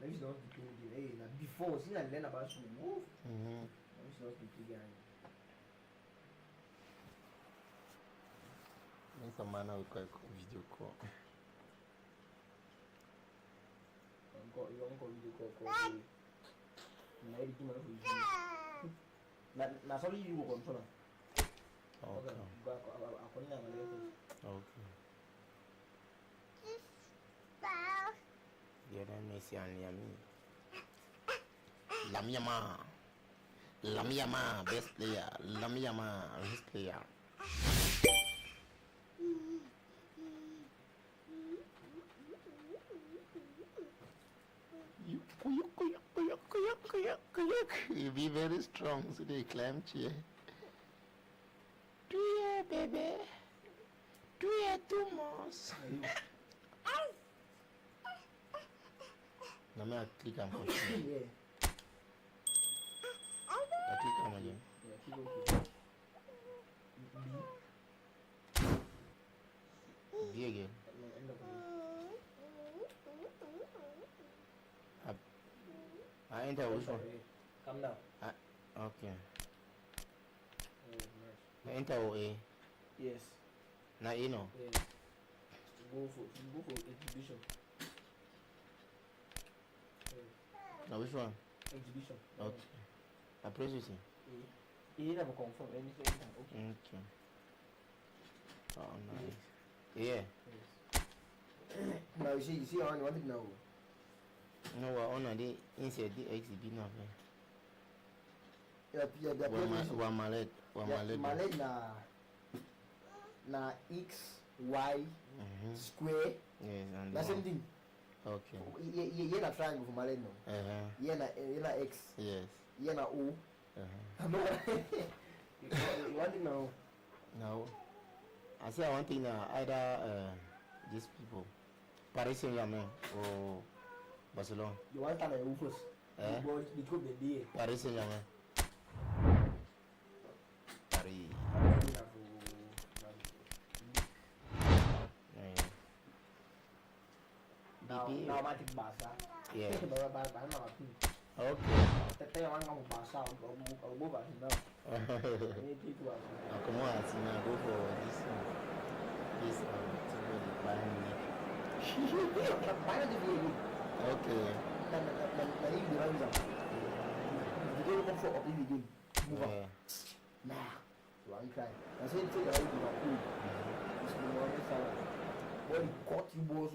Maybe she don't be too good. Before, since I learned about school, maybe she don't be too good. Some man will call video call. You want to call video call? Na editing man for you. Na sorry you go control. Okay. Okay. Yeah, then Messi and Lamiyama, best player. Lamiyama, best player. You be very strong, so they climb chair. Do ya, baby? Do ya too much? Now me click on push. Yeah. I click on again. Yeah, click okay. B again. I enter which one? Come down. Okay. Nice. I enter A. Yes. Now you know. Yeah. Go for exhibition. Now which one? Exhibition. Okay. I press it. You never confirm anything. Okay. Okay. Oh nice. Yeah. Yes. Now you see on what it now. No, we're on the inside the exhibit now. Mallet na X, Y, square. Yes, and that's same thing. Okay. You na triangle for mallet no. You na X. Yes. You na O. You want it now? No. I say I want to either these people, Paris Saint-Germain or Barcelona. You want to know first? The club the day. Paris Saint-Germain. Paris. Now I take Barca. Yeah. Okay. Tete one come Barca or go back now. Come on, now go for this okay. One cry. I said, take out the food. Body caught you, boys.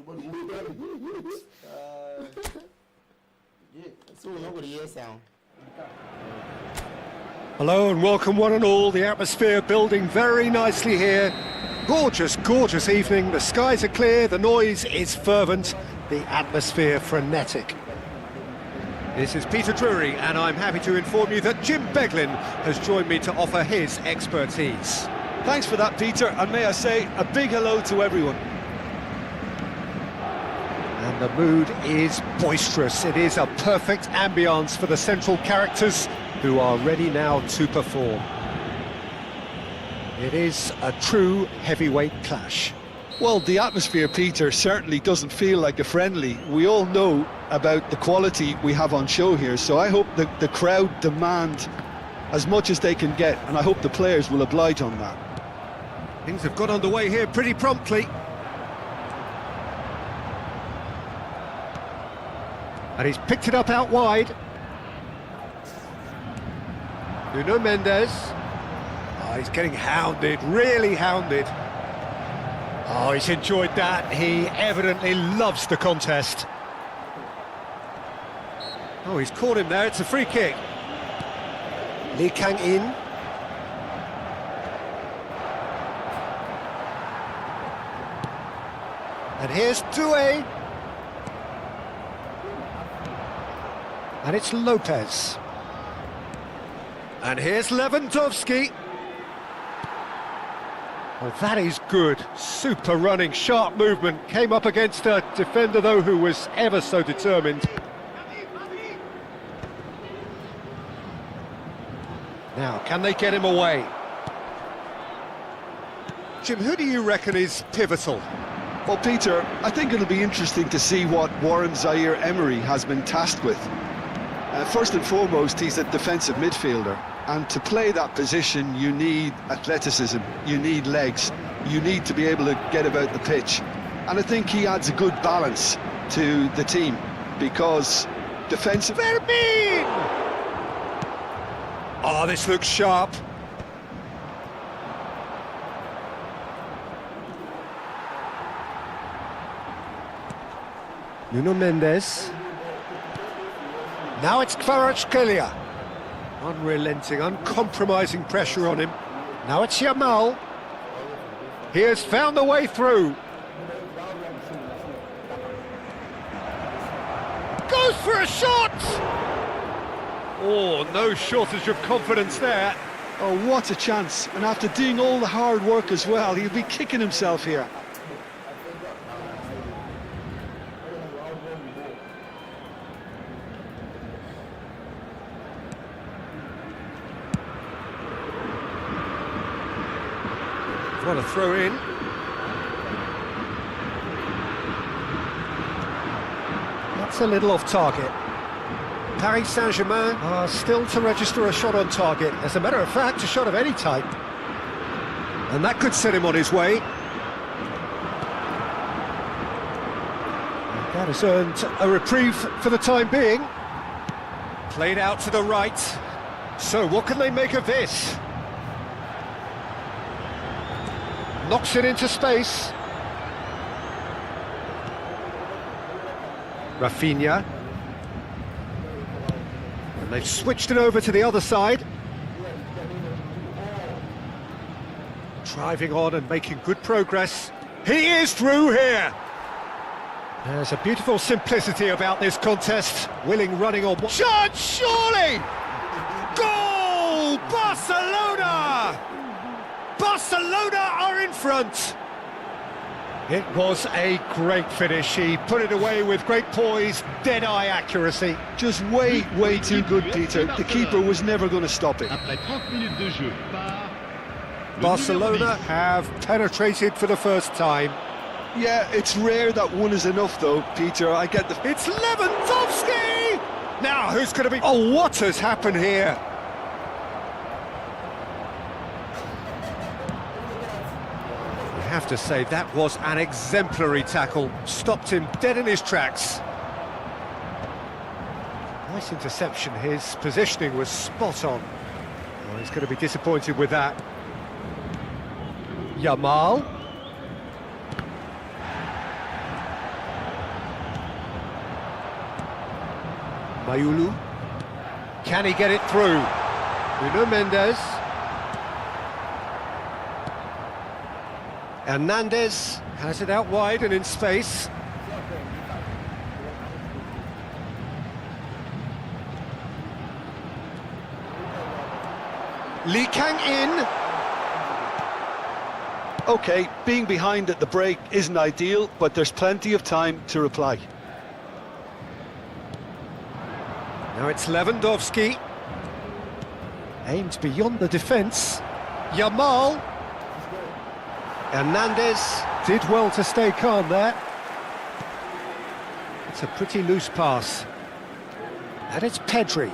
So nobody hears sound. Hello and welcome one and all. The atmosphere building very nicely here. Gorgeous, gorgeous evening. The skies are clear, the noise is fervent, the atmosphere frenetic. This is Peter Drury and I'm happy to inform you that Jim Beglin has joined me to offer his expertise. Thanks for that, Peter, and may I say a big hello to everyone. And the mood is boisterous. It is a perfect ambience for the central characters who are ready now to perform. It is a true heavyweight clash. Well, the atmosphere, Peter, certainly doesn't feel like a friendly. We all know about the quality we have on show here, so I hope the crowd demand as much as they can get, and I hope the players will oblige on that. Things have got underway here pretty promptly. And he's picked it up out wide. Nuno Mendes. Oh, he's getting hounded, really hounded. Oh, he's enjoyed that. He evidently loves the contest. Oh, he's caught him there. It's a free kick. Lee Kang-in. And here's Doué. And it's Lopez. And here's Lewandowski. Well, that is good. Super running, sharp movement. Came up against a defender, though, who was ever so determined. Now, can they get him away? Jim, who do you reckon is pivotal? Well, Peter, I think it'll be interesting to see what Warren Zaire-Emery has been tasked with. First and foremost, he's a defensive midfielder, and to play that position you need athleticism, you need legs, you need to be able to get about the pitch. And I think he adds a good balance to the team, because defensive... Vermin! Oh, this looks sharp. Nuno Mendes. Now it's Kvaratskhelia. Unrelenting, uncompromising pressure on him. Now it's Yamal. He has found the way through. Goes for a shot! Oh, no shortage of confidence there. Oh, what a chance. And after doing all the hard work as well, he'll be kicking himself here. What a throw in. That's a little off target. Paris Saint-Germain are still to register a shot on target. As a matter of fact, a shot of any type. And that could set him on his way. And that has earned a reprieve for the time being. Played out to the right. So what can they make of this? Knocks it into space. Rafinha. And they've switched it over to the other side. Driving on and making good progress. He is through here. There's a beautiful simplicity about this contest. Willing running on... Shot, surely! Goal! Barcelona! Barcelona are in front. It was a great finish. He put it away with great poise, dead-eye accuracy. Just way too good, Peter. The keeper was never going to stop it. Barcelona have penetrated for the first time. Yeah, it's rare that one is enough, though, Peter. I get the... It's Lewandowski! Now, who's going to be... Oh, what has happened here? I have to say, that was an exemplary tackle. Stopped him dead in his tracks. Nice interception. His positioning was spot on. Well, he's going to be disappointed with that. Yamal. Mayulu. Can he get it through? Nuno Mendes. Hernandez has it out wide and in space. Lee Kang in. OK, being behind at the break isn't ideal, but there's plenty of time to reply. Now it's Lewandowski. Aimed beyond the defence. Yamal. Hernandez did well to stay calm there. It's a pretty loose pass. And it's Pedri.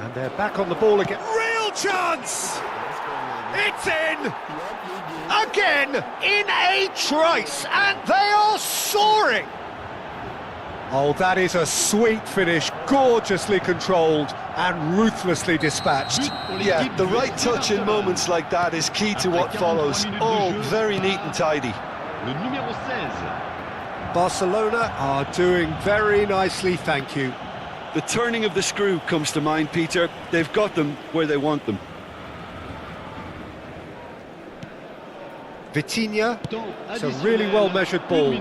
And they're back on the ball again. Real chance! It's in! Again, in a trice, and they are soaring! Oh, that is a sweet finish, gorgeously controlled and ruthlessly dispatched. Yeah, the right touch in moments like that is key to what follows. Oh, very neat and tidy. Barcelona are doing very nicely, thank you. The turning of the screw comes to mind, Peter. They've got them where they want them. Vitinha, it's a really well-measured ball.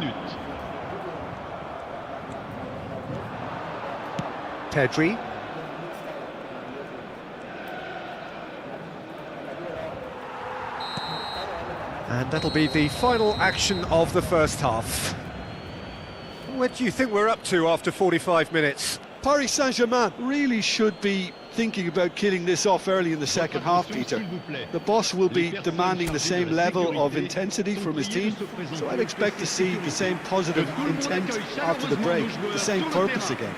Pedri. And that'll be the final action of the first half. What do you think we're up to after 45 minutes? Paris Saint-Germain really should be thinking about killing this off early in the second half, Peter. The boss will be demanding the same level of intensity from his team, so I'd expect to see the same positive intent after the break, the same purpose again.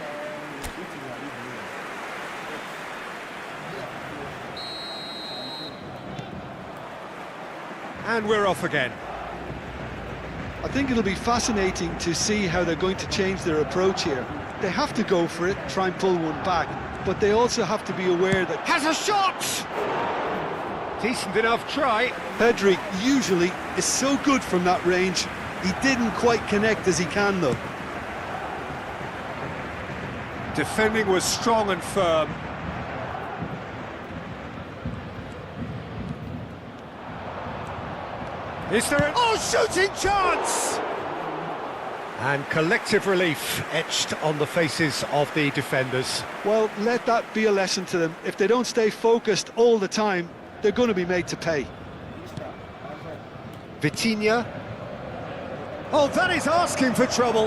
And we're off again. I think it'll be fascinating to see how they're going to change their approach here. They have to go for it, try and pull one back, but they also have to be aware that... Has a shot! Decent enough try. Pedri usually is so good from that range. He didn't quite connect as he can, though. Defending was strong and firm. Is there an... Oh, shooting chance! And collective relief etched on the faces of the defenders. Well, let that be a lesson to them. If they don't stay focused all the time, they're going to be made to pay. Vitinha. Oh, that is asking for trouble.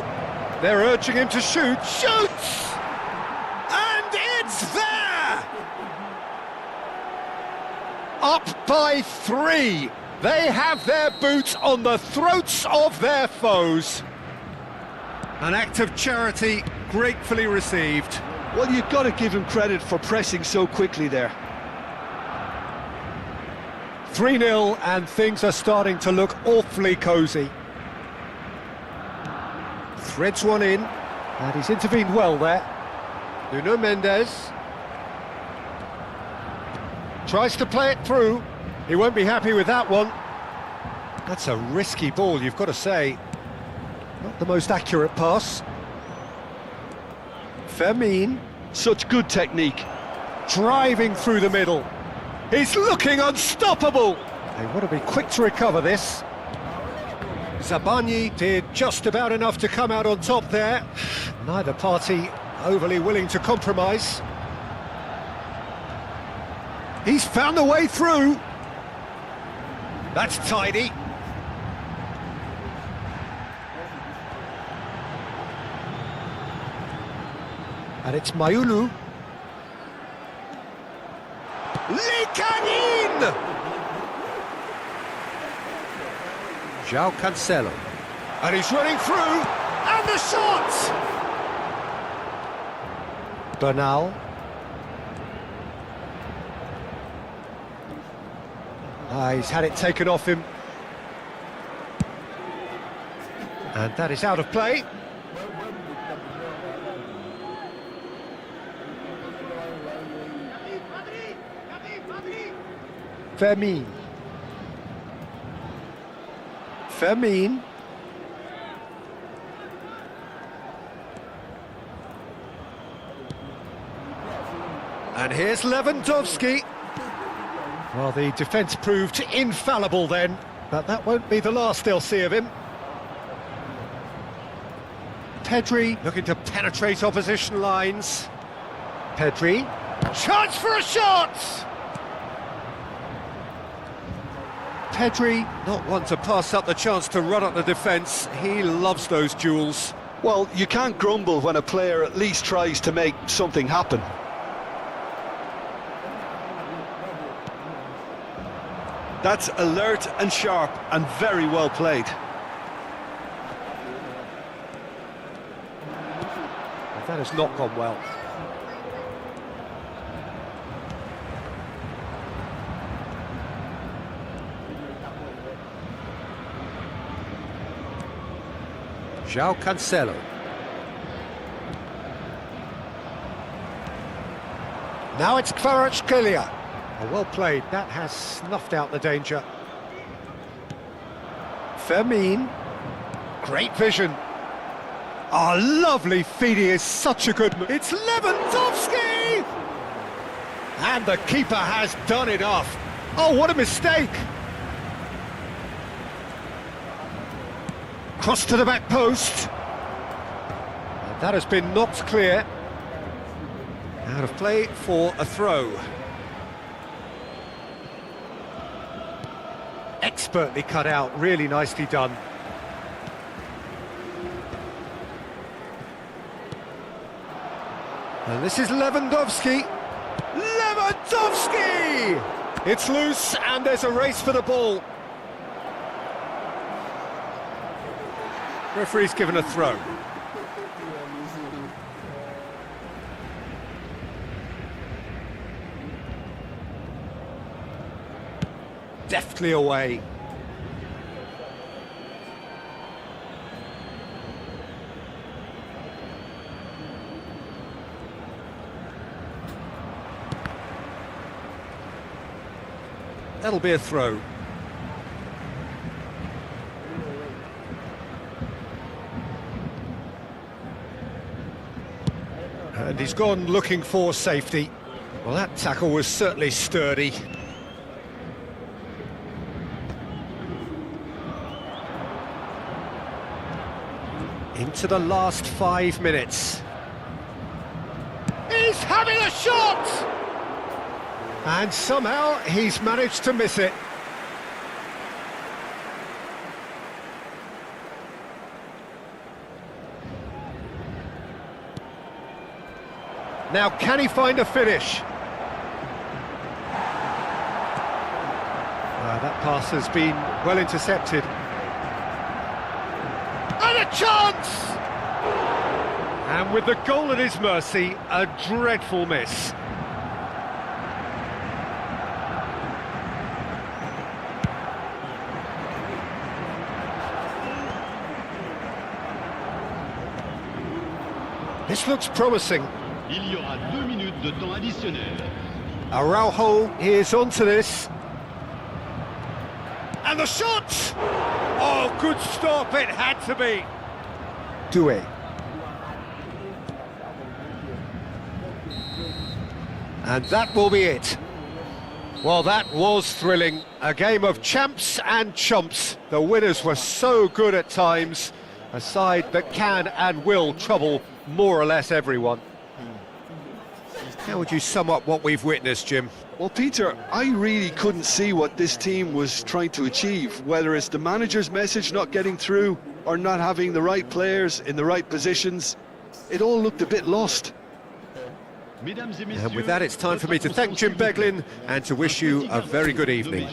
They're urging him to shoot. Shoots! And it's there! Up by 3. They have their boots on the throats of their foes. An act of charity gratefully received. Well, you've got to give him credit for pressing so quickly there. 3-0 and things are starting to look awfully cosy. Threads one in, and he's intervened well there. Nuno Mendes. Tries to play it through. He won't be happy with that one. That's a risky ball, you've got to say. Not the most accurate pass. Fermin. Such good technique. Driving through the middle. He's looking unstoppable. They want to be quick to recover this. Zabani did just about enough to come out on top there. Neither party overly willing to compromise. He's found the way through. That's tidy. And it's Mayulu. Likanin! João Cancelo. And he's running through. And the shot! Bernal. He's had it taken off him. And that is out of play. Fermin. Fermin. And here's Lewandowski. Well, the defence proved infallible then, but that won't be the last they'll see of him. Pedri looking to penetrate opposition lines. Pedri. Chance for a shot! Pedri, not one to pass up the chance to run up the defence. He loves those duels. Well, you can't grumble when a player at least tries to make something happen. That's alert and sharp and very well played. That has not gone well. João Cancelo. Now it's Kvaratskhelia. Oh, well played, that has snuffed out the danger. Fermin. Great vision. Oh, lovely feed, he is such a good move. It's Lewandowski! And the keeper has done it off. Oh, what a mistake! Cross to the back post. And that has been knocked clear. Out of play for a throw. Expertly cut out, really nicely done. And this is Lewandowski. Lewandowski! It's loose and there's a race for the ball. Referee's given a throw. Deftly away. That'll be a throw. And he's gone looking for safety. Well, that tackle was certainly sturdy. Into the last 5 minutes. He's having a shot! And somehow he's managed to miss it. Now, can he find a finish? That pass has been well intercepted. And a chance! And with the goal at his mercy, a dreadful miss. This looks promising. Il y aura 2 minutes de temps additionnel. Araujo is onto this. And the shot! Oh, good stop, it had to be. Doué. And that will be it. Well, that was thrilling. A game of champs and chumps. The winners were so good at times. A side that can and will trouble more or less everyone. How would you sum up what we've witnessed, Jim? Well, Peter, I really couldn't see what this team was trying to achieve, whether it's the manager's message not getting through or not having the right players in the right positions. It all looked a bit lost. And with that, it's time for me to thank Jim Beglin and to wish you a very good evening.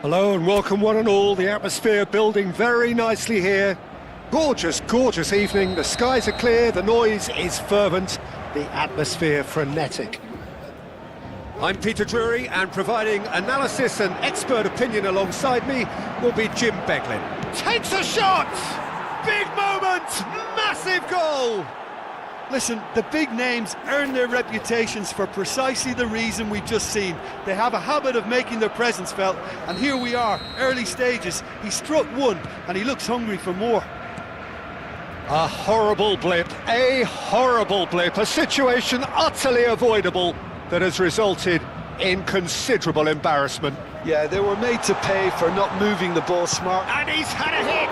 Hello and welcome one and all. The atmosphere building very nicely here. Gorgeous, gorgeous evening. The skies are clear, the noise is fervent, the atmosphere frenetic. I'm Peter Drury, and providing analysis and expert opinion alongside me will be Jim Beglin. Takes a shot! Big moment! Massive goal! Listen, the big names earn their reputations for precisely the reason we've just seen. They have a habit of making their presence felt, and here we are, early stages. He struck one, and he looks hungry for more. A horrible blip, a situation utterly avoidable that has resulted in considerable embarrassment. Yeah, they were made to pay for not moving the ball smart. And he's had a hit!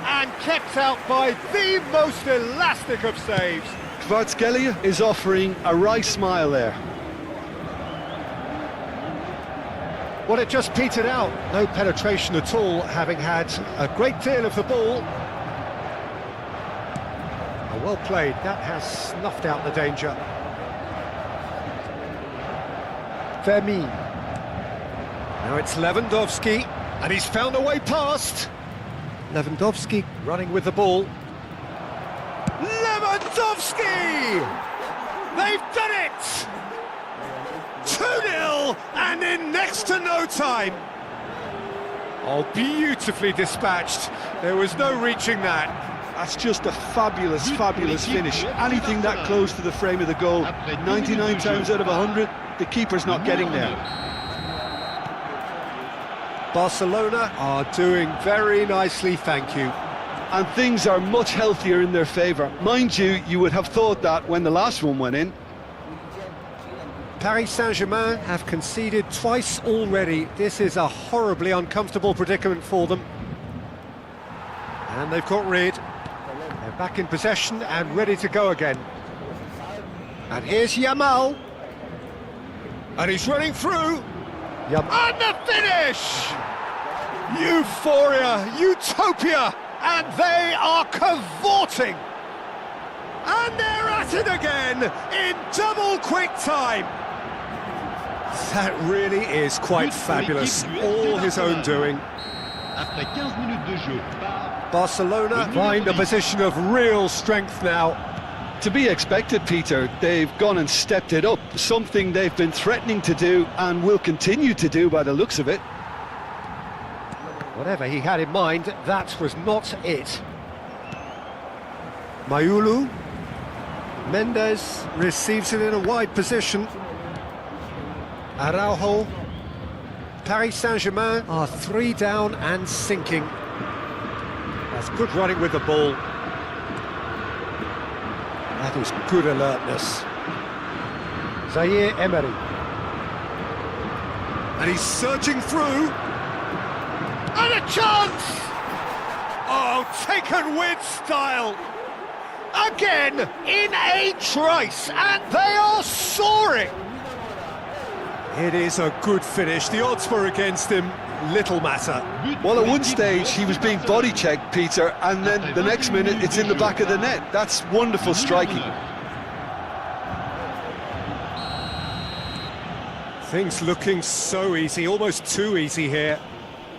And kept out by the most elastic of saves. Kvaratskhelia is offering a wry smile there. Well, it just petered out. No penetration at all, having had a great deal of the ball. Oh, well played. That has snuffed out the danger. Vermeer. Now it's Lewandowski, and he's found a way past. Lewandowski running with the ball. Lewandowski! They've done it! 2-0, and in next to no time. Oh, beautifully dispatched. There was no reaching that. That's just a fabulous, fabulous finish. Anything that close to the frame of the goal, 99 times out of 100, the keeper's not getting there. Barcelona are doing very nicely, thank you. And things are much healthier in their favour. Mind you, you would have thought that when the last one went in. Paris Saint-Germain have conceded twice already. This is a horribly uncomfortable predicament for them. And they've got rid. They're back in possession and ready to go again. And here's Yamal. And he's running through. And the finish! Euphoria, utopia, and they are cavorting. And they're at it again in double quick time. That really is quite fabulous, all his own doing. Après 15 minutes de jeu. Barcelona find a position of real strength now. To be expected, Peter. They've gone and stepped it up, something they've been threatening to do and will continue to do by the looks of it. Whatever he had in mind, that was not it. Mayulu. Mendes receives it in a wide position. Araujo. Paris Saint-Germain are 3 down and sinking. That's good running with the ball. That is good alertness. Zaire Emery. And he's surging through. And a chance! Oh, taken with style. Again, in a trice, and they are soaring. It is a good finish. The odds were against him. Little matter. Well, at one stage he was being body checked, Peter, and then the next minute it's in the back of the net. That's wonderful striking. Things looking so easy, almost too easy here.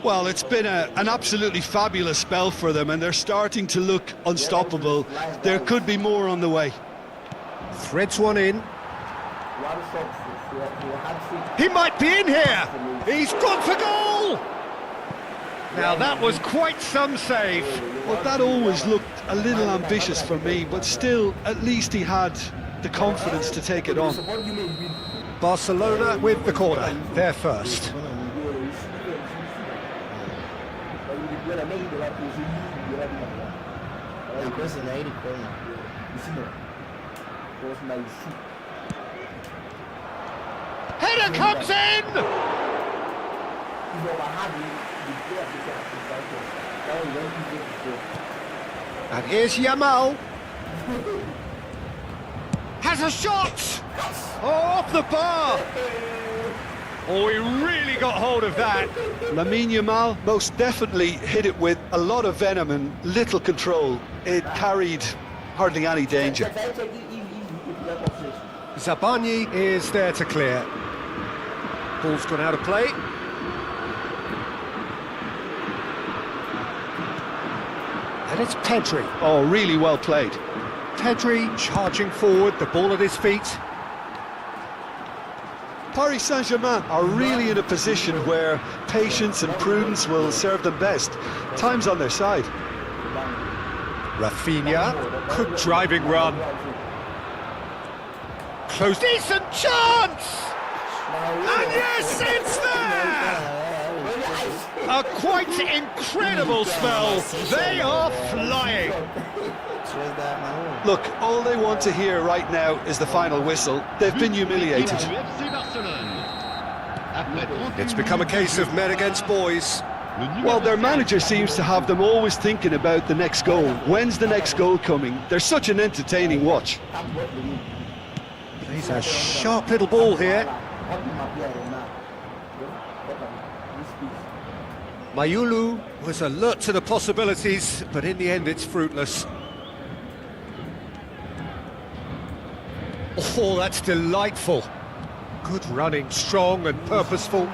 Well, it's been an absolutely fabulous spell for them, and they're starting to look unstoppable. There could be more on the way. Threads one in. He might be in here. He's gone for goal. Now that was quite some save. Well, that always looked a little ambitious for me, but still, at least he had the confidence to take it on. Barcelona with the corner. They're first. Header comes in! And here's Yamal. Has a shot! Oh, off the bar! Oh, he really got hold of that. Lamine Yamal most definitely hit it with a lot of venom and little control. It carried hardly any danger. Zabani is there to clear. Ball's gone out of play. And it's Pedri. Oh, really well played. Pedri charging forward, the ball at his feet. Paris Saint-Germain are really in a position where patience and prudence will serve them best. Time's on their side. Rafinha, good driving run. Close, decent chance! And yes, it's there! A quite incredible spell. They are flying. Look, all they want to hear right now is the final whistle. They've been humiliated. It's become a case of men against boys. Well, their manager seems to have them always thinking about the next goal. When's the next goal coming? They're such an entertaining watch. He's a sharp little ball here. Mayulu was alert to the possibilities, but in the end it's fruitless. Oh, that's delightful. Good running, strong and purposeful.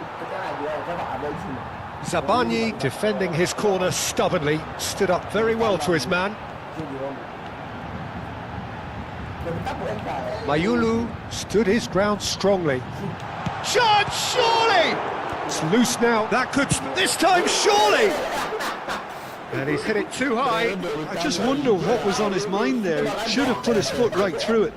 Zabani defending his corner stubbornly, stood up very well to his man. Mayulu stood his ground strongly. Chance, surely! It's loose now, that could, this time surely! And he's hit it too high. I just wonder what was on his mind there. Should have put his foot right through it.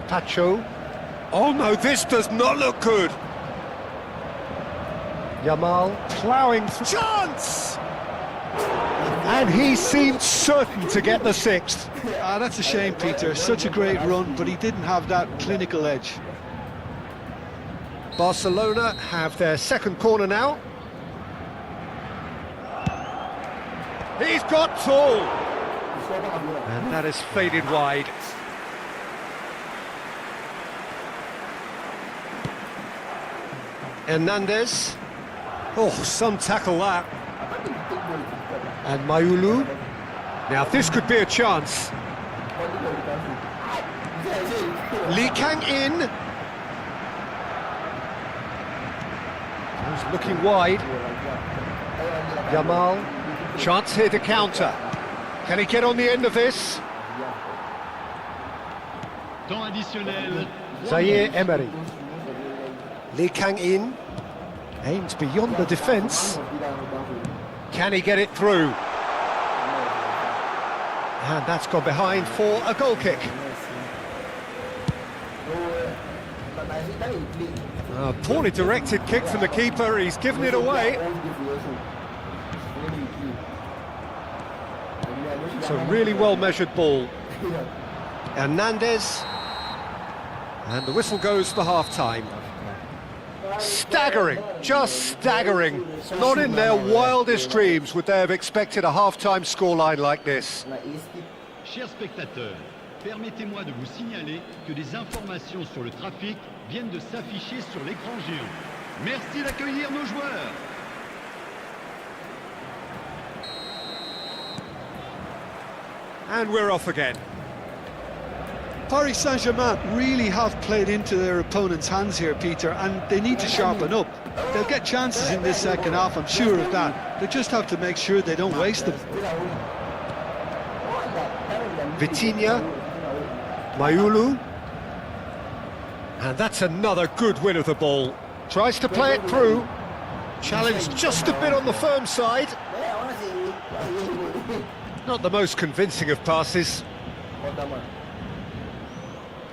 Pacho. Oh no, this does not look good. Yamal ploughing through. Chance! And And he seemed certain to get the sixth. Ah, that's a shame, Peter. Such a great run, but he didn't have that clinical edge. Barcelona have their second corner now. He's got tall. And that is faded wide. Hernandez. Oh, some tackle that. And Mayulu. Now this could be a chance. Lee Kang in. He's looking wide. Yamal. Chance here to counter. Can he get on the end of this? Temps additionnel. Zaire Emery. Lee Kang in. Aims beyond the defence. Can he get it through? And that's gone behind for a goal kick. A poorly directed kick from the keeper. He's given it away. It's a really well-measured ball. Hernandez. And the whistle goes for half-time. Staggering, just staggering. Not in their wildest dreams would they have expected a half-time scoreline like this. Chers spectateurs, permettez-moi de vous signaler que des informations sur le trafic viennent de s'afficher sur l'écran géant. Merci d'accueillir nos joueurs. And we're off again. Paris Saint-Germain really have played into their opponent's hands here, Peter, and they need to sharpen up. They'll get chances in this second half, I'm sure of that. They just have to make sure they don't waste them. Vitinha. Mayulu. And that's another good win of the ball. Tries to play it through. Challenged just a bit on the firm side. Not the most convincing of passes.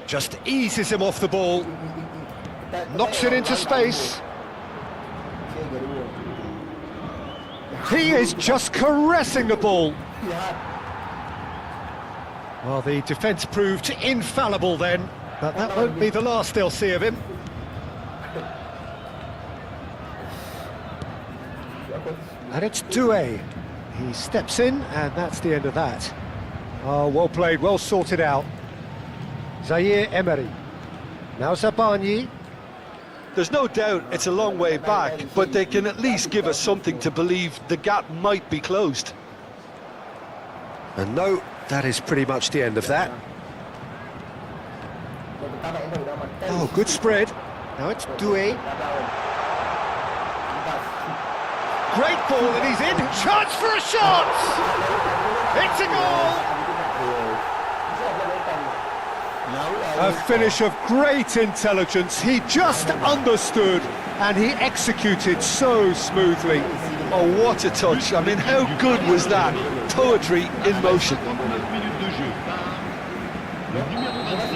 Just eases him off the ball. Knocks it into space. He is just caressing the ball. Well, the defence proved infallible then, but that won't be the last they'll see of him. And it's Doué. He steps in, and that's the end of that. Oh, well played, well sorted out. Zaire Emery. Now Zabani. There's no doubt it's a long way back, but they can at least give us something to believe the gap might be closed. And no, that is pretty much the end of that. Oh, good spread. Now it's Doué. Great ball, and he's in. Chance for a shot! It's a goal! A finish of great intelligence. He just understood, and he executed so smoothly. Oh, what a touch. I mean, how good was that? Poetry in motion. 39 minutes de jeu par le numéro 25.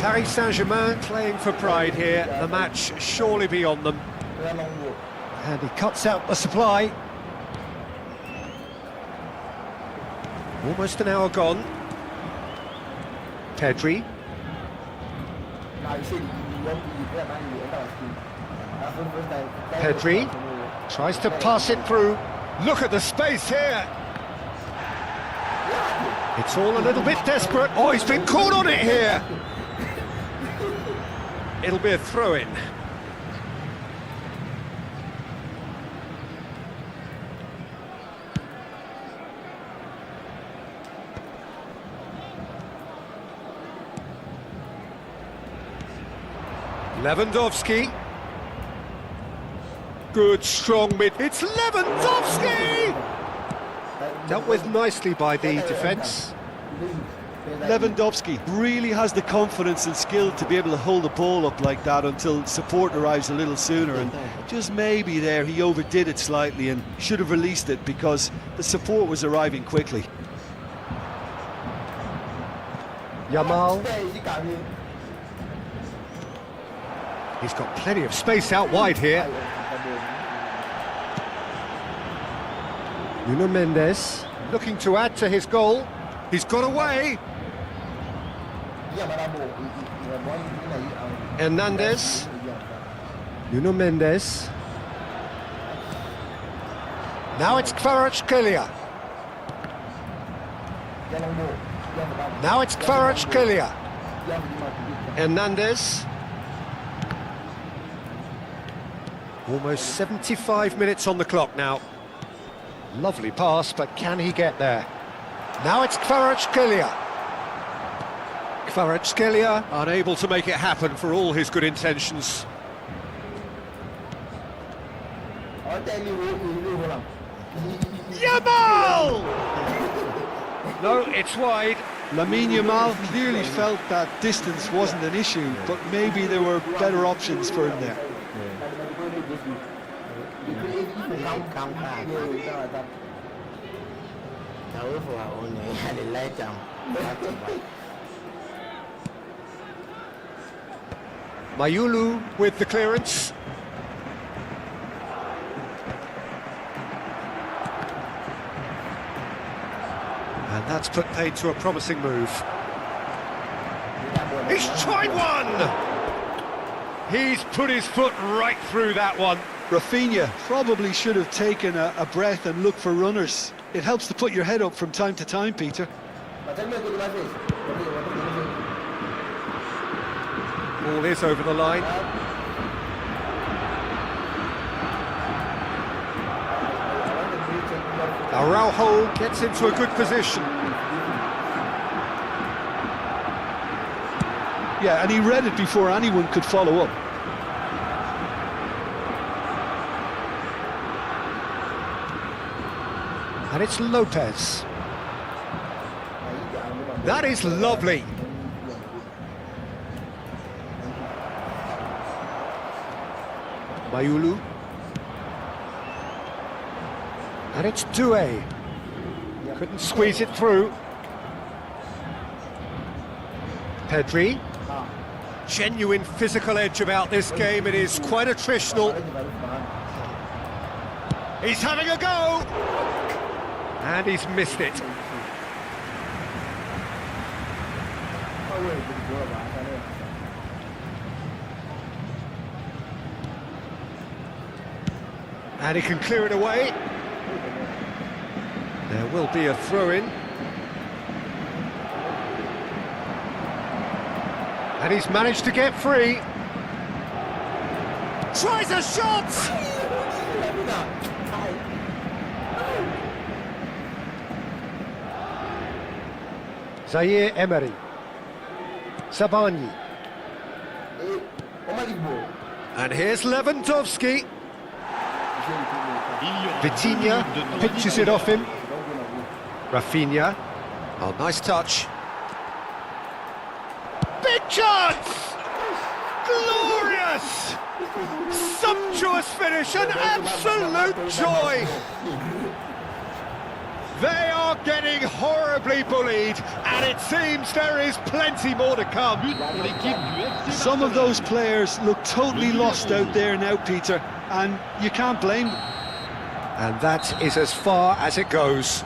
Paris Saint-Germain playing for pride here. The match surely beyond them. And he cuts out the supply. Almost an hour gone. Pedri. Pedri tries to pass it through. Look at the space here. It's all a little bit desperate. Oh, he's been caught on it here. It'll be a throw-in. Lewandowski. Good, strong mid. It's Lewandowski! Dealt with nicely by the defence. Lewandowski really has the confidence and skill to be able to hold the ball up like that until support arrives a little sooner, and just maybe there he overdid it slightly and should have released it because the support was arriving quickly. Yamal. He's got plenty of space out wide here. Nuno Mendes looking to add to his goal. He's got away. Hernandez. Nuno Mendes. Now it's Kvaratskhelia. Now it's Kvaratskhelia. Hernandez. Almost 75 minutes on the clock now. Lovely pass, but can he get there? Now it's Kvaratskhelia. Kvaratskhelia unable to make it happen for all his good intentions. Yamal! No, it's wide. Lamine Yamal clearly felt that distance wasn't an issue, but maybe there were better options for him there. Mayulu with the clearance. And that's put paid to a promising move. He's tried one! He's put his foot right through that one. Rafinha probably should have taken a breath and looked for runners. It helps to put your head up from time to time, Peter. Ball is over the line. Araujo gets into a good position. Yeah, and he read it before anyone could follow up. And it's Lopez. That is lovely. Mayulu. And it's Doué. Couldn't squeeze it through. Pedri. Genuine physical edge about this game. It is quite attritional. He's having a go! And he's missed it. And he can clear it away. There will be a throw-in. And he's managed to get free. Tries a shot! Zaire Emery. Sabani. And here's Lewandowski. Vitinha pitches it off him. Rafinha. Oh, nice touch. Big chance! Glorious! Sumptuous finish, an absolute joy! They are getting horribly bullied, and it seems there is plenty more to come. Some of those players look totally lost out there now, Peter, and you can't blame them. And that is as far as it goes.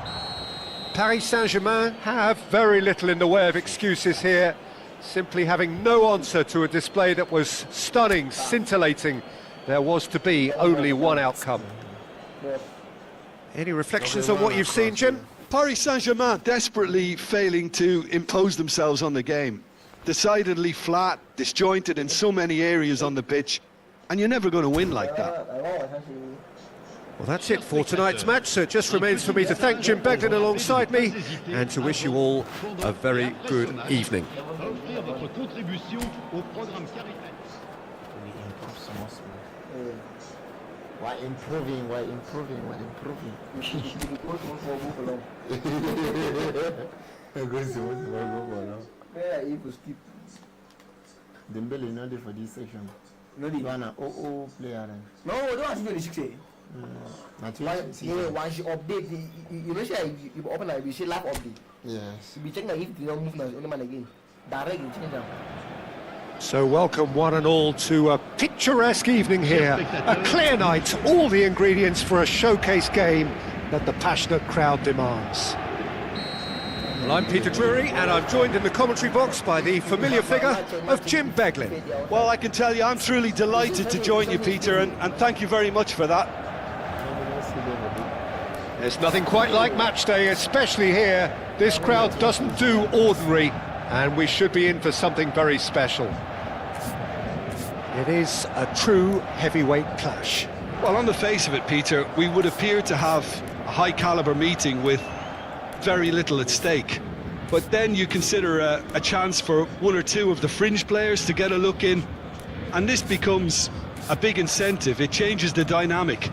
Paris Saint-Germain have very little in the way of excuses here, simply having no answer to a display that was stunning, scintillating. There was to be only one outcome. Any reflections on what you've seen, Jim? Paris Saint-Germain desperately failing to impose themselves on the game. Decidedly flat, disjointed in so many areas on the pitch, and you're never going to win like that. Well, that's it for tonight's match, so it just remains for me to thank Jim Beglin alongside me and to wish you all a very good evening. We're improving. Dembele not there for this section. No, the one player. no, don't want to 6. Once you update, you make sure you open like you see live update. Yes. You be checking if you don't move now, only man again. Direct you change them. So welcome one and all to a picturesque evening here. A clear night, all the ingredients for a showcase game that the passionate crowd demands. Well, I'm Peter Drury, and I'm joined in the commentary box by the familiar figure of Jim Beglin. Well, I can tell you I'm truly delighted to join you, Peter, and thank you very much for that. There's nothing quite like match day, especially here. This crowd doesn't do ordinary, and we should be in for something very special. It is a true heavyweight clash. Well, on the face of it, Peter, we would appear to have a high-caliber meeting with very little at stake. But then you consider a chance for one or two of the fringe players to get a look in, and this becomes a big incentive. It changes the dynamic.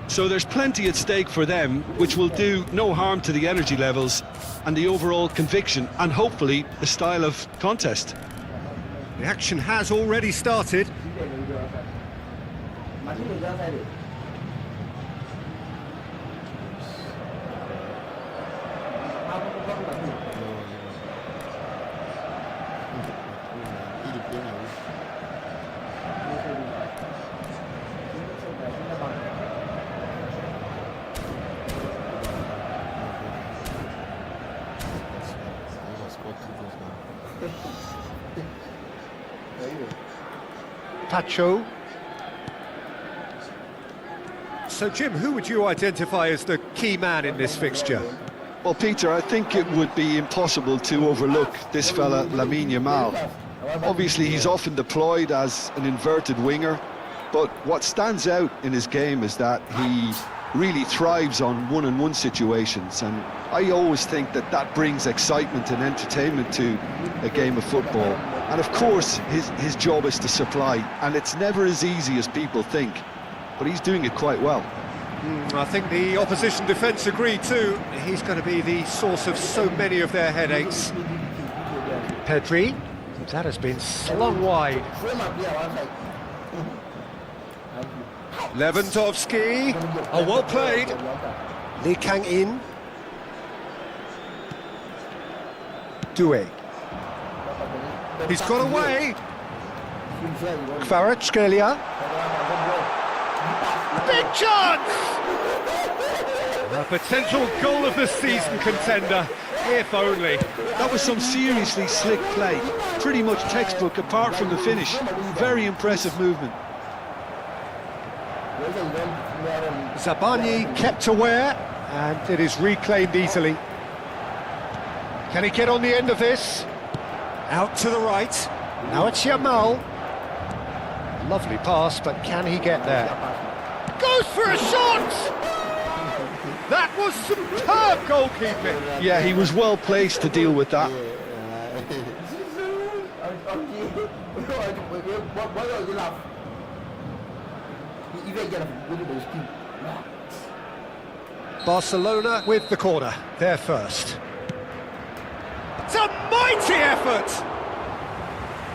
So there's plenty at stake for them, which will do no harm to the energy levels and the overall conviction, and hopefully the style of contest. The action has already started. Pacho. So, Jim, who would you identify as the key man in this fixture? Well, Peter, I think it would be impossible to overlook this fella, Lamine Yamal. Obviously, he's often deployed as an inverted winger, but what stands out in his game is that he really thrives on one-on-one situations, and I always think that that brings excitement and entertainment to a game of football. And of course, his job is to supply, and it's never as easy as people think, but he's doing it quite well. I think the opposition defence agree too. He's going to be the source of so many of their headaches. Pedri, that has been slung wide. Lewandowski, oh, well played. Lee Kang-in. Doué. He's got away. Kvaratskhelia. Big chance! A potential goal of the season contender, if only. That was some seriously slick play. Pretty much textbook apart from the finish. Very impressive movement. Zabani kept aware, and it is reclaimed easily. Can he get on the end of this? Out to the right. Now it's Yamal. Lovely pass, but can he get there? Goes for a shot! That was superb goalkeeping. Yeah, he was well placed to deal with that. Barcelona with the corner, they're first. It's a mighty effort!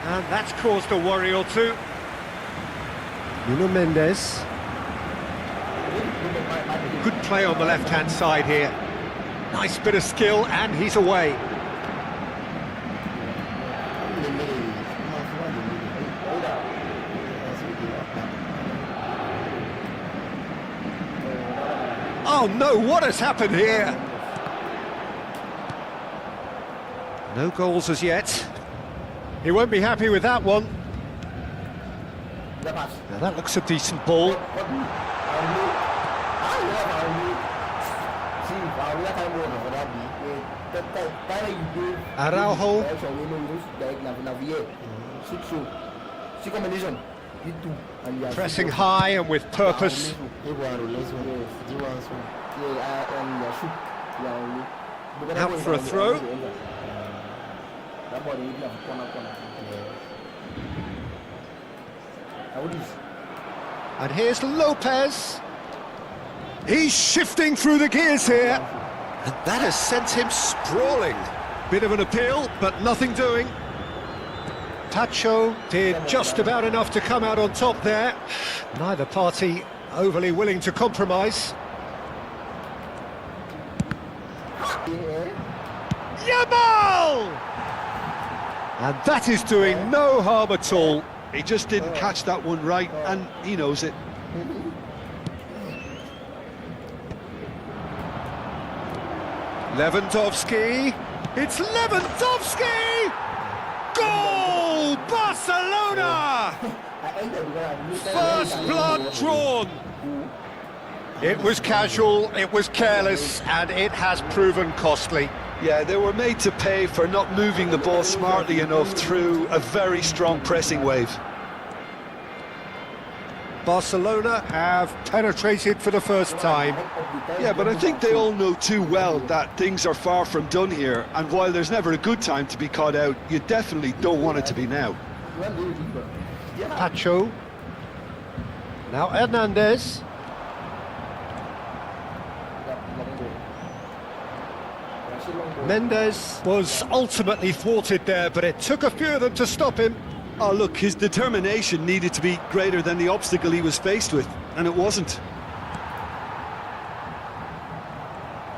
And that's caused a worry or two. Nuno Mendes. Good play on the left-hand side here. Nice bit of skill, and he's away. Oh no, what has happened here? No goals as yet. He won't be happy with that one. Now that looks a decent ball. Araujo. Pressing high and with purpose. Out for a throw. And here's Lopez. He's shifting through the gears here. And that has sent him sprawling. Bit of an appeal, but nothing doing. Pacho did just about enough to come out on top there. Neither party overly willing to compromise. Yamal! And that is doing no harm at all. He just didn't catch that one right, and he knows it. Lewandowski. It's Lewandowski! Goal! Barcelona! First blood drawn. It was casual, it was careless, and it has proven costly. Yeah, they were made to pay for not moving the ball smartly enough through a very strong pressing wave. Barcelona have penetrated for the first time. Yeah, but I think they all know too well that things are far from done here, and while there's never a good time to be caught out, you definitely don't want it to be now. Pacho. Now Hernandez. Mendes was ultimately thwarted there, but it took a few of them to stop him. Oh, look, his determination needed to be greater than the obstacle he was faced with, and it wasn't.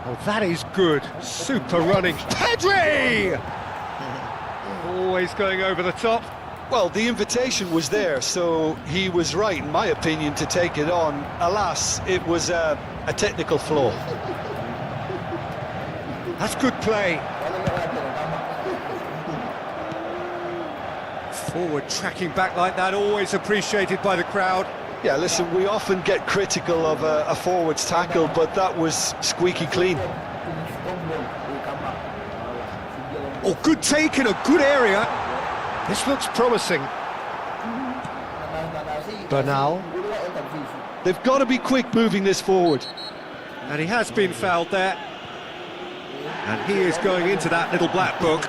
Oh, that is good. Super running. Pedri! Always going over the top. Well, the invitation was there, so he was right, in my opinion, to take it on. Alas, it was a technical flaw. That's good play. Forward tracking back like that, always appreciated by the crowd. Yeah, listen, we often get critical of a forward's tackle, but that was squeaky clean. Oh, good take in a good area. This looks promising. Bernal. They've got to be quick moving this forward. And he has been fouled there. And he is going into that little black book.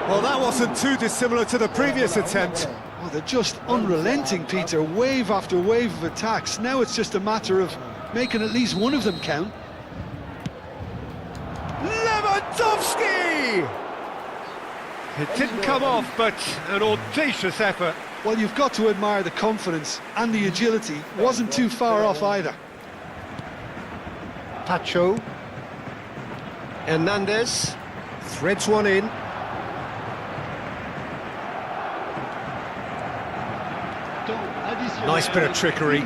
Well, that wasn't too dissimilar to the previous attempt. Oh, they're just unrelenting, Peter. Wave after wave of attacks. Now it's just a matter of making at least one of them count. Lewandowski! It didn't come off, but an audacious effort. Well, you've got to admire the confidence and the agility. Wasn't too far off either. Pacho. Hernandez threads one in. Nice bit of trickery.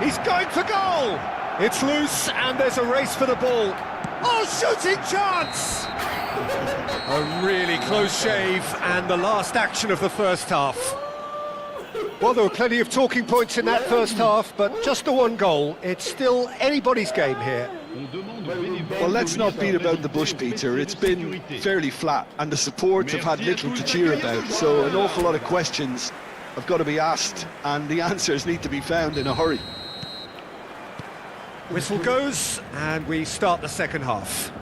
He's going for goal! It's loose and there's a race for the ball. Oh, shooting chance! A really close shave and the last action of the first half. Well, there were plenty of talking points in that first half, but just the one goal. It's still anybody's game here. Well, let's not beat about the bush, Peter. It's been fairly flat, and the supports have had little to cheer about, so an awful lot of questions have got to be asked, and the answers need to be found in a hurry. Whistle goes, and we start the second half.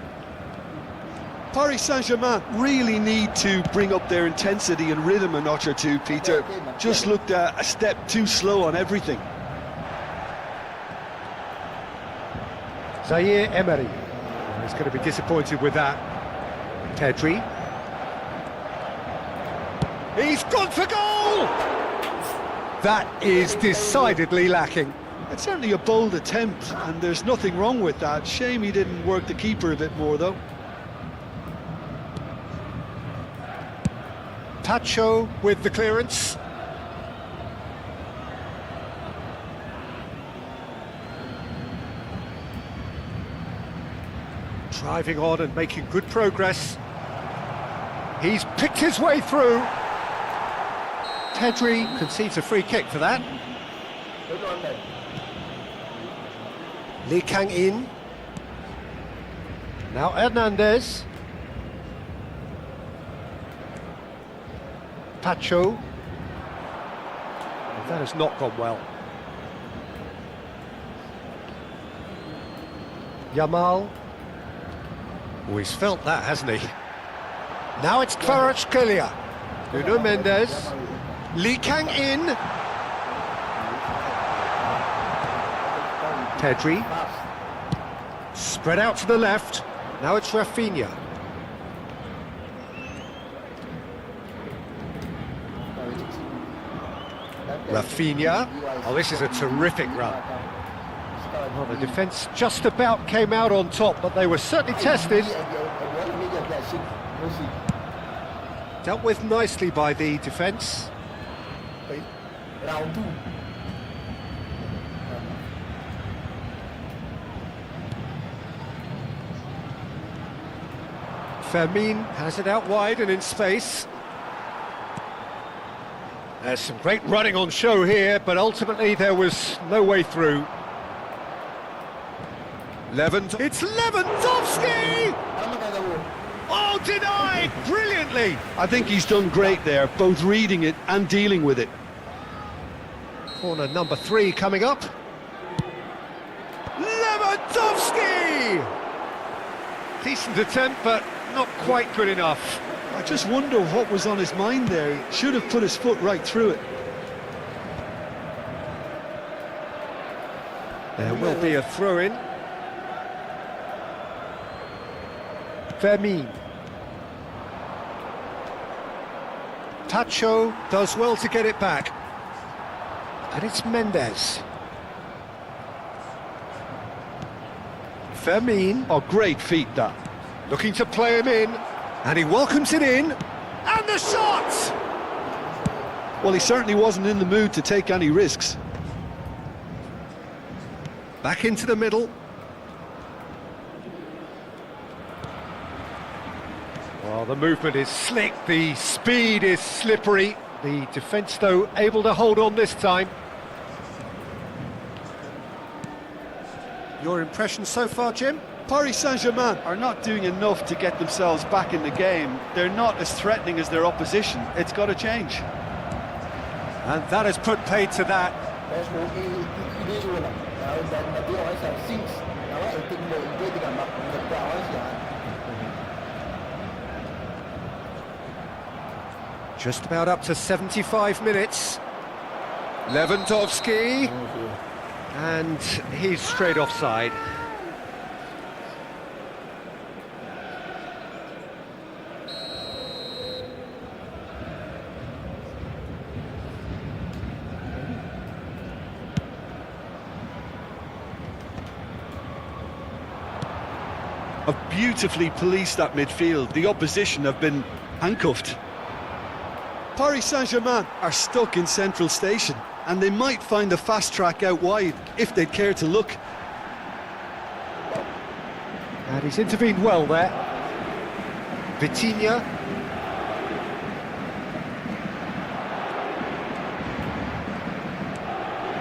Paris Saint-Germain really need to bring up their intensity and rhythm a notch or two, Peter. Just looked a step too slow on everything. Zaire Emery. He's going to be disappointed with that. Pedri. He's gone for goal! That is decidedly lacking. It's certainly a bold attempt, and there's nothing wrong with that. Shame he didn't work the keeper a bit more, though. Pacho with the clearance. Driving on and making good progress. He's picked his way through. Pedri concedes a free kick for that. Lee Kang in. Now Hernandez. Pacho. That has not gone well. Yamal. Oh, he's felt that, hasn't he? Now it's Kvaratskhelia. Nuno Mendes. Lee Kang in. Pedri. Spread out to the left. Now it's Rafinha. Rafinha. Oh, this is a terrific run. Well, the defence just about came out on top, but they were certainly tested. Dealt with nicely by the defence. Round 2. Fermin has it out wide and in space. There's some great running on show here, but ultimately there was no way through. It's Lewandowski! Oh, denied! Brilliantly! I think he's done great there, both reading it and dealing with it. Corner number 3 coming up. Lewandowski! Decent attempt, but not quite good enough. I just wonder what was on his mind there. He should have put his foot right through it. There will be a throw-in. Fermin. Tacho does well to get it back. And it's Mendes. Fermin. Oh, great feat, that. Looking to play him in. And he welcomes it in. And the shot! Well, he certainly wasn't in the mood to take any risks. Back into the middle. Well, the movement is slick, the speed is slippery. The defence, though, able to hold on this time. Your impression so far, Jim? Paris Saint-Germain are not doing enough to get themselves back in the game. They're not as threatening as their opposition. It's got to change. And that has put paid to that. Just about up to 75 minutes. Lewandowski. And he's straight offside. Have beautifully policed that midfield. The opposition have been handcuffed. Paris Saint-Germain are stuck in Central Station, and they might find a fast track out wide if they'd care to look. And he's intervened well there. Vitinha.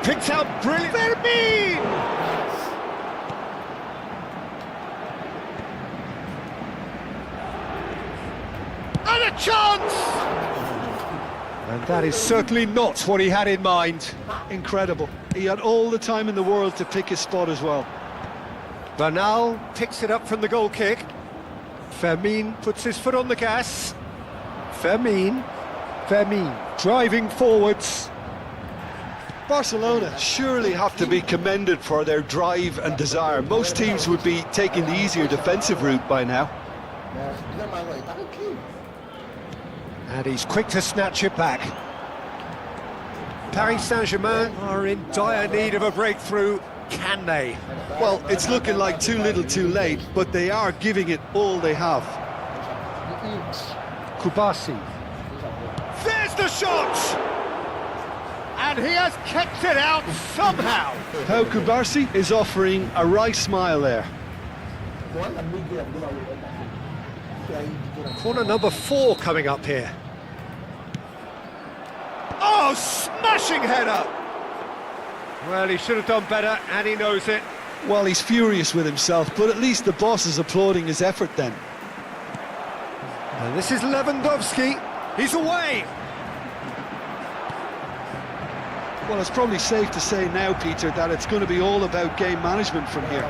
Picked out brilliant. Fermin! And a chance! And that is certainly not what he had in mind. Incredible. He had all the time in the world to pick his spot as well. Bernal picks it up from the goal kick. Fermin puts his foot on the gas. Fermin driving forwards. Barcelona surely have to be commended for their drive and desire. Most teams would be taking the easier defensive route by now. And he's quick to snatch it back. Paris Saint-Germain are in dire need of a breakthrough. Can they? Well, it's looking like too little too late, but they are giving it all they have. Kubasi. There's the shot! And he has kept it out somehow. Pau Kubasi is offering a right smile there. Corner number 4 coming up here. Oh, smashing header! Well, he should have done better, and he knows it. Well, he's furious with himself, but at least the boss is applauding his effort then. And this is Lewandowski. He's away. Well, it's probably safe to say now, Peter, that it's going to be all about game management from here.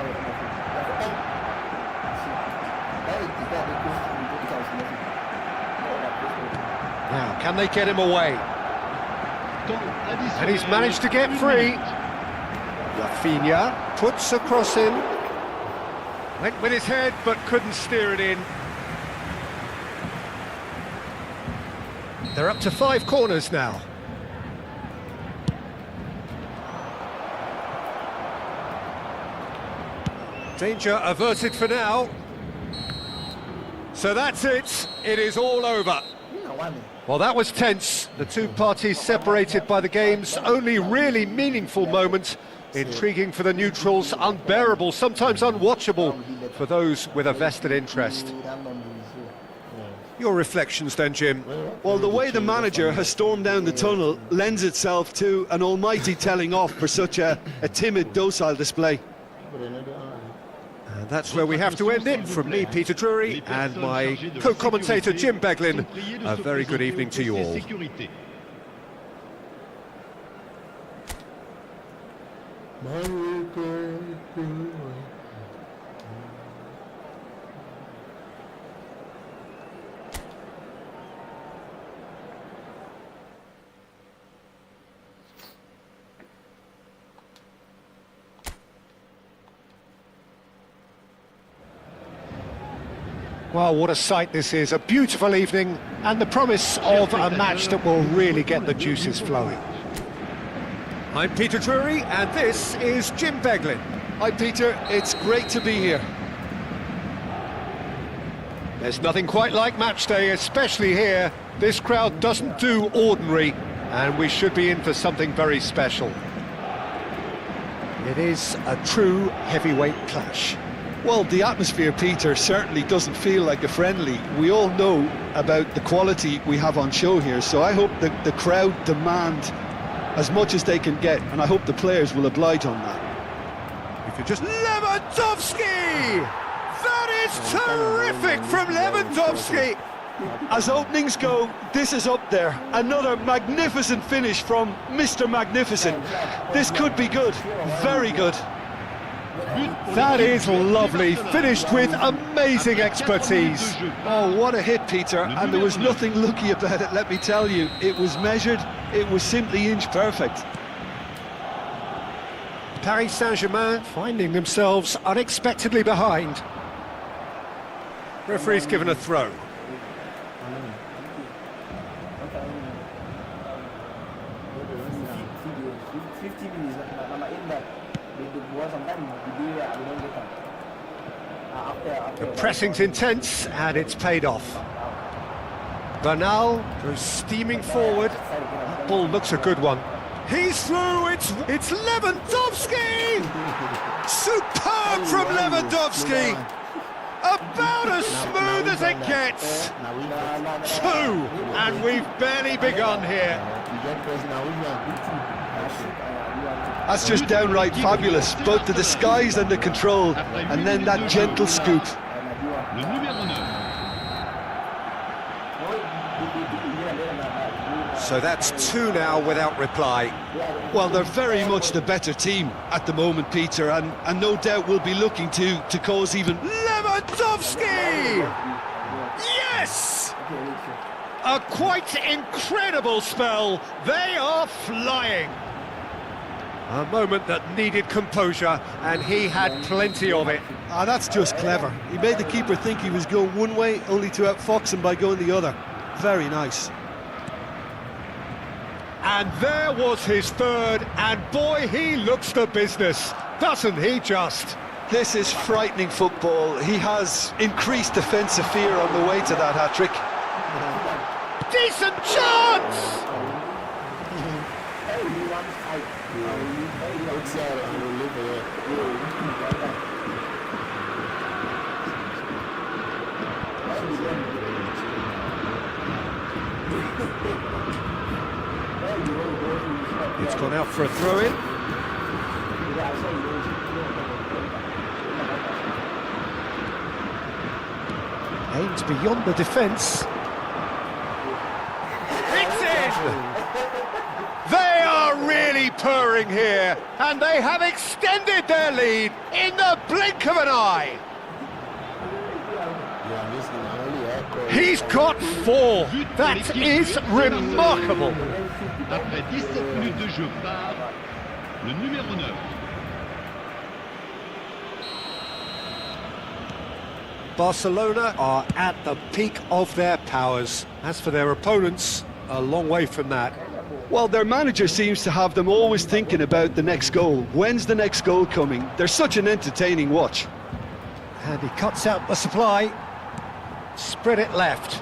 Now, can they get him away? temps additionnel. And he's managed to get free. Rafinha puts a cross in. Went with his head, but couldn't steer it in. They're up to 5 corners now. Danger averted for now. So that's it. It is all over. Well, that was tense. The two parties separated by the game's only really meaningful moment. Intriguing for the neutrals, unbearable, sometimes unwatchable for those with a vested interest. Your reflections then, Jim? Well, the way the manager has stormed down the tunnel lends itself to an almighty telling off for such a timid, docile display. And that's where we have to end it. From me, Peter Drury, and my co-commentator, Jim Beglin. A very good evening to you all. Well, what a sight this is. A beautiful evening and the promise of a match that will really get the juices flowing. I'm Peter Drury and this is Jim Beglin. Hi, Peter. It's great to be here. There's nothing quite like match day, especially here. This crowd doesn't do ordinary, and we should be in for something very special. It is a true heavyweight clash. Well, the atmosphere, Peter, certainly doesn't feel like a friendly. We all know about the quality we have on show here, so I hope that the crowd demand as much as they can get, and I hope the players will oblige on that. If you just... Lewandowski! That is terrific from Lewandowski! As openings go, this is up there. Another magnificent finish from Mr. Magnificent. This could be good, very good. That is lovely, finished with amazing expertise. Oh, what a hit, Peter, and there was nothing lucky about it, let me tell you. It was measured, it was simply inch perfect. Paris Saint-Germain finding themselves unexpectedly behind. Referee's given a throw. The pressing's intense and it's paid off. Bernal goes steaming forward. That ball looks a good one. He's through, it's Lewandowski! Superb from Lewandowski! About as smooth as it gets! 2, and we've barely begun here. That's just downright fabulous, both the disguise and the control, and then that gentle scoop. Le numéro 9. So that's 2 now without reply. Well, they're very much the better team at the moment, Peter, and no doubt will be looking to cause even... Lewandowski! Yes! A quite incredible spell. They are flying. A moment that needed composure, and he had plenty of it. Ah, that's just clever. He made the keeper think he was going one way, only to outfox him by going the other. Very nice. And there was his third, and boy, he looks the business, doesn't he just? This is frightening football. He has increased defensive fear on the way to that hat-trick. Decent chance! It's gone out for a throw-in. Aims beyond the defence. It's in! They are really purring here, and they have extended their lead in the blink of an eye. He's got 4. That is remarkable. Après 17 minutes de jeu par le numéro 9. Barcelona are at the peak of their powers. As for their opponents, a long way from that. Well, their manager seems to have them always thinking about the next goal. When's the next goal coming? They're such an entertaining watch. And he cuts out the supply. Spread it left.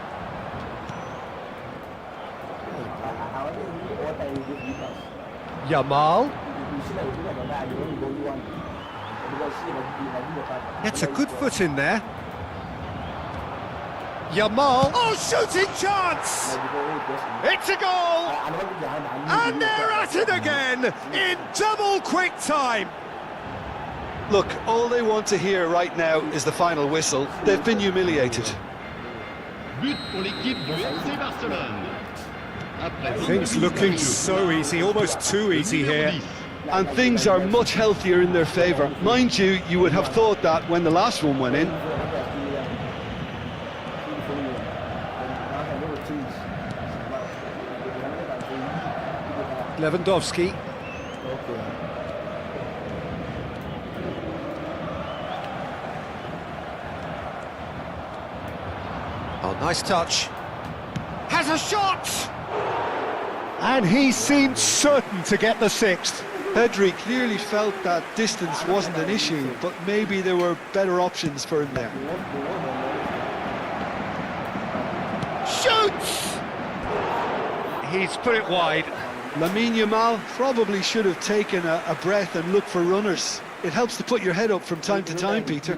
Yamal. Gets a good foot in there. Yamal. Oh, shooting chance! It's a goal! And they're at it again in double quick time. Look, all they want to hear right now is the final whistle. They've been humiliated. But pour l'équipe du FC Barcelone. Après Things looking so easy, almost too easy here. And things are much healthier in their favour. Mind you, you would have thought that when the last one went in. Lewandowski. Oh, nice touch. Has a shot! And he seemed certain to get the 6th. Pedri clearly felt that distance wasn't an issue, but maybe there were better options for him there. Shoots! He's put it wide. Lamine Yamal probably should have taken a breath and looked for runners. It helps to put your head up from time to time, Peter.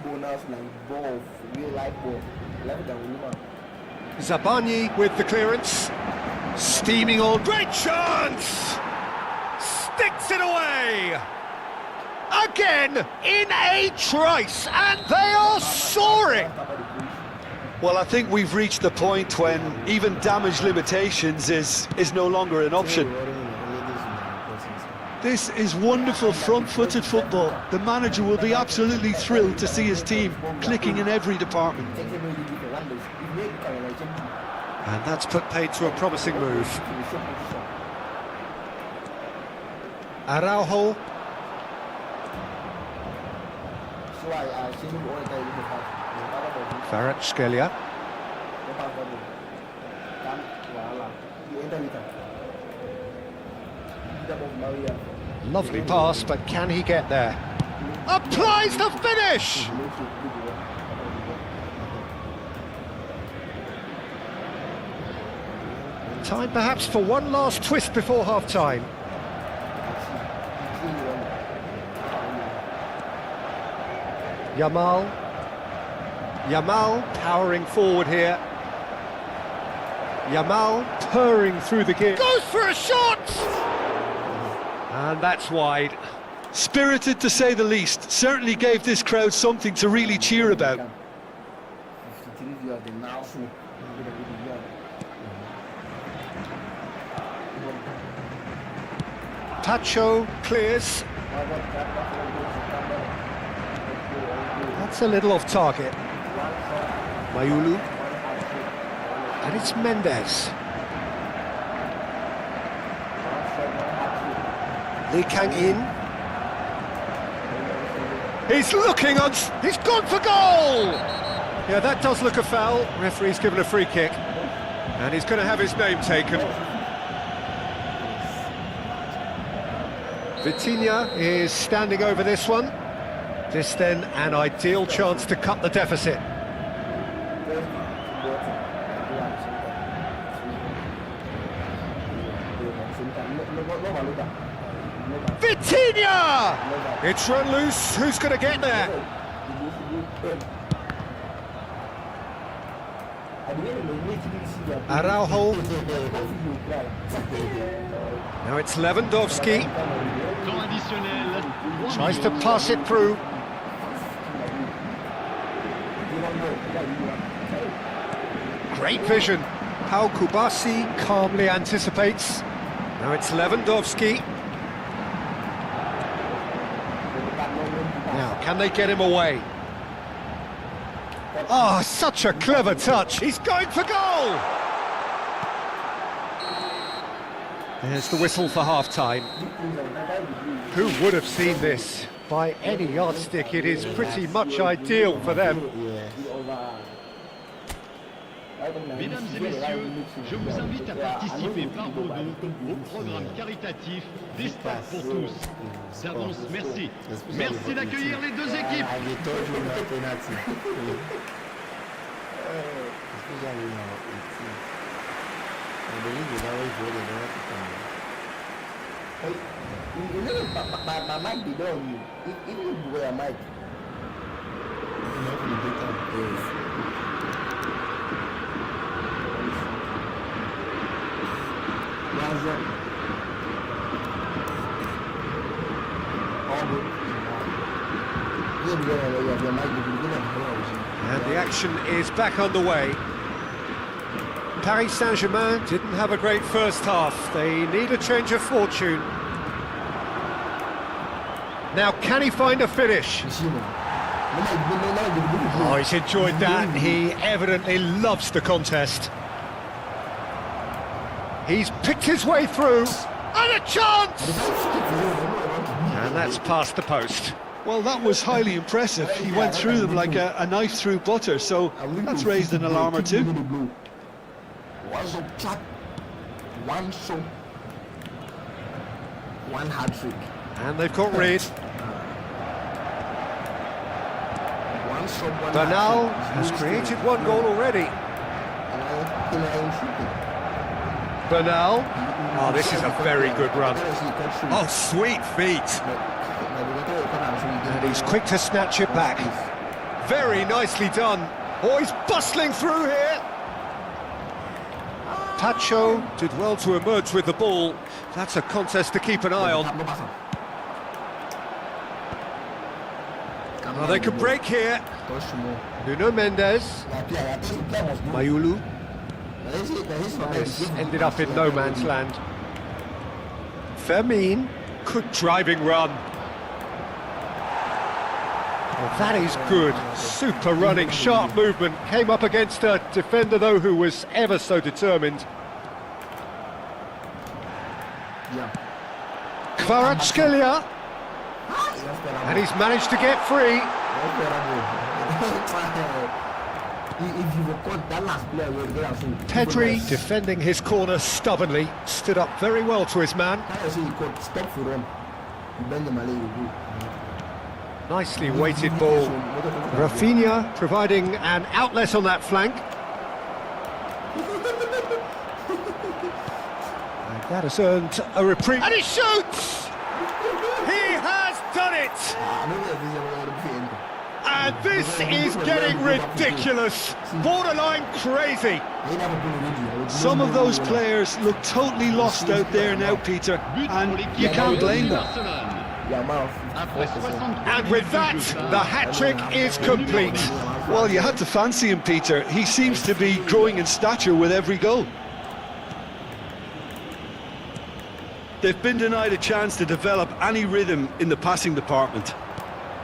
Zabani with the clearance. Steaming on. Great chance! Sticks it away! Again in a trice, and they are soaring! Well, I think we've reached the point when even damage limitations is no longer an option. This is wonderful front-footed football. The manager will be absolutely thrilled to see his team clicking in every department. And that's put paid to a promising move. Araujo. Kvaratskhelia. Lovely pass, but can he get there? Applies the finish! Time perhaps for one last twist before half-time. Yamal. Yamal powering forward here. Yamal purring through the gear. Goes for a shot! And that's wide. Spirited to say the least. Certainly gave this crowd something to really cheer about. Pacho clears. That's a little off target. Mayulu. And it's Mendes. Lee Kang-in. He's looking on. He's gone for goal! Yeah, that does look a foul. Referee's given a free kick. And he's going to have his name taken. Vitinha is standing over this one. This then an ideal chance to cut the deficit. Vitinha! It's run loose. Who's going to get there? Araujo. Now it's Lewandowski. Tries to pass it through. Great vision. Pau Kubasi calmly anticipates. Now it's Lewandowski. Now, can they get him away? Oh, such a clever touch. He's going for goal. There's the whistle for half-time. Who would have seen this? By any yardstick, it is pretty much ideal for them. Mesdames et messieurs, je vous invite à participer par vos dons au programme caritatif des stades pour tous. D'avance, merci. Merci d'accueillir les deux équipes. My mic be done. Even if you wear a mic. And the action is back on the way. Paris Saint-Germain didn't have a great first half. They need a change of fortune. Now, can he find a finish? Oh, he's enjoyed that. He evidently loves the contest. He's picked his way through. And a chance! And that's past the post. Well, that was highly impressive. He went through them like a knife through butter, so that's raised an alarm or two. One hard trick. And they've got rid. Bernal has created one goal already. Bernal. Oh, this is a very good run. Oh, sweet feet. And he's quick to snatch it back. Very nicely done. Oh, he's bustling through here. Pacho did well to emerge with the ball. That's a contest to keep an eye on. Oh, they could break here. Nuno Mendes. Mayulu. This ended up in no man's land. Fermin. Good driving run. Well, that is good. Super running, sharp movement. Came up against a defender, though, who was ever so determined. Kvaratskhelia. And he's managed to get free. Pedri, defending his corner stubbornly, stood up very well to his man. Nicely weighted ball. Rafinha providing an outlet on that flank. And that has earned a reprieve. And he shoots! He has done it! And this is getting ridiculous, borderline crazy. Some of those players look totally lost out there now, Peter, and you can't blame them. And with that, the hat-trick is complete. Well, you had to fancy him, Peter. He seems to be growing in stature with every goal. They've been denied a chance to develop any rhythm in the passing department.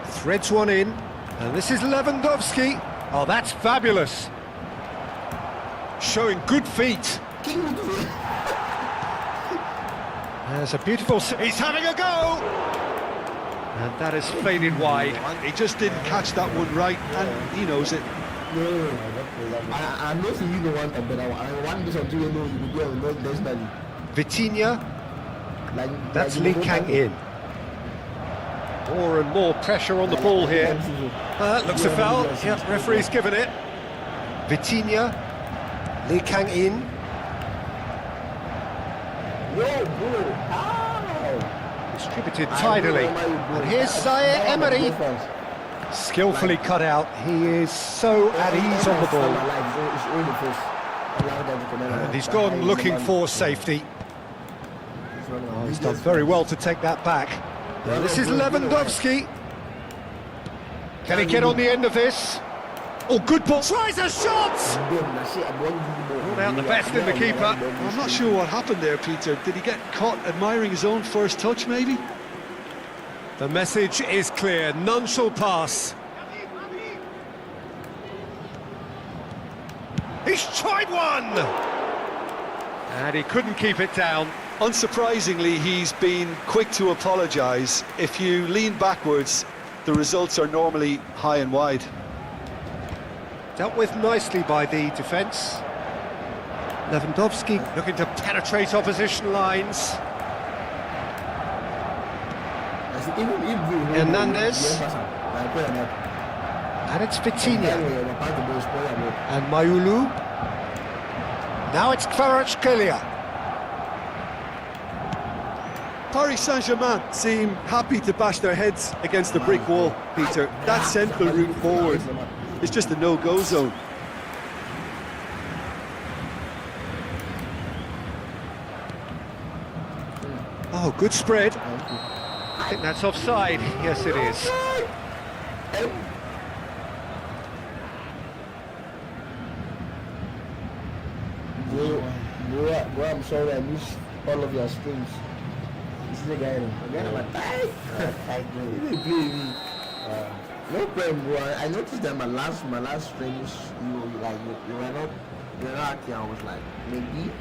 Threads one in, and this is Lewandowski. Oh, that's fabulous. Showing good feet. There's a beautiful... He's having a go! And that is faded wide. He just didn't catch that one right, and he knows it. I know you don't want but I want this until you know you will go personally. Vitinha. That's Lee Kang in. More and more pressure on the ball here. Looks a foul. Yeah, referee's given it. Vitinha. Lee Kang in. Distributed tidily. And here's Zaire Emery. Skillfully cut out. He is so at ease on the ball. And he's gone looking for safety. Oh, he's done very well to take that back. Now this is Lewandowski. Can he get on the end of this? Oh, good ball. Tries a shot! Ruled out the best in the keeper. I'm not sure what happened there, Peter. Did he get caught admiring his own first touch, maybe? The message is clear. None shall pass. He's tried one! And he couldn't keep it down. Unsurprisingly, he's been quick to apologise. If you lean backwards, the results are normally high and wide. Dealt with nicely by the defence. Lewandowski looking to penetrate opposition lines. Hernandez. And it's Vitinha. And Mayulu. Now it's Kvaratskhelia. Paris Saint-Germain seem happy to bash their heads against the brick wall, Peter. That central route forward is just a no-go zone. Oh, good spread. I think that's offside. Yes, it is. Bro, I'm sorry I missed all of your streams. This is the guy. Again, I'm like, no problem, bro. I noticed that my last streams, you were not acting. I was like, maybe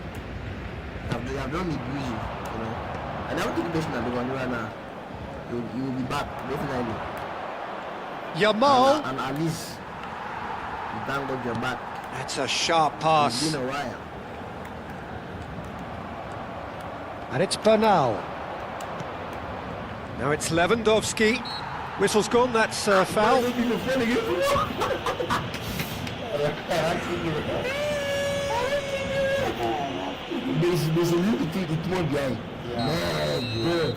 I've done it busy, you know. I never take personally when you are now. You will be back definitely. Yamal. And at least you thank God you're back. That's a sharp It's pass. been a while. And it's Bernal. Now it's Lewandowski. Whistle's gone, that's foul. There's a little thing with one guy. Yeah.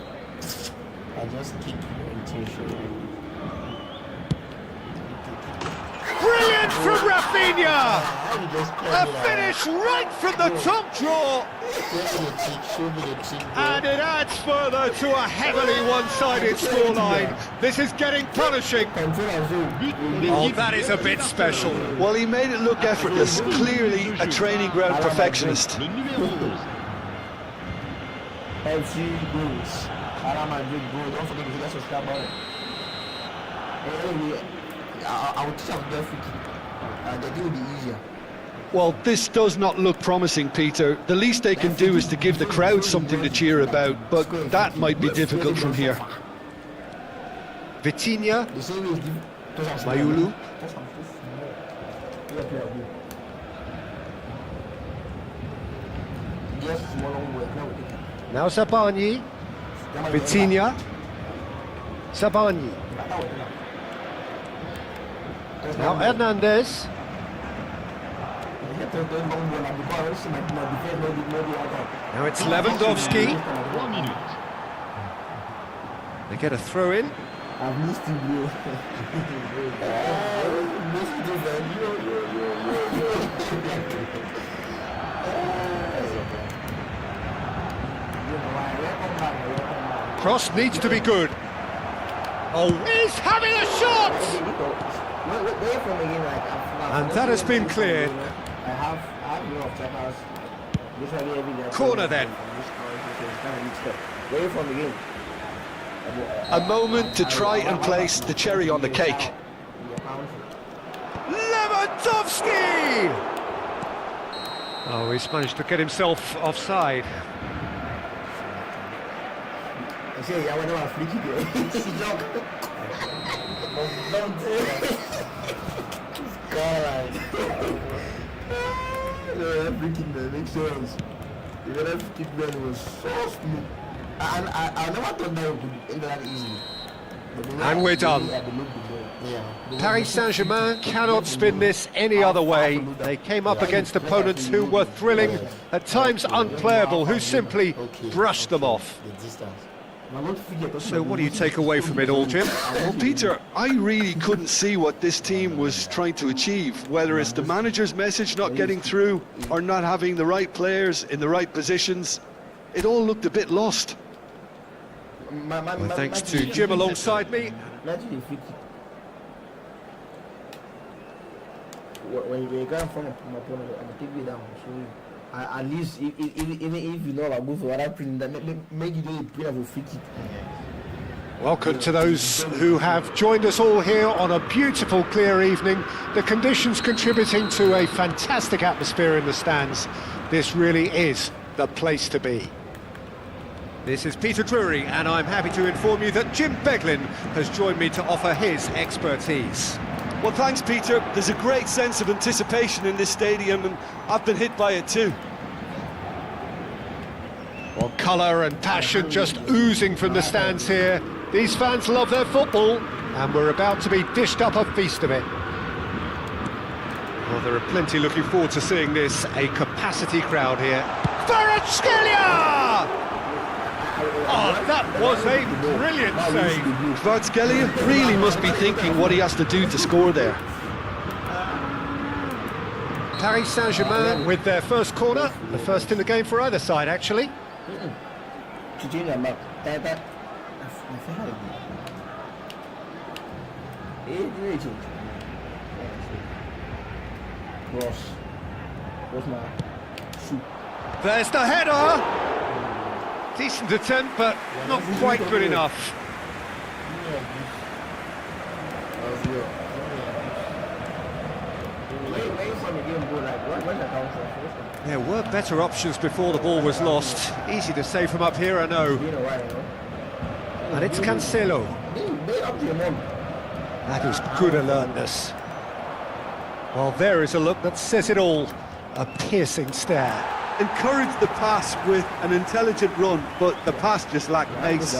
I just kick intention. Brilliant from Rafinha! A finish right from the top draw! And it adds further to a heavily one-sided scoreline. This is getting punishing. Oh, that is a bit special. Well, he made it look effortless. Clearly a training ground perfectionist. Le numéro 11. FC goals. Real Madrid goal. Don't forget to subscribe button. Anyway, I will teach them their free kick. The thing will be easier. Well, this does not look promising, Peter. The least they can do is to give the crowd something to cheer about, but that might be difficult from here. Vitinha. The same is Mayulu. Now Sabani. Vitinha. Sabani. Now Hernandez. Now it's Lewandowski. 3 minutes. They get a throw in. I've missed you, bro. Cross needs to be good. Oh, he's having a shot! And that has been cleared. Corner then. A moment to try and place the cherry on the cake. Lewandowski! Oh, he's managed to get himself offside. Everything that makes sense. Even that kick man was so smooth. I never thought that would end that easily. And we're done. Paris Saint-Germain cannot spin this any other way. They came up against opponents who were thrilling, at times unplayable, who simply brushed them off. So what do you take away from it all, Jim? Well, Peter, I really couldn't see what this team was trying to achieve, whether it's the manager's message not getting through or not having the right players in the right positions. It all looked a bit lost. Well, thanks to Jim alongside me. When you get from my opponent, I'm going to take you down. So at least, even if you know about good for what I print, that make you do a print of a free kick. Welcome to those who have joined us all here on a beautiful, clear evening. The conditions contributing to a fantastic atmosphere in the stands. This really is the place to be. This is Peter Drury, and I'm happy to inform you that Jim Beglin has joined me to offer his expertise. Well, thanks, Peter. There's a great sense of anticipation in this stadium, and I've been hit by it too. Well, colour and passion just oozing from the stands here. These fans love their football, and we're about to be dished up a feast of it. Well, there are plenty looking forward to seeing this. A capacity crowd here. Kvaratskhelia! Oh, that was a brilliant save. Kvaratskhelia really must be thinking what he has to do to score there. Paris Saint-Germain with their first corner. The first in the game for either side, actually. There's the header! Decent attempt, but not quite good enough. There were better options before the ball was lost. Easy to say from up here, I know. And it's Cancelo. That is good alertness. Well, there is a look that says it all. A piercing stare. Encouraged the pass with an intelligent run, but the pass just lacked pace.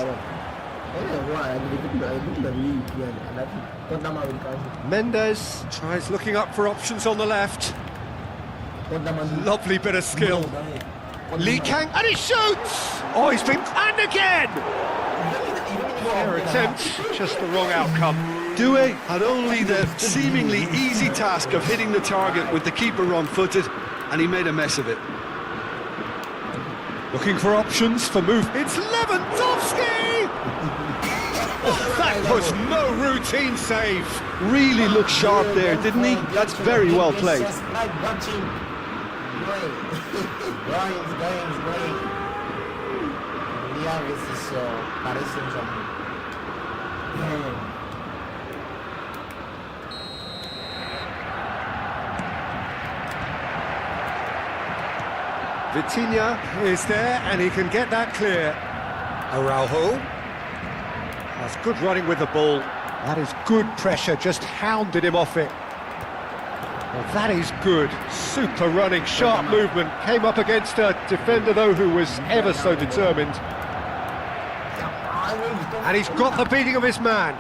Mendes tries looking up for options on the left. Lovely bit of skill. Lee Kang, and he shoots! Oh, he's been... and again! Fair attempt, just the wrong outcome. Doué had only the seemingly easy task of hitting the target with the keeper wrong-footed, and he made a mess of it. Looking for options for move. It's Lewandowski! Oh, that was no routine save. Really looked sharp there, didn't he? That's very well played. Vitinha is there, and he can get that clear. Araujo. That's good running with the ball. That is good pressure, just hounded him off it. Well, that is good. Super running, sharp movement. Came up against a defender, though, who was ever so determined. And he's got the beating of his man.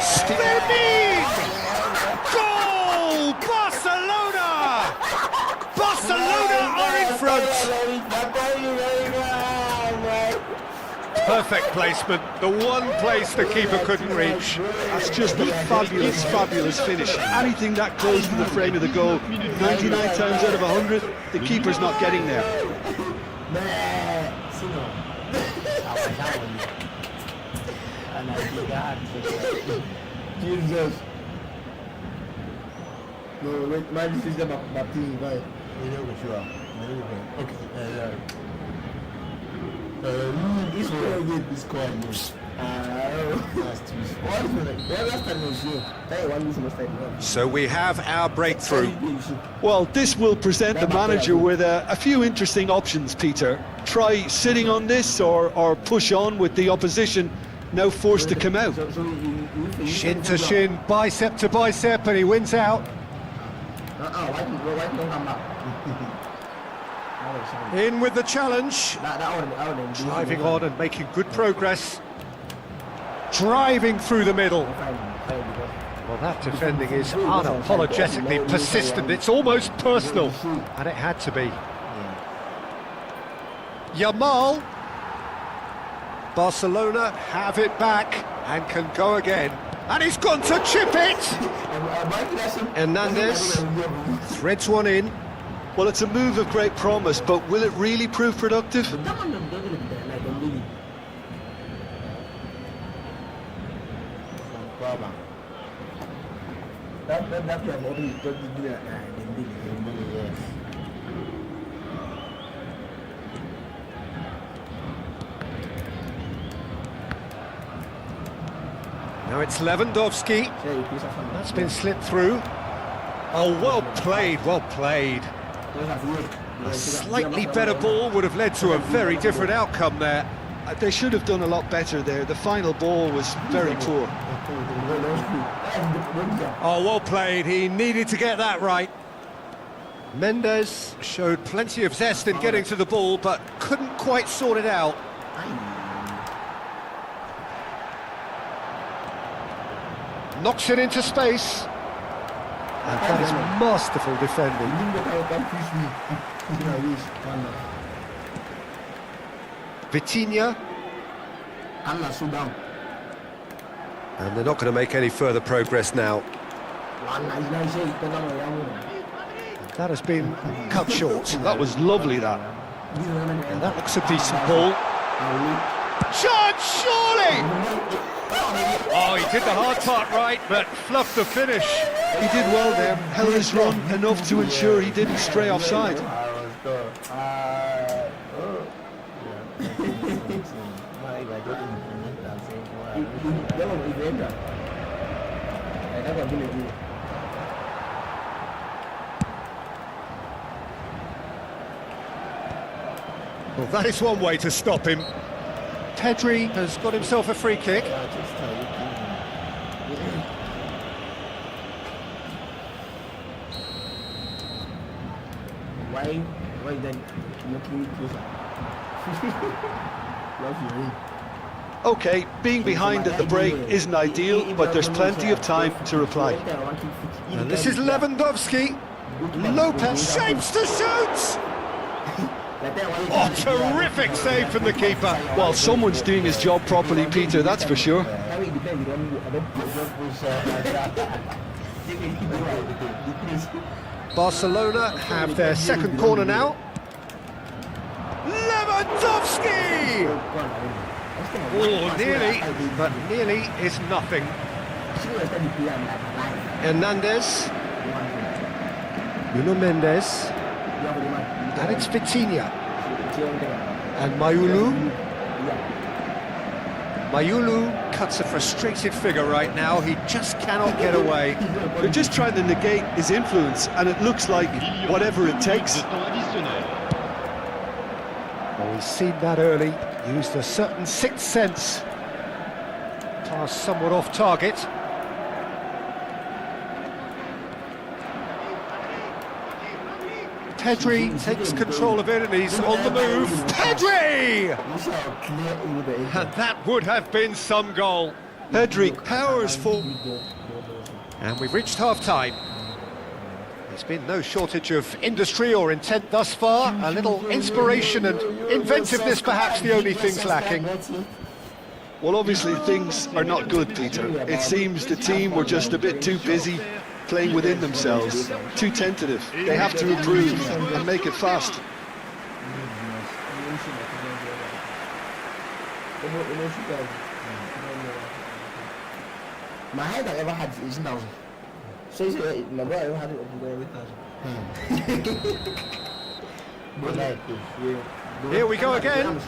Spinning! Goal! Barcelona! Barcelona are in front! Perfect placement, the one place the keeper couldn't reach. That's just a fabulous, fabulous finish. Anything that close to the frame of the goal, 99 times out of 100, the keeper's not getting there. Jesus. No, wait, man, this is my team, right? Okay, it's very good, this squad, So we have our breakthrough. Well, this will present the manager with a few interesting options, Peter. Try sitting on this or push on with the opposition now forced to come out. Shin to shin, bicep to bicep, and he wins out. In with the challenge. Driving on and making good progress. Driving through the middle. Well, that defending is unapologetically persistent. It's almost personal. And it had to be. Yamal. Barcelona have it back and can go again. And he's gone to chip it! Hernandez threads one in. Well, it's a move of great promise, but will it really prove productive? Now it's Lewandowski. That's been slipped through. Oh, well played, well played. A slightly better ball would have led to a very different outcome there. They should have done a lot better there. The final ball was very poor. Oh, well played. He needed to get that right. Mendes showed plenty of zest in getting to the ball, but couldn't quite sort it out. Knocks it into space. And that is masterful defending. Vitinha. And they're not going to make any further progress now. That has been cut short. That was lovely, that. And that looks a decent ball. Shot, surely! Oh, he did the hard part right, but fluffed the finish. He did well there, held his run enough to ensure he didn't stray offside. Well, that is one way to stop him. Pedri has got himself a free kick. Why then looking closer? Okay, being behind at the break isn't ideal, but there's plenty of time to reply. And this is Lewandowski. Lopez shapes to shoot! Oh, terrific save from the keeper. Well, someone's doing his job properly, Peter, that's for sure. Barcelona have their second corner now. Lewandowski! Oh, nearly, but nearly is nothing. Hernandez. Nuno Mendes. And it's Vitinha. And Mayulu. Mayulu cuts a frustrated figure right now. He just cannot get away. They're just trying to negate his influence, and it looks like whatever it takes. Well, we've seen that early. Used a certain sixth sense. Pass somewhat off target. Pedri takes control of it and he's on the move. Pedri! And that would have been some goal. Pedri powers forward. And we've reached half-time. There's been no shortage of industry or intent thus far. A little inspiration and inventiveness perhaps the only things lacking. Well, obviously things are not good, Peter. It seems the team were just a bit too busy playing within themselves, too tentative. They have to improve and make it fast. My head I ever had is now. So my brother ever had it every Here we go again.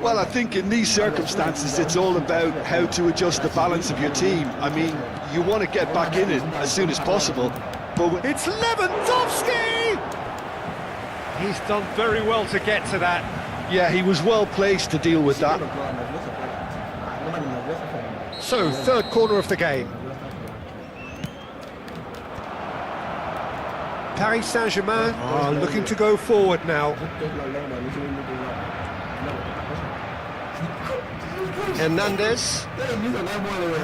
Well, I think in these circumstances it's all about how to adjust the balance of your team. I mean, you want to get back in it as soon as possible, but It's Lewandowski! He's done very well to get to that. yeah, he was well placed to deal with that. So, third corner of the game. Paris Saint-Germain are looking to go forward now. Hernandez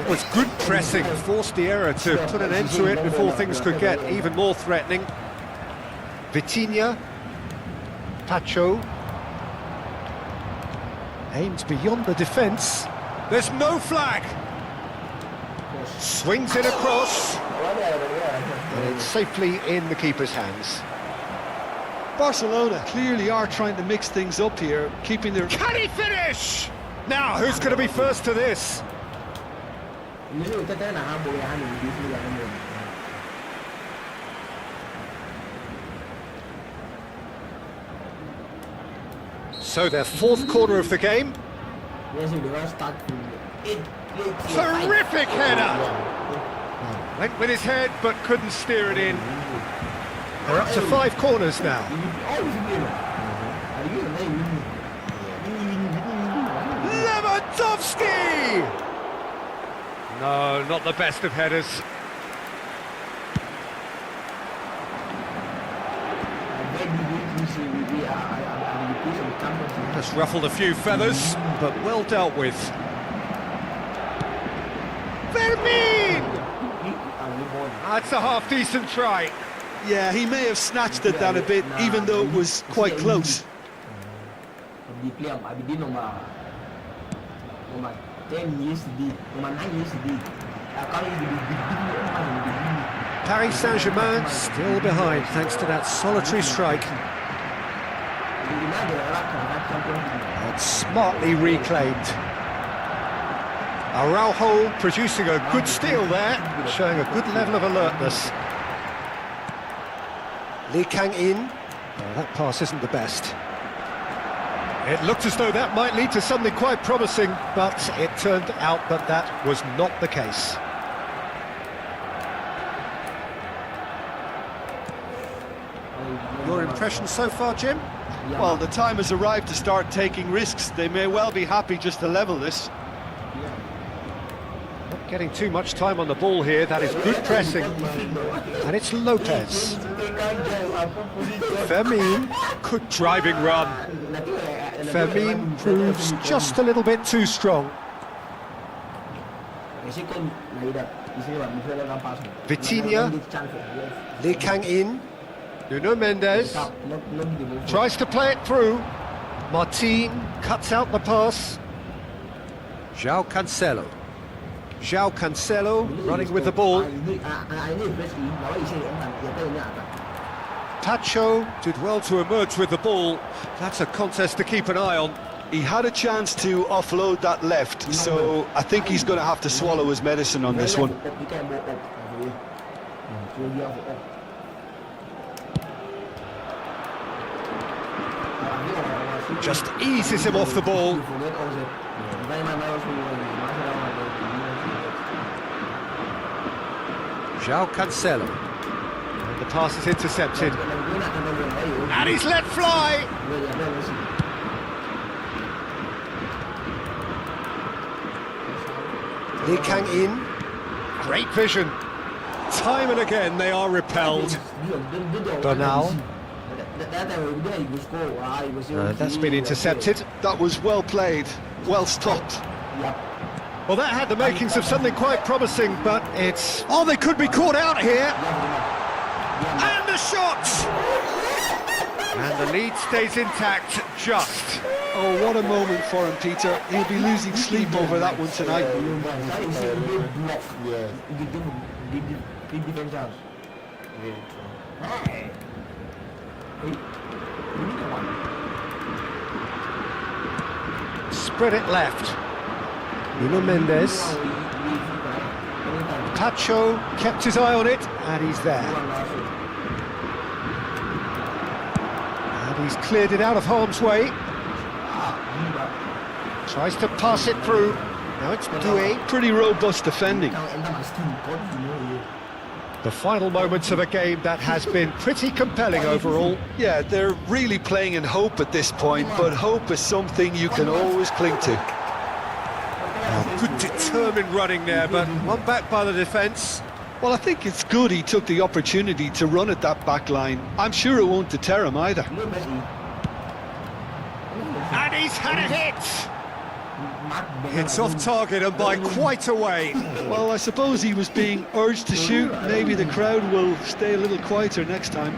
was good pressing, forced the error to put an end to it before things could get even more threatening. Vitinha, Pacho, aims beyond the defence. There's no flag. Swings it across. And it's safely in the keeper's hands. Barcelona clearly are trying to mix things up here, keeping their... Can he finish? Now, who's going to be first to this? So their fourth corner of the game. Terrific header! Went with his head, but couldn't steer it in. They're up to 5 corners now. Lewandowski! No, not the best of headers. Just ruffled a few feathers, but well dealt with. Fermin! That's a half-decent try. Yeah, he may have snatched it down a bit, even though it was quite close. Paris Saint-Germain still behind thanks to that solitary strike. And smartly reclaimed. Araujo producing a good steal there, showing a good level of alertness. Lee Kang-in, that pass isn't the best. It looked as though that might lead to something quite promising, but it turned out that that was not the case. Your impression so far, Jim? Well, the time has arrived to start taking risks. They may well be happy just to level this. Not getting too much time on the ball here, that is good pressing. And it's Lopez. Fermin, good driving run. Fermin proves just a little bit too strong. Vitinha, Lee Kang-in, Nuno Mendes, tries to play it through. Martin cuts out the pass. João Cancelo. João Cancelo running with the ball. Pacho did well to emerge with the ball. That's a contest to keep an eye on. He had a chance to offload that left, so I think he's going to have to swallow his medicine on this one. Just eases him off the ball. João Cancelo. And the pass is intercepted. And he's let fly! Lee Kang-in. Great vision. Time and again they are repelled. Bernal. That's been intercepted. That was well played, well stopped. Well, that had the makings of something quite promising, but it's... Oh, they could be caught out here! And the shot! And the lead stays intact, just. Oh, what a moment for him, Peter. He'll be losing sleep over that one tonight. Spread it left. Nuno Mendes. Pacho kept his eye on it, and he's there. And he's cleared it out of harm's way. Tries to pass it through. Now it's Doué. Pretty robust defending. The final moments of a game that has been pretty compelling overall. Yeah, they're really playing in hope at this point, but hope is something you can always cling to. Good determined running there, but one back by the defence. Well, I think it's good he took the opportunity to run at that back line. I'm sure it won't deter him either. And he's had a hit! It's off target and by quite a way. Well, I suppose he was being urged to shoot. Maybe the crowd will stay a little quieter next time.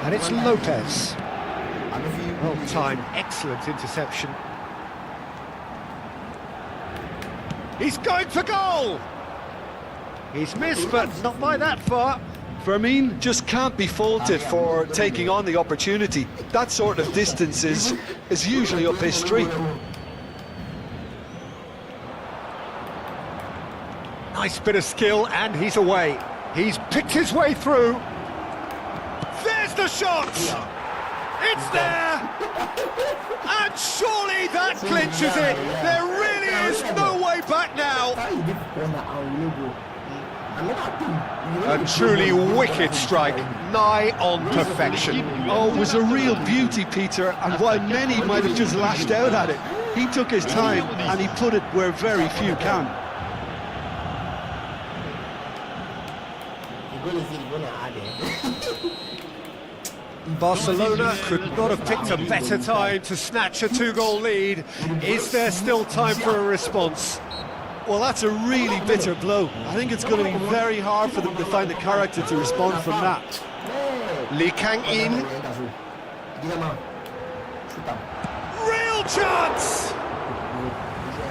And it's Lopez. Well timed, excellent interception. He's going for goal! He's missed, but not by that far. Fermin just can't be faulted for taking on the opportunity. That sort of distance is usually up his street. Nice bit of skill, and he's away. He's picked his way through. Here's the shot! It's there! And surely that clinches it! There really is no way back now! A truly wicked strike, nigh on perfection. Oh, it was a real beauty, Peter, and while many might have just lashed out at it, he took his time and he put it where very few can. Barcelona could not have picked a better time to snatch a two-goal lead. Is there still time for a response? Well, that's a really bitter blow. I think it's going to be very hard for them to find the character to respond from that. Lee Kang-in. Real chance!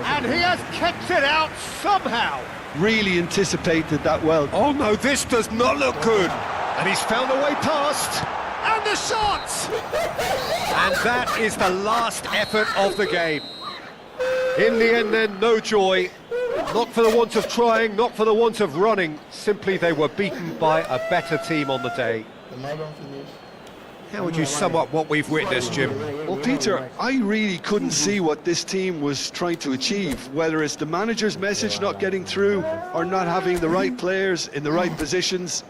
And he has kept it out somehow. Really anticipated that well. Oh no, this does not look good. And he's found a way past. And the shot! And that is the last effort of the game. In the end then, no joy. Not for the want of trying, not for the want of running. Simply they were beaten by a better team on the day. How would you sum up what we've witnessed, Jim? Well, Peter, I really couldn't see what this team was trying to achieve, whether it's the manager's message not getting through or not having the right players in the right positions.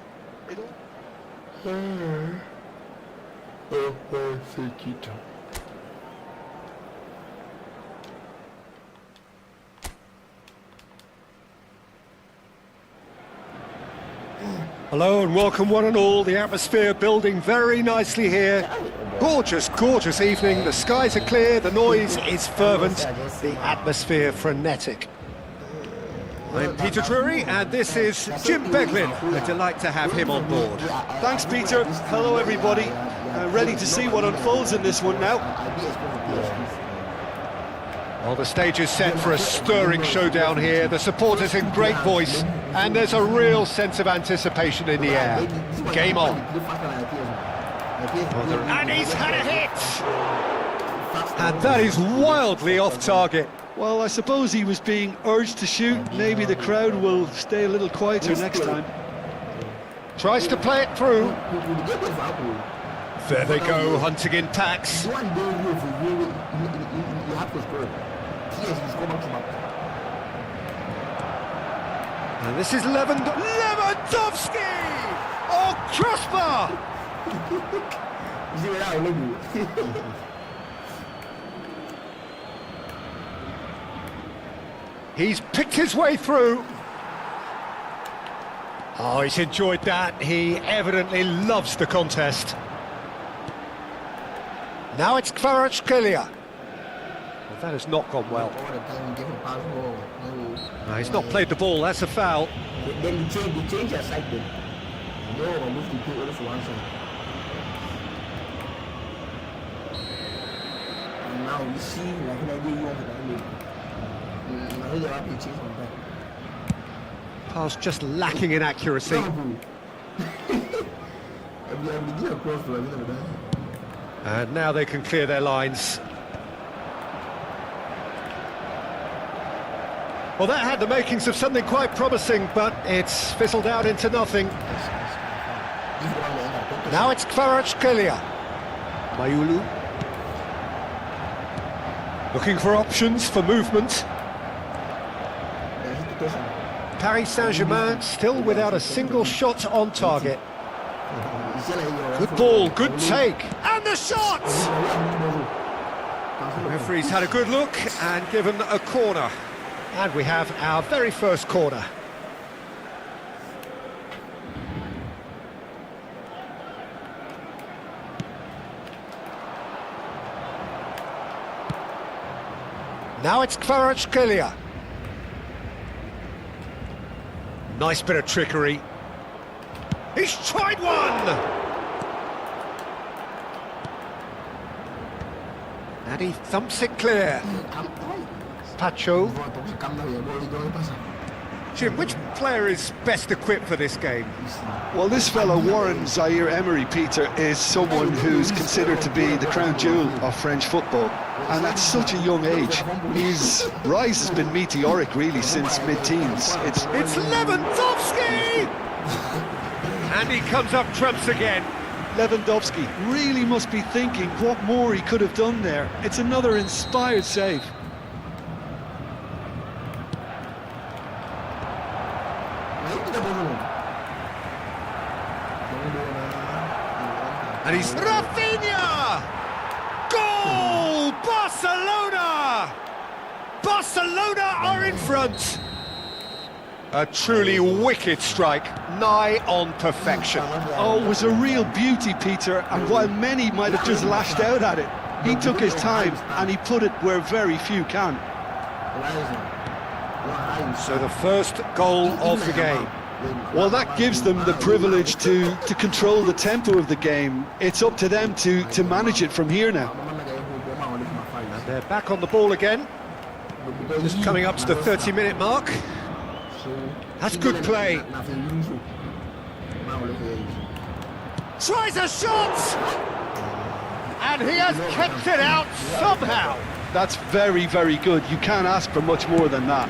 Hello and welcome one and all. The atmosphere building very nicely here. Gorgeous, gorgeous evening. The skies are clear, the noise is fervent, the atmosphere frenetic. I'm Peter Drury and this is Jim Beglin. A delight to have him on board. Thanks, Peter. Hello, everybody. Ready to see what unfolds in this one now. Well, the stage is set for a stirring showdown here. The supporters in great voice, and there's a real sense of anticipation in the air. Game on. And he's had a hit! And that is wildly off target. Well, I suppose he was being urged to shoot. Maybe the crowd will stay a little quieter next time. Tries to play it through. There they go, hunting in packs. And this is Lewandowski! Oh, crossbar! He's picked his way through. Oh, he's enjoyed that. He evidently loves the contest. Now it's Kvaratskhelia. Well, that has not gone well. No, he's not played the ball, that's a foul. Then they change their side then. No, move the play only for one side. And now we see like you want to now they have to change from that. Pass just lacking in accuracy. And now they can clear their lines. Well, that had the makings of something quite promising, but it's fizzled out into nothing. Now it's Kvaratskhelia. Mayulu. Looking for options for movement. Paris Saint-Germain still without a single shot on target. Good ball, good take, and the shot! The referee's had a good look and given a corner. And we have our very first corner. Now it's Kvaratskhelia. Nice bit of trickery. He's tried one! And he thumps it clear. Pacho. Jim, which player is best equipped for this game? Well, this fellow Warren Zaire-Emery, Peter, is someone who's considered to be the crown jewel of French football, and at such a young age. His rise has been meteoric, really, since mid-teens. It's Lewandowski! And he comes up trumps again. Lewandowski really must be thinking what more he could have done there. It's another inspired save. And he's Rafinha! Goal! Barcelona! Barcelona are in front. A truly wicked strike, nigh on perfection. Oh, it was a real beauty, Peter, and while many might have just lashed out at it, he took his time and he put it where very few can. So the first goal of the game. Well, that gives them the privilege to control the tempo of the game. It's up to them to manage it from here now. And they're back on the ball again. Just coming up to the 30-minute mark. That's good play. Tries a shot! And he has kept it out somehow. That's very, very good. You can't ask for much more than that.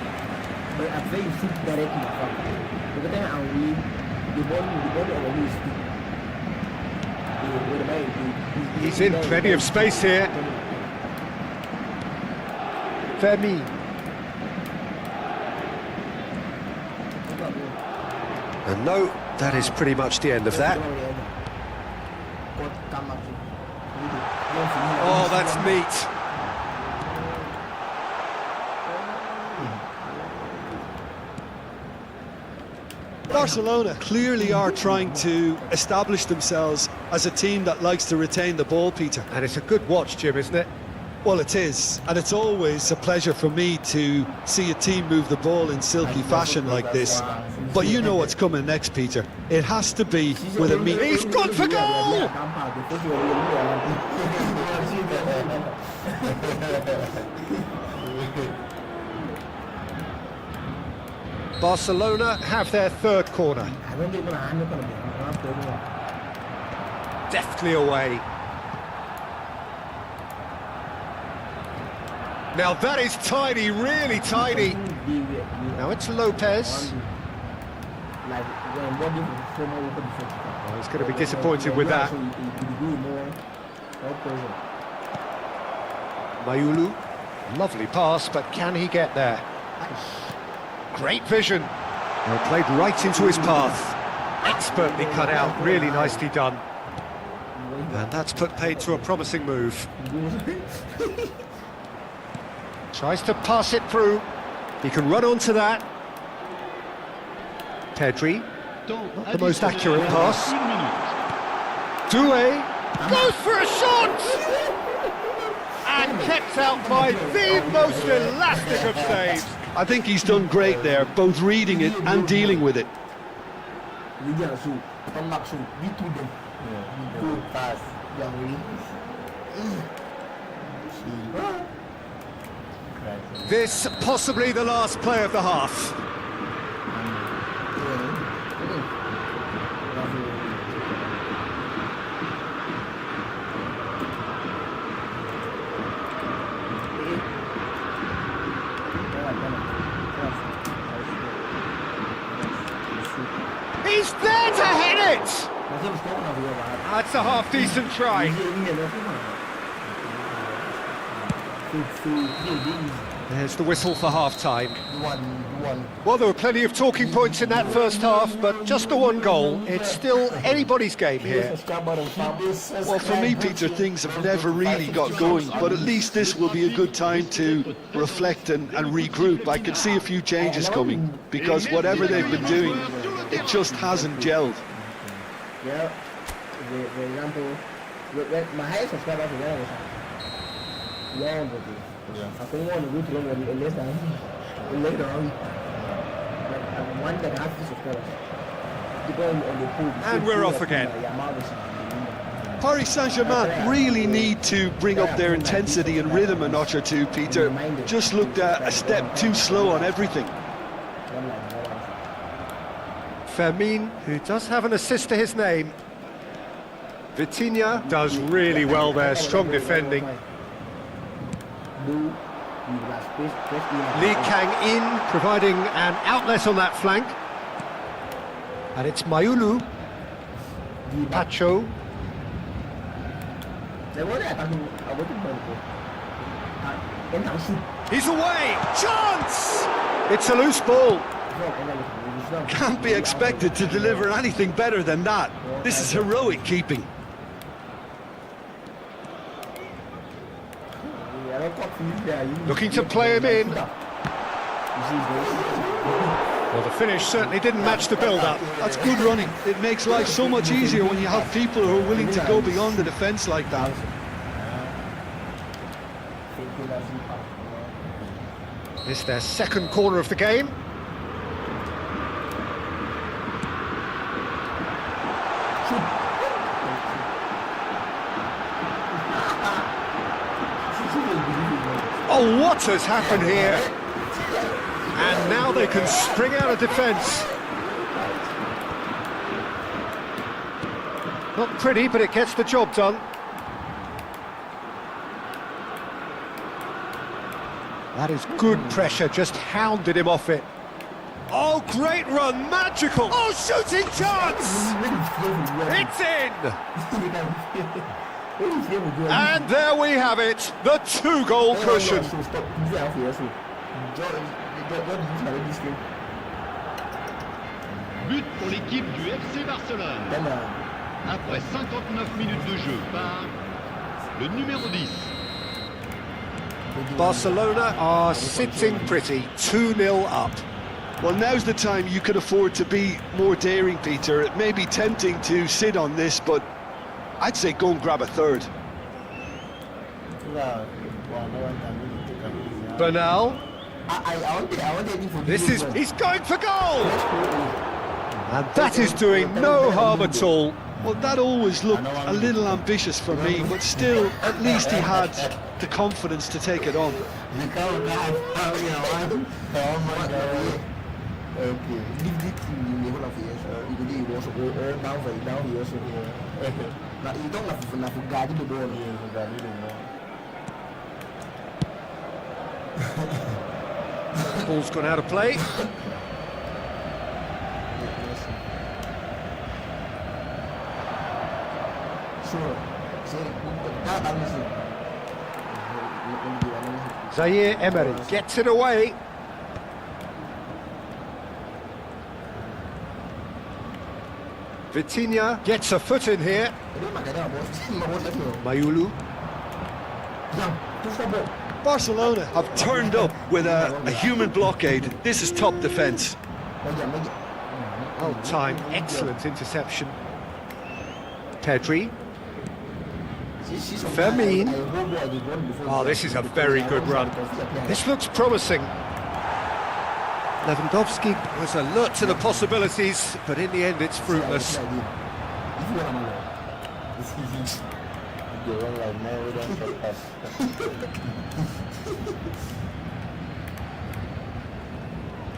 He's in plenty of space here. Fermi. And no, that is pretty much the end of that. Oh, that's neat. Barcelona clearly are trying to establish themselves as a team that likes to retain the ball, Peter. And it's a good watch, Jim, isn't it? Well, it is, and it's always a pleasure for me to see a team move the ball in silky fashion like this. But you know what's coming next, Peter. It has to be with a meat. He's gone for goal! Barcelona have their third corner. Deftly away. Now that is tiny, really tiny. Now it's Lopez. Oh, he's going to be disappointed with that. Mayulu. Lovely pass, but can he get there? Great vision. Well, played right into his path. Expertly cut out, really nicely done. And that's put paid to a promising move. Tries to pass it through. He can run onto that. Pedri. Not the most accurate pass. Doué goes for a shot! And kept out by the most elastic of saves. I think he's done great there, both reading it and dealing with it. This possibly the last play of the half. He's there to hit it! That's a half-decent try. There's the whistle for half-time. Well, there were plenty of talking points in that first half, but just the one goal. It's still anybody's game here. Well, for me, Peter, things have never really got going, but at least this will be a good time to reflect and regroup. I can see a few changes coming, because whatever they've been doing, it just hasn't gelled. Yeah, for example, my highest subscriber for that was 100. I couldn't want to go to them in less than later on. Like, one that has to subscribers. And we're off again. Paris Saint-Germain really need to bring up their intensity and rhythm a notch or two, Peter. Just looked a step too slow on everything. Fermin, who does have an assist to his name. Vitinha does really well there, strong defending. Lee Kang-in providing an outlet on that flank. And it's Mayulu. Pacho. They were attacking. I want to He's away! Chance! It's a loose ball. Can't be expected to deliver anything better than that. This is heroic keeping. Looking to play him in. Well, the finish certainly didn't match the build-up. That's good running. It makes life so much easier when you have people who are willing to go beyond the defence like that. This is their second corner of the game. Oh, what has happened here? And now they can spring out of defence. Not pretty, but it gets the job done. That is good pressure, just hounded him off it. Oh, great run, magical! Oh, shooting chance! It's in! And there we have it, the two-goal cushion. But pour l'équipe du FC Barcelone. Après 59 minutes de jeu par le numéro 10. Barcelona are sitting pretty, 2-0 up. Well, now's the time you can afford to be more daring, Peter. It may be tempting to sit on this, but I'd say go and grab a third. Bernal. This is, he's going for goal! And that is doing no harm at all. Well, that always looked a little ambitious for me, but still, at least he had the confidence to take it on. Ball's gone out of play. Zaire Emery gets it away. Vitinha gets a foot in here. Mayulu. Barcelona have turned up with a human blockade. This is top defence. Well timed, excellent interception. Pedri. Fermin. Oh, this is a very good run. This looks promising. Lewandowski was alert to the possibilities, but in the end it's fruitless.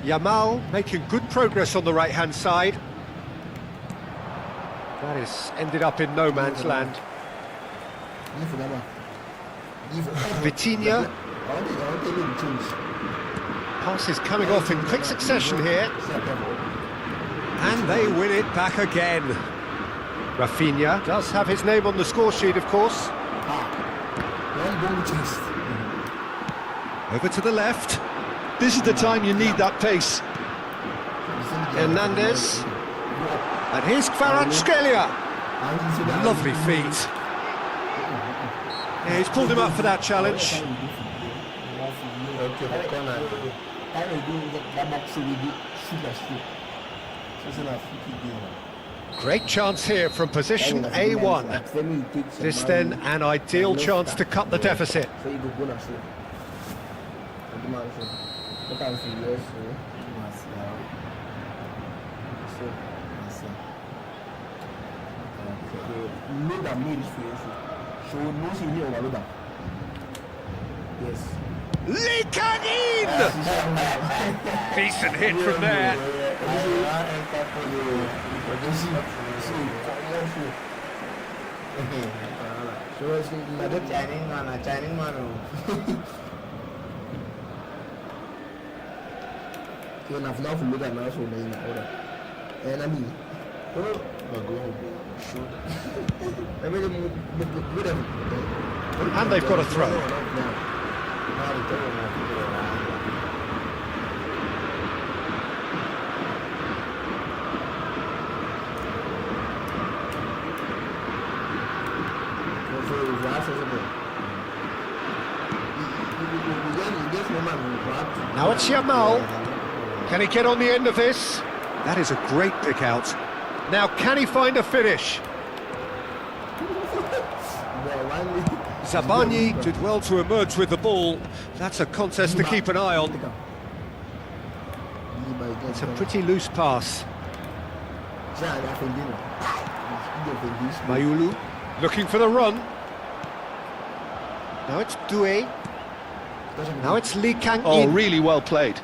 Yamal making good progress on the right-hand side. That is ended up in no man's land. Vitinha. Passes coming off in quick succession here. And they win it back again. Rafinha does have his name on the score sheet, of course. Over to the left. This is the time you need that pace. Hernandez. And here's Kvaratskhelia. Lovely feet. Yeah, he's pulled him up for that challenge. Great chance here from position A1. This then an ideal chance to cut the deficit. Likanin! Decent hit from there. And they've got a throw. Now it's Yamal. Can he get on the end of this? That is a great pick out. Now can he find a finish? Zabani did well to emerge with the ball. That's a contest to keep an eye on. It's a pretty loose pass. Mayulu looking for the run. Now it's Doué. Now it's Lee Kang-in. Oh, really well played.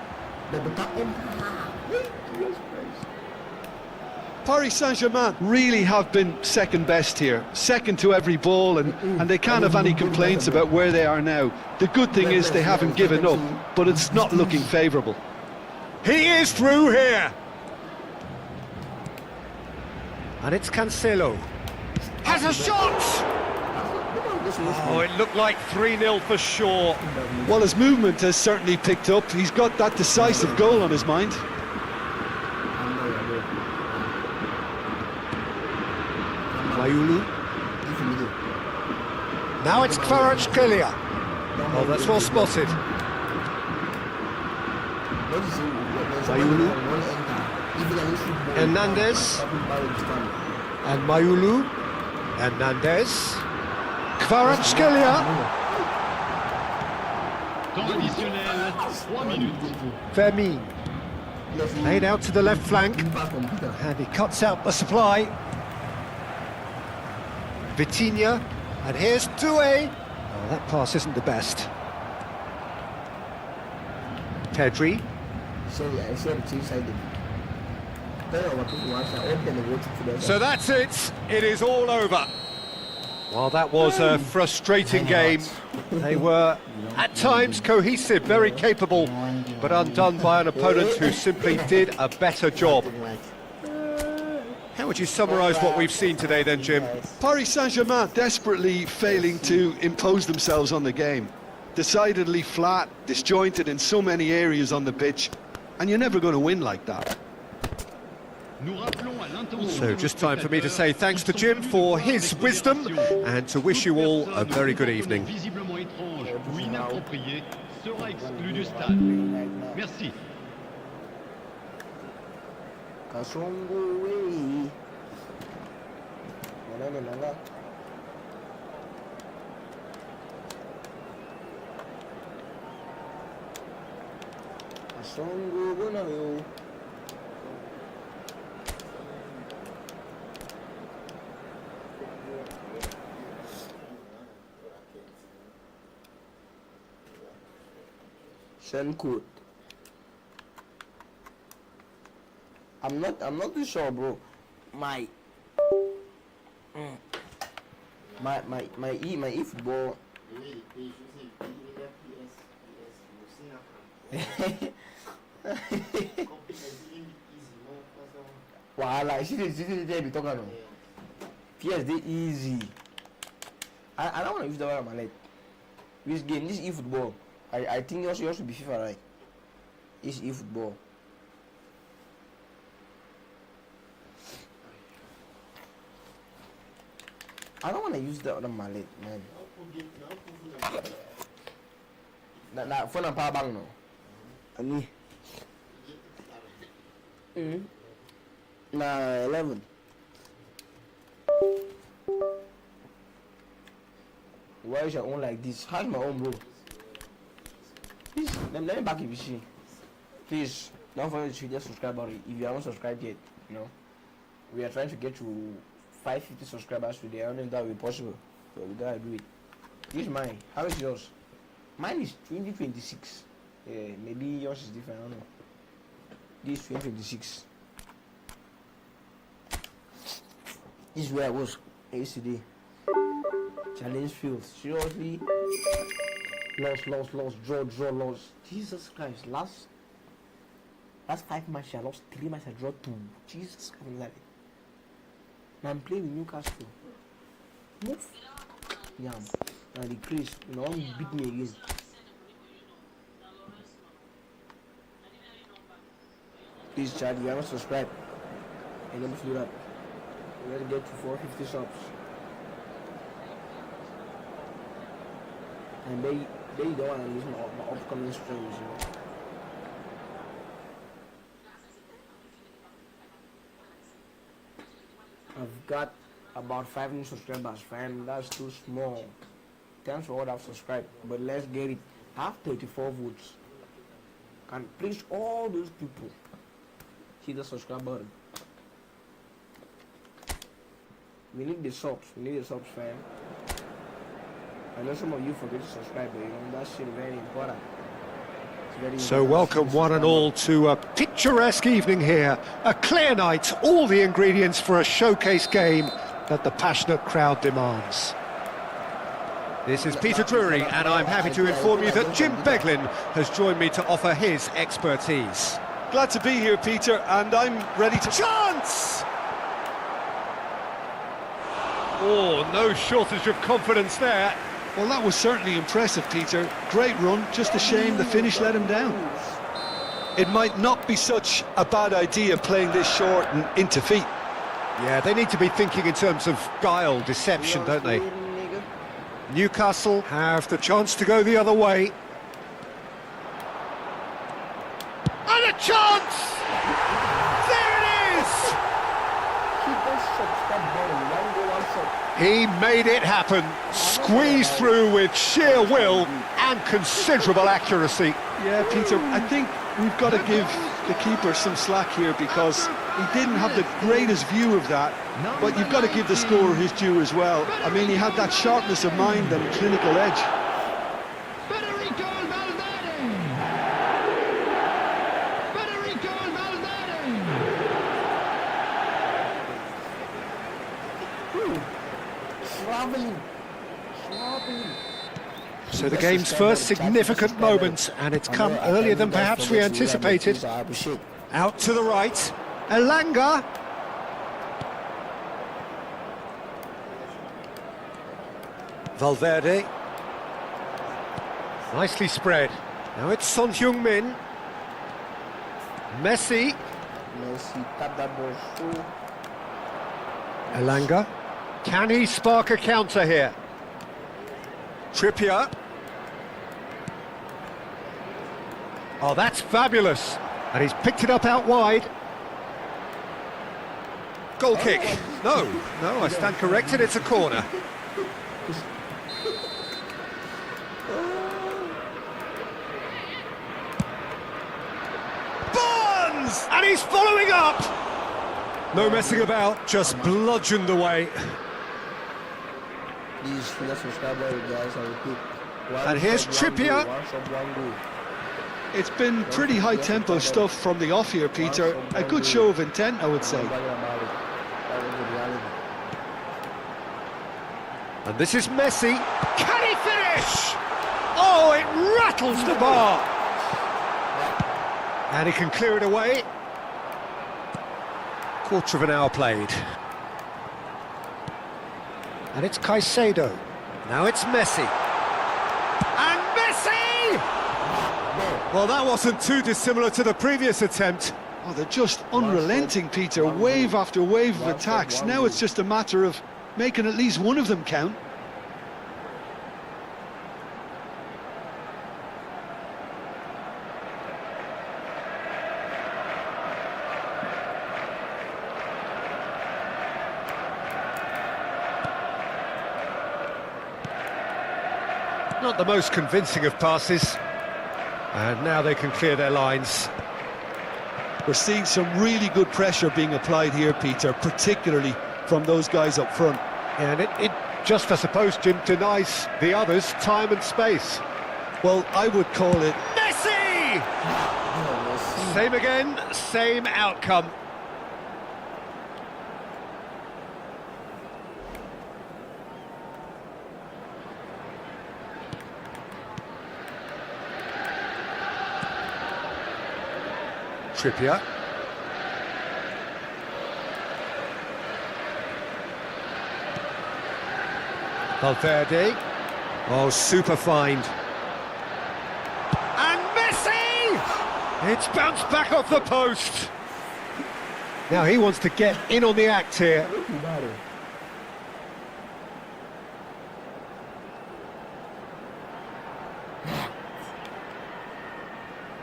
Paris Saint-Germain really have been second best here, second to every ball, and they can't have any complaints about where they are now. The good thing is they haven't given up, but it's not looking favourable. He is through here. And it's Cancelo. Has a shot! Oh, it looked like 3-0 for sure. Well, his movement has certainly picked up. He's got that decisive goal on his mind. Mayulu. Now it's Kvaratskhelia. Oh, that's well spotted. Mayulu. Hernandez. And Mayulu. Hernandez. Kvaratskhelia. Temps additionnel, 3 minutes. Fermin. Laid out to the left flank. And he cuts out the supply. Vitinha. And here's Doué. Oh, that pass isn't the best. Pedri. So that's it. It is all over. Well, that was a frustrating game. They were, at times, cohesive, very capable, but undone by an opponent who simply did a better job. How would you summarise what we've seen today then, Jim? Paris Saint-Germain desperately failing to impose themselves on the game. Decidedly flat, disjointed in so many areas on the pitch, and you're never going to win like that. So just time for me to say thanks to Jim for his wisdom and to wish you all a very good evening. Visiblement étrange ou inapproprié sera exclu du stade. Merci. Send code. I'm not too sure, bro. My eFootball. Wahala, she did be talking about PSD easy. I don't want to use that one on my leg. This game, this eFootball. I think yours should be FIFA, right? It's eFootball. I don't want to use that on my leg, man. That phone and power bank, no. And me. Nah, 11. Why is your own like this? How's my own, bro? Please, let me back if you see. Please, don't forget to hit the subscribe button if you haven't subscribed yet. You know, we are trying to get to 550 subscribers today. I don't know if that will be possible, but we gotta do it. This is mine. How is yours? Mine is 2026. Maybe yours is different. I don't know. This is 2026. This is where I was yesterday. Challenge field. Seriously. Lost, draw, lost. Jesus Christ, last 5 matches I lost, 3 matches I draw 2. Jesus Christ. I'm playing with Newcastle. Move. Yeah. And the Chris, you know, beat me again. Please, Chad, you haven't subscribed. And let me do that. Let's get to 450 subs. And they don't want to lose my upcoming streams, you know. I've got about 5 new subscribers, fam. That's too small. Thanks for all that have subscribed, but let's get it. I have 34 votes. Can please all those people hit the subscribe button. We need the subs. We need the subs, fam. I know some of you forget to subscribe, but you know that shit is very important. So welcome one and all to a picturesque evening here. A clear night, all the ingredients for a showcase game that the passionate crowd demands. This is Peter Drury, and I'm happy to inform you that Jim Beglin has joined me to offer his expertise. Glad to be here, Peter, and I'm ready to... Chance! Oh, no shortage of confidence there. Well, that was certainly impressive, Peter. Great run, just a shame the finish let him down. It might not be such a bad idea playing this short and into feet. Yeah, they need to be thinking in terms of guile, deception, don't they? Newcastle have the chance to go the other way. And a chance! There it is! He made it happen, squeezed through with sheer will and considerable accuracy. Yeah, Peter, I think we've got to give the keeper some slack here because he didn't have the greatest view of that, but you've got to give the scorer his due as well. I mean, he had that sharpness of mind and clinical edge. So the game's first significant moment, and it's come earlier than perhaps we anticipated. Out to the right, Elanga. Valverde. Nicely spread. Now it's Son Heung-min. Messi. Tap that ball so. Elanga. Can he spark a counter here? Trippier. Oh, that's fabulous. And he's picked it up out wide. Goal kick. No, I stand corrected, it's a corner. Barnes! And he's following up! No messing about, just bludgeoned away. These subscribers, guys, I repeat. And here's Trippier. It's been pretty high-tempo stuff from the off here, Peter. A good show of intent, I would say. And this is Messi. Can he finish? Oh, it rattles the bar. And he can clear it away. Quarter of an hour played. And it's Caicedo. Now it's Messi. And Messi! Well, that wasn't too dissimilar to the previous attempt. Oh, they're just unrelenting, Peter. Wave after wave of attacks. Now it's just a matter of making at least one of them count. Not the most convincing of passes. And now they can clear their lines. We're seeing some really good pressure being applied here, Peter, particularly from those guys up front. And it just, I suppose, Jim, denies the others time and space. Well, I would call it... Messi! Same again, same outcome. Trippier. Valverde. Oh, super find. And Messi! It's bounced back off the post. Now he wants to get in on the act here.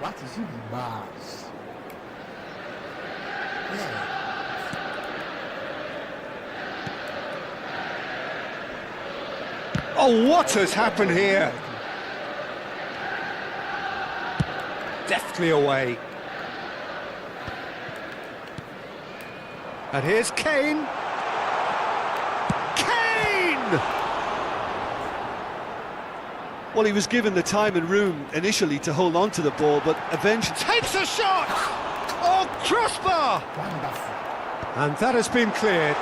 What is it, the bars? Yeah. Oh, what has happened here? Deftly away. And here's Kane. Kane! Well, he was given the time and room initially to hold on to the ball, but eventually Takes a shot! Oh, crossbar! Wonderful. And that has been cleared.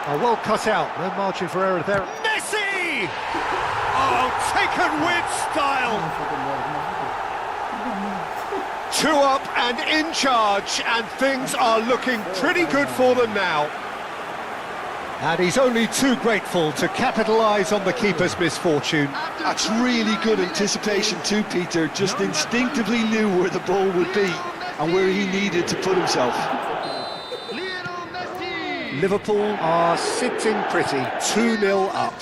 Oh, well cut out. No margin for error there. Messi! Oh, taken with style. 2 up and in charge, and things are looking pretty good for them now. And he's only too grateful to capitalise on the keeper's misfortune. that's really good anticipation too, Peter. Just instinctively knew where the ball would be and where he needed to put himself. Liverpool are sitting pretty, 2-0 up.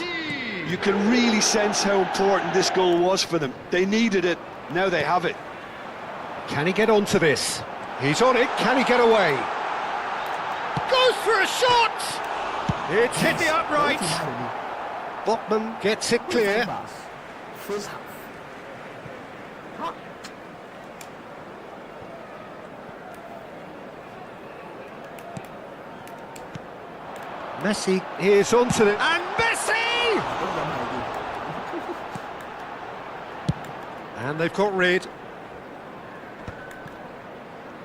You can really sense how important this goal was for them. They needed it, now they have it. Can he get onto this? He's on it, can he get away? Goes for a shot! It's hit the upright. Botman gets it clear. First half. Messi is onto it. And Messi! And they've got rid.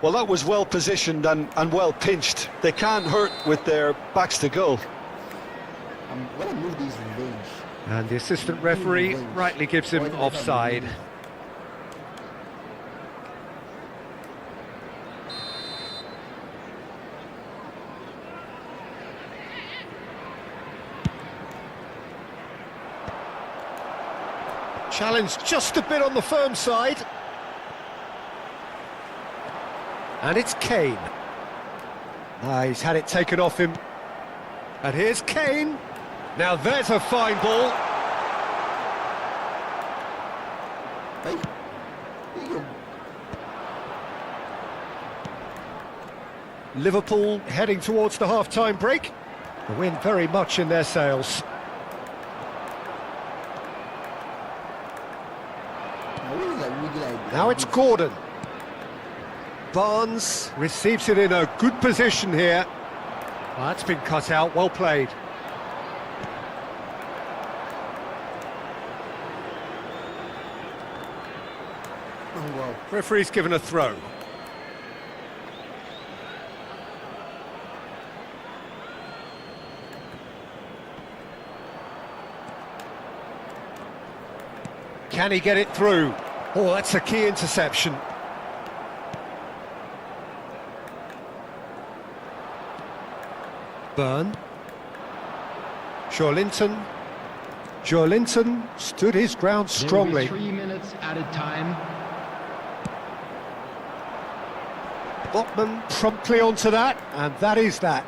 Well, that was well positioned and well pinched. They can't hurt with their backs to goal. I'm gonna move these in range. And the assistant referee rightly gives him offside. Challenge just a bit on the firm side. And it's Kane. He's had it taken off him. And here's Kane. Now there's a fine ball. Hey, here you go. Liverpool heading towards the half-time break. The wind very much in their sails. Now it's Gordon. Barnes receives it in a good position here. Well, that's been cut out, well played. Oh, wow. Referee's given a throw. Can he get it through? Oh, that's a key interception. Byrne. Joelinton. Joelinton stood his ground strongly. 3 minutes added time. Botman promptly onto that, and that is that.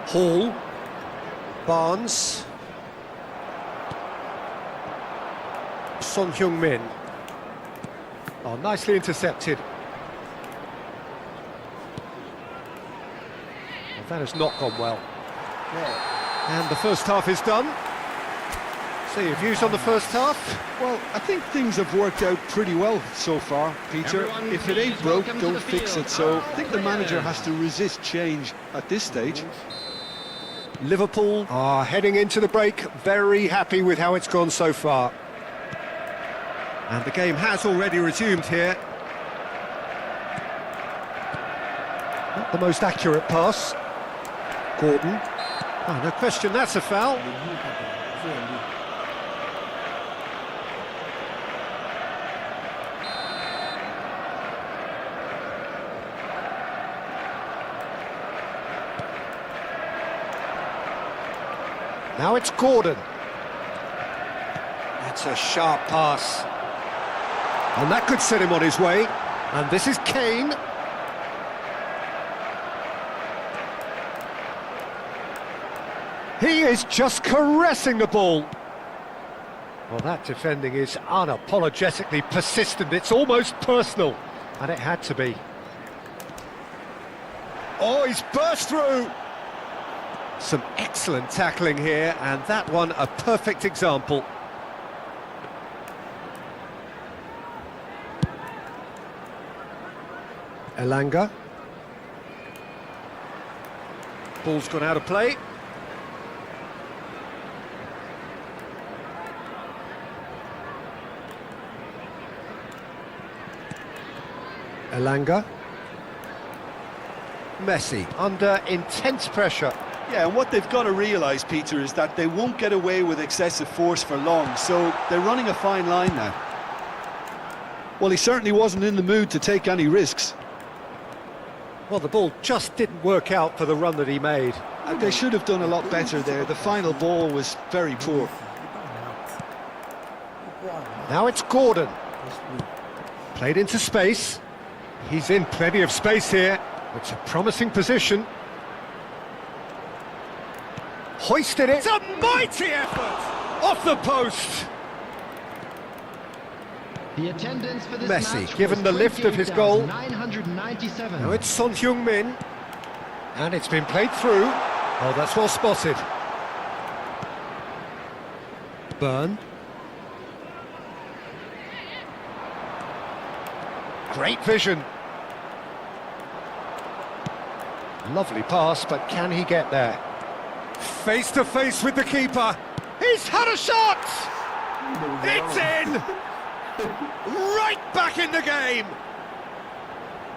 Hall. Barnes. Son Heung-min. Oh, nicely intercepted. Well, that has not gone well. Yeah. And the first half is done. So your views on the first half? Well, I think things have worked out pretty well so far, Peter. Everyone If it ain't please broke, welcome to don't the fix field it. So our I think the manager players. has to resist change at this stage. Liverpool are heading into the break, very happy with how it's gone so far. And the game has already resumed here. Not the most accurate pass. Gordon. Oh, no question, that's a foul. Now it's Gordon. That's a sharp pass. And that could set him on his way. And this is Kane. He is just caressing the ball. Well, that defending is unapologetically persistent. It's almost personal. And it had to be. Oh, he's burst through. Some excellent tackling here, and that one a perfect example. Elanga. Ball's gone out of play. Elanga. Messi under intense pressure. Yeah, and what they've got to realise, Peter, is that they won't get away with excessive force for long, so they're running a fine line now. Well, he certainly wasn't in the mood to take any risks. Well, the ball just didn't work out for the run that he made. And they should have done a lot better there. The final ball was very poor. Now it's Gordon. Played into space. He's in plenty of space here. It's a promising position. Hoisted it. It's a mighty effort! Off the post. The attendance for this Messi, match given was the lift of his goal. 997. Now it's Son Heung-min. And it's been played through. Oh, that's well spotted. Burn. Great vision. Lovely pass, but can he get there? Face to face with the keeper. He's had a shot! It's in! Right back in the game!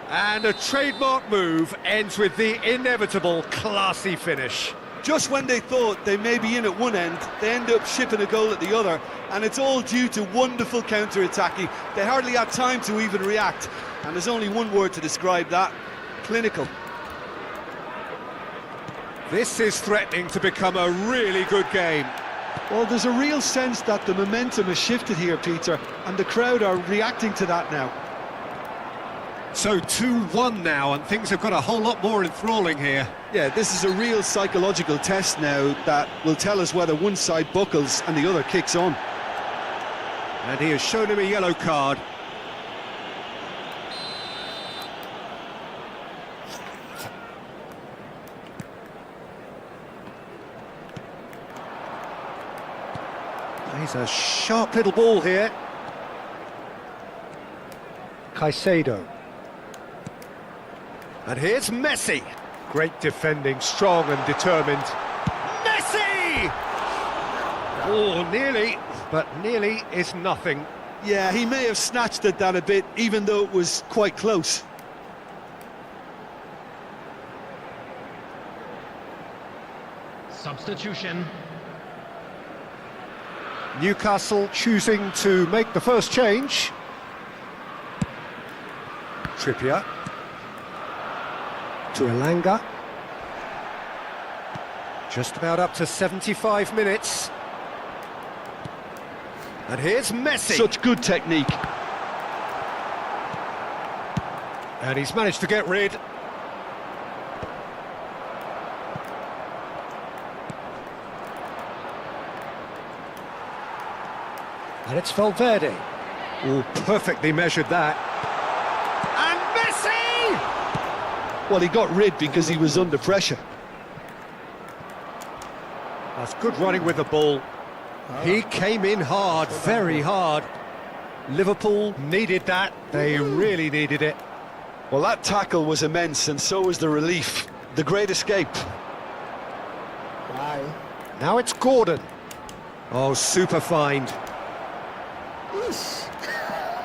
And a trademark move ends with the inevitable classy finish. Just when they thought they may be in at one end, they end up shipping a goal at the other, and it's all due to wonderful counter-attacking. They hardly had time to even react, and there's only one word to describe that: clinical. This is threatening to become a really good game. Well, there's a real sense that the momentum has shifted here, Peter, and the crowd are reacting to that now. So 2-1 now, and things have got a whole lot more enthralling here. Yeah, this is a real psychological test now that will tell us whether one side buckles and the other kicks on. And he has shown him a yellow card. He's a sharp little ball here. Caicedo. And here's Messi. Great defending, strong and determined. Messi! Oh, nearly, but nearly is nothing. Yeah, he may have snatched at that a bit, even though it was quite close. Substitution. Newcastle choosing to make the first change. Trippier. To Elanga. Just about up to 75 minutes. And here's Messi. Such good technique. And he's managed to get rid. And it's Valverde. Oh, perfectly measured that. And Messi! Well, he got rid because he was under pressure. That's good running with the ball. He came in hard, very hard. Liverpool needed that. They really needed it. Well, that tackle was immense, and so was the relief. The great escape. Bye. Now it's Gordon. Oh, super find.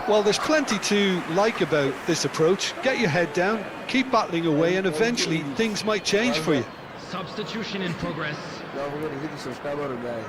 Well, there's plenty to like about this approach. Get your head down, keep battling away, and eventually things might change for you. Substitution in progress. Don't forget to hit the subscribe button, guys.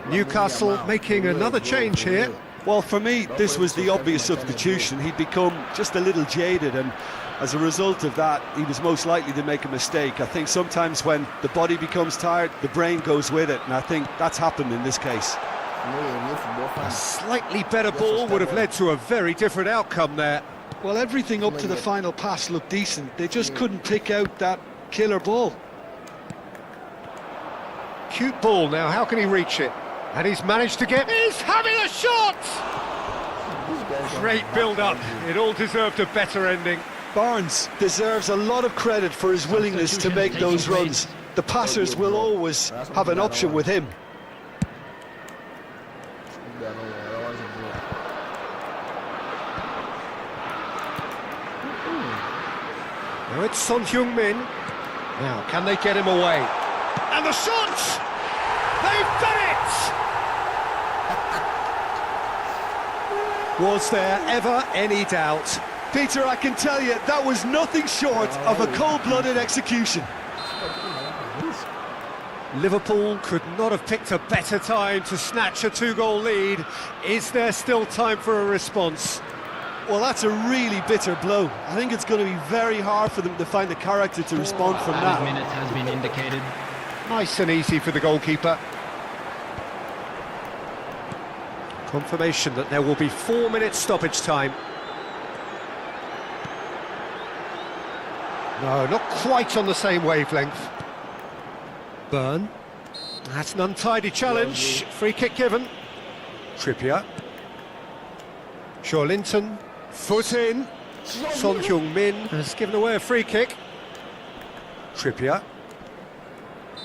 Newcastle making another change here. Well, for me, this was the obvious substitution. He'd become just a little jaded, and as a result of that, he was most likely to make a mistake. I think sometimes when the body becomes tired, the brain goes with it, and I think that's happened in this case. A slightly better ball would have led to a very different outcome there. Well, everything up to the final pass looked decent. They just couldn't pick out that killer ball. Cute ball now, how can he reach it? And he's managed to get... He's having a shot! Great build-up, it all deserved a better ending. Barnes deserves a lot of credit for his willingness to make those runs. The passers will always have an option with him. Now it's Son Heung-min. Now, can they get him away? And the shot! They've done it! Was there ever any doubt? Peter, I can tell you, that was nothing short of a cold-blooded execution. Liverpool could not have picked a better time to snatch a two-goal lead. Is there still time for a response? Well, that's a really bitter blow. I think it's going to be very hard for them to find the character to respond from that. 5 minutes has been indicated. Nice and easy for the goalkeeper. Confirmation that there will be 4 minutes stoppage time. No, not quite on the same wavelength. Burn. That's an untidy challenge. Free kick given. Trippier. Linton. Foot in. Son Heung-min has given away a free kick. Trippier.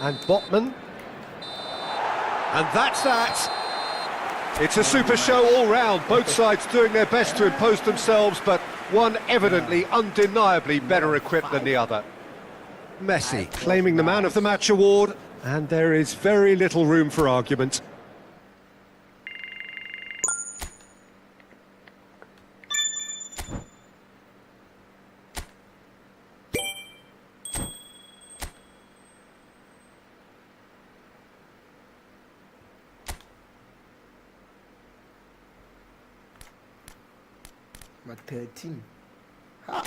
And Botman. And that's that. It's a super show all round. Both sides doing their best to impose themselves, but one evidently, undeniably better equipped than the other. Messi claiming the Man of the Match award, and there is very little room for argument. My 13. Ha!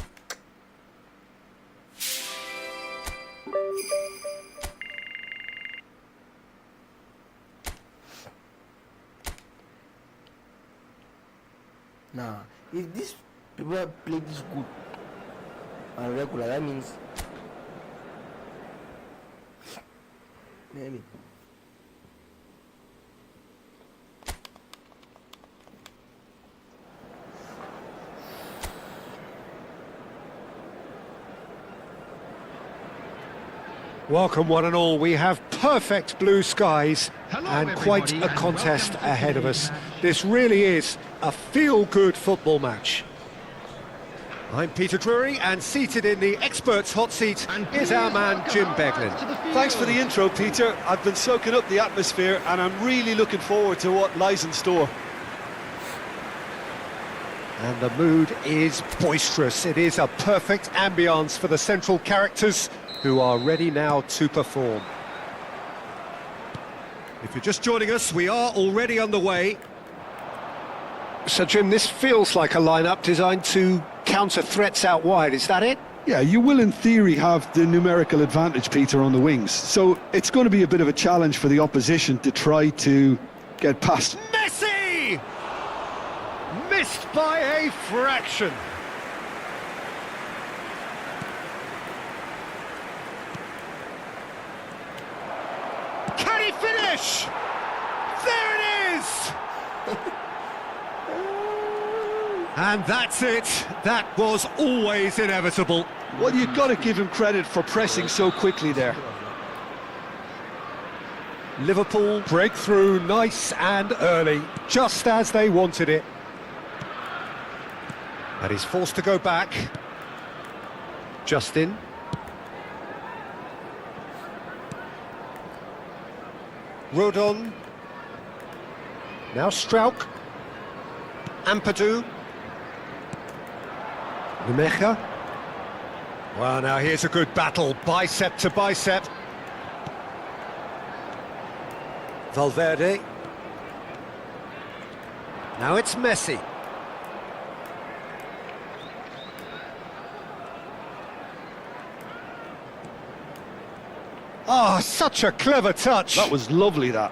Now, if these people play this good and regular, that means maybe. Welcome one and all, we have perfect blue skies and quite a everybody, contest welcome to ahead of TV us. Match. This really is a feel-good football match. I'm Peter Drury, and seated in the experts' hot seat is our man Jim Beglin. Thanks for the intro, Peter. I've been soaking up the atmosphere, and I'm really looking forward to what lies in store. And the mood is boisterous. It is a perfect ambience for the central characters, who are ready now to perform. If you're just joining us, we are already underway. So, Jim, this feels like a lineup designed to counter threats out wide, is that it? Yeah, you will in theory have the numerical advantage, Peter, on the wings. So it's going to be a bit of a challenge for the opposition to try to get past. Messi! Missed by a fraction. Can he finish? There it is! And that's it. That was always inevitable. Well, you've got to give him credit for pressing so quickly there. Liverpool break through nice and early, just as they wanted it. And he's forced to go back. Justin. Rodon. Now Struijk. Ampadu. Numecha. Well, now here's a good battle, bicep to bicep. Valverde. Now it's Messi. Oh, such a clever touch. That was lovely, that.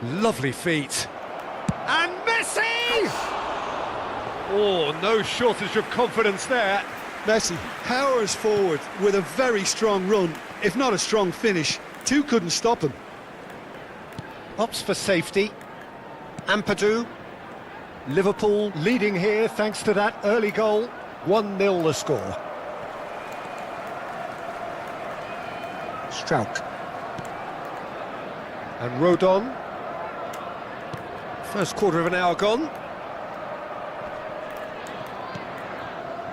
Lovely feet. And Messi! Oh, no shortage of confidence there. Messi powers forward with a very strong run, if not a strong finish. Two couldn't stop him. Opts for safety. Ampadu. Liverpool leading here thanks to that early goal. 1-0 the score. Strauch. And Rodon. First quarter of an hour gone.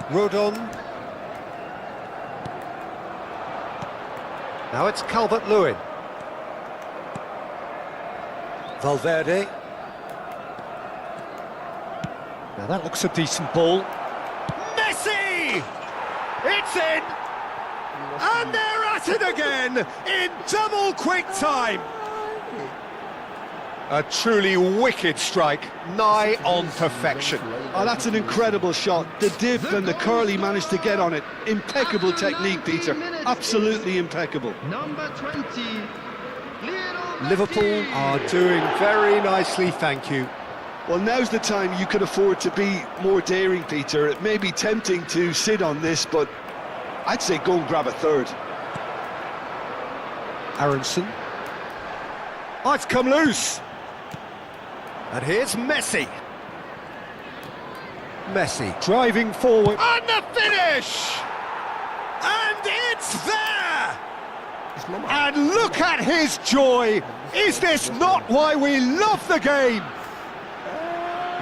Rodon. Now it's Calvert-Lewin. Valverde. Now that looks a decent ball. Messi! It's in! And they're at it again in double quick time. A truly wicked strike, nigh on perfection. Oh, that's an incredible shot. The dip and the curl he managed to get on it. Impeccable technique, Peter. Absolutely impeccable. Number 20. Liverpool are doing very nicely, thank you. Well, now's the time you could afford to be more daring, Peter. It may be tempting to sit on this, but I'd say go and grab a third. Aronson. Oh, it's come loose. And here's Messi. Messi driving forward. And the finish! And it's there! And look at his joy! Is this not why we love the game?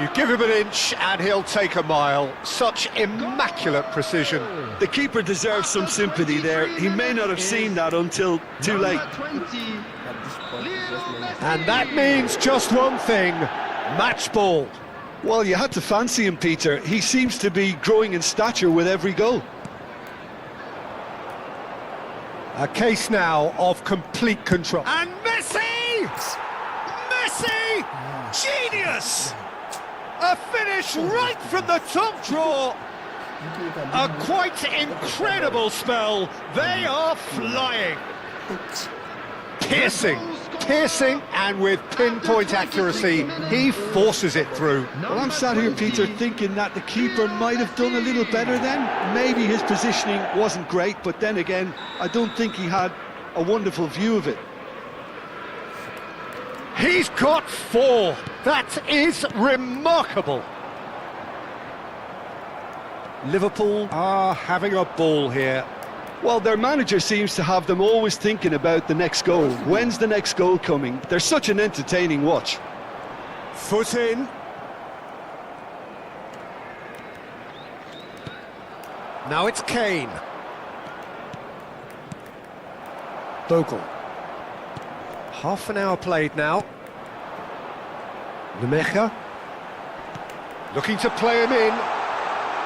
You give him an inch and he'll take a mile. Such immaculate precision. The keeper deserves some sympathy there. He may not have seen that until too late. And that means just one thing, match ball. Well, you had to fancy him, Peter. He seems to be growing in stature with every goal. A case now of complete control. And Messi! Messi! Genius! A finish right from the top drawer. A quite incredible spell. They are flying. Piercing, and with pinpoint accuracy, he forces it through. Well, I'm sat here, Peter, thinking that the keeper might have done a little better then. Maybe his positioning wasn't great, but then again, I don't think he had a wonderful view of it. He's got 4. That is remarkable. Liverpool are having a ball here. Well, their manager seems to have them always thinking about the next goal. When's the next goal coming? They're such an entertaining watch. Foot in. Now it's Kane. Bogle. Half an hour played now. Nemecha. Looking to play him in.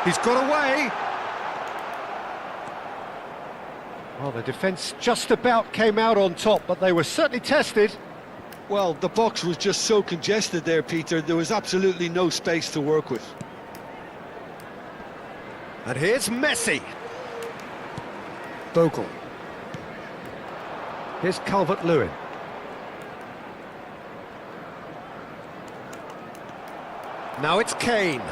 He's got away. Well, the defence just about came out on top, but they were certainly tested. Well, the box was just so congested there, Peter. There was absolutely no space to work with. And here's Messi. Bogle. Here's Calvert-Lewin. Now it's Kane.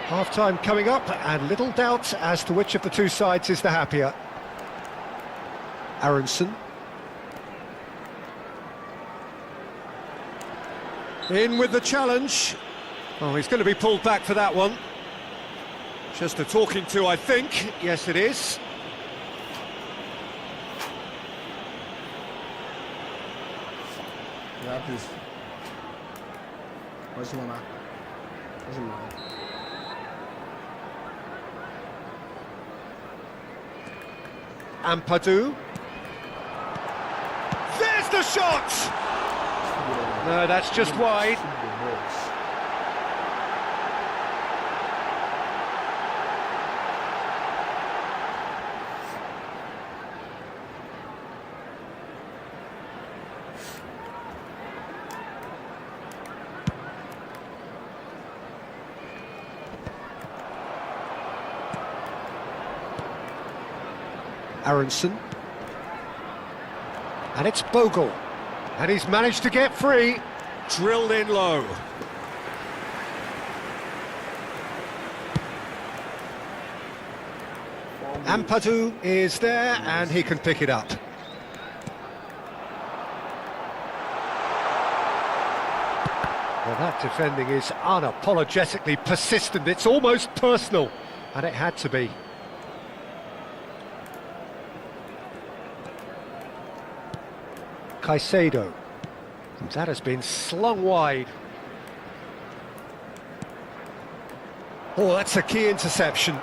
Half-time coming up, and little doubt as to which of the two sides is the happier. Aronson. In with the challenge. Oh, he's going to be pulled back for that one. Just a talking to, I think. Yes, it is. Yeah, please. What's your mama? What's your mama? Ampadu. There's the shot! No, that's just wide. Aronson. And it's Bogle. And he's managed to get free. Drilled in low. Ampadu is there and he can pick it up. Well, that defending is unapologetically persistent. It's almost personal, and it had to be. Caicedo. And that has been slung wide. Oh, that's a key interception.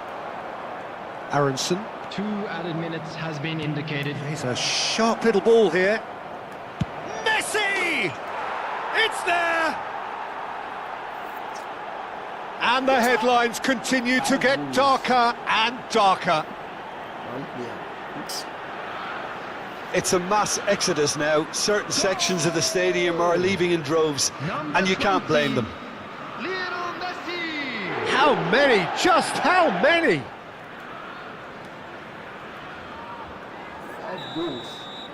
Aronson. 2 added minutes has been indicated. He's a sharp little ball here. Messi! It's there! And the headlines continue to get darker and darker. It's a mass exodus now. Certain sections of the stadium are leaving in droves, and you can't blame them. Lionel Messi! How many? Just how many? 5 goals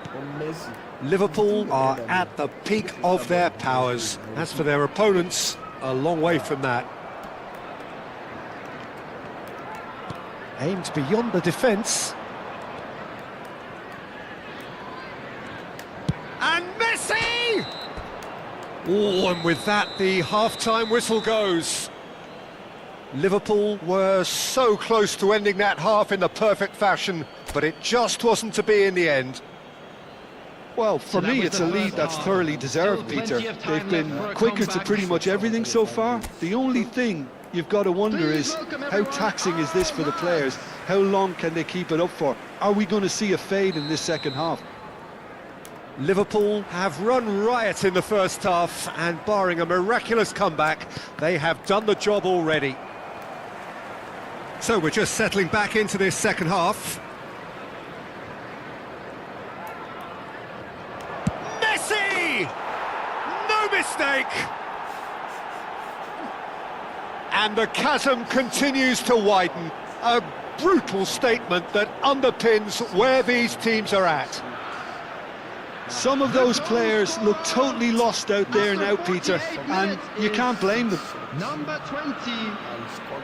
from Messi. Liverpool are at the peak of their powers. As for their opponents, a long way from that. Aimed beyond the defence. And Messi! Oh, and with that, the half-time whistle goes. Liverpool were so close to ending that half in the perfect fashion, but it just wasn't to be in the end. Well, for me, it's a lead that's thoroughly deserved, Peter. They've been quicker to pretty much everything so far. The only thing you've got to wonder is, how taxing is this for the players? How long can they keep it up for? Are we going to see a fade in this second half? Liverpool have run riot in the first half, and barring a miraculous comeback, they have done the job already. So we're just settling back into this second half. Messi! No mistake! And the chasm continues to widen. A brutal statement that underpins where these teams are at. Some of those players look totally lost out there now, Peter, and you can't blame them. Number 20,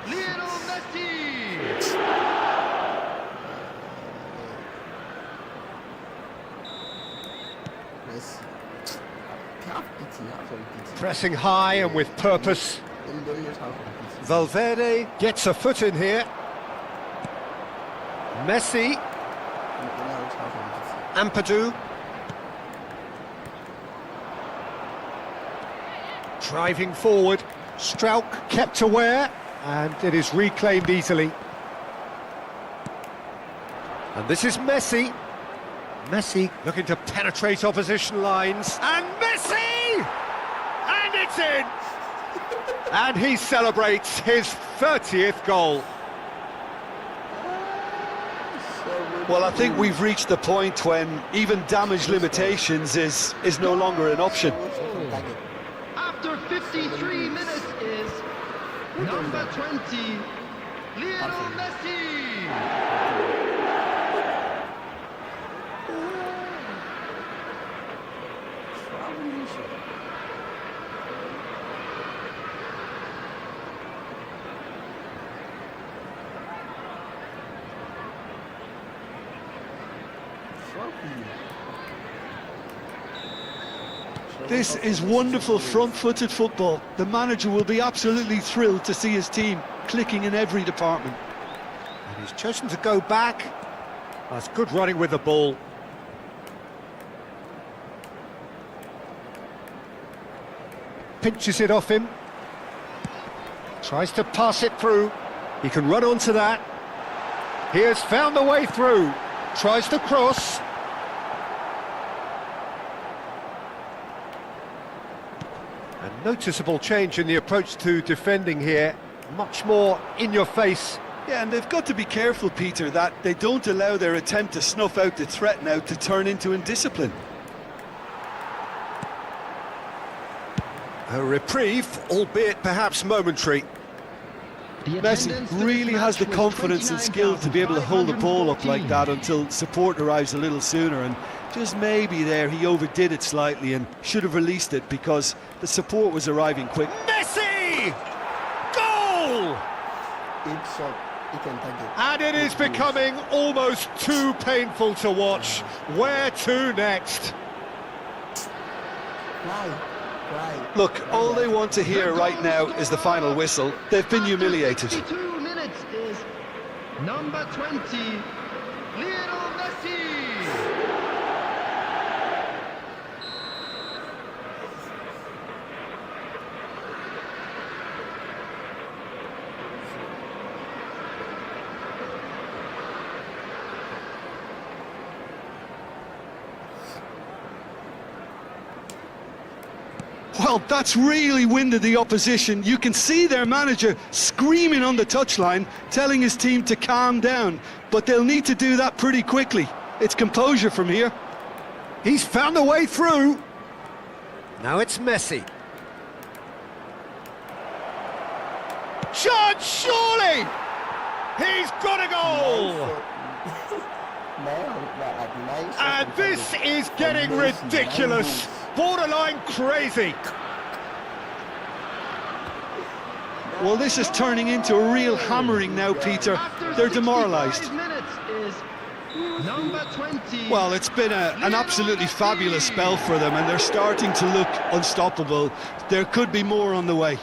Lionel Messi! Pressing high and with purpose. Valverde gets a foot in here. Messi. Ampadu. Driving forward. Strauch kept aware, and it is reclaimed easily. And this is Messi. Messi looking to penetrate opposition lines. And Messi! And it's in! And he celebrates his 30th goal. Well, I think we've reached the point when even damage limitations is no longer an option. After 53 minutes is number 20, Lionel Messi! This is wonderful front-footed football. The manager will be absolutely thrilled to see his team clicking in every department. And he's chosen to go back. That's good running with the ball. Pinches it off him. Tries to pass it through. He can run onto that. He has found the way through. Tries to cross. A noticeable change in the approach to defending here. Much more in your face. Yeah, and they've got to be careful, Peter, that they don't allow their attempt to snuff out the threat now to turn into indiscipline. A reprieve, albeit perhaps momentary. Messi really has the confidence and skill to be able to hold the ball up like that until support arrives a little sooner, and just maybe there he overdid it slightly and should have released it because the support was arriving quick. Messi! Goal! It's shot. He can target. And it is becoming almost too painful to watch. Where to next? Why? Look, all they want to hear right now is the final whistle. They've been humiliated. 52 minutes is number 20, Lionel Messi. Well, that's really winded the opposition. You can see their manager screaming on the touchline, telling his team to calm down. But they'll need to do that pretty quickly. It's composure from here. He's found a way through. Now it's Messi. Shot, surely! He's got a goal! And this is getting ridiculous. Borderline crazy. Well, this is turning into a real hammering now, Peter. They're demoralised. Well, it's been an absolutely fabulous spell for them, and they're starting to look unstoppable. There could be more on the way.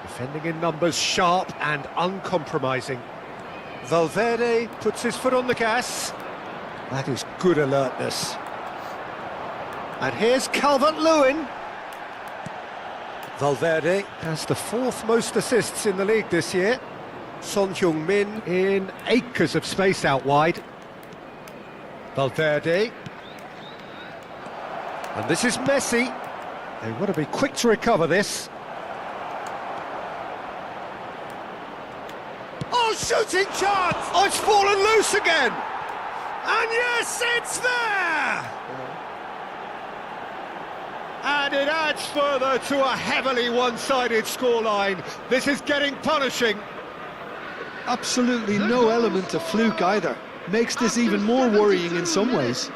Defending in numbers, sharp and uncompromising. Valverde puts his foot on the gas. That is good alertness. And here's Calvert-Lewin. Valverde has the 4th most assists in the league this year. Son Heung-min in acres of space out wide. Valverde. And this is Messi. They want to be quick to recover this. Oh, shooting chance! Oh, it's fallen loose again! And yes, it's there! And it adds further to a heavily one-sided scoreline. This is getting punishing. Absolutely no element of fluke either. Makes this even more worrying in some ways.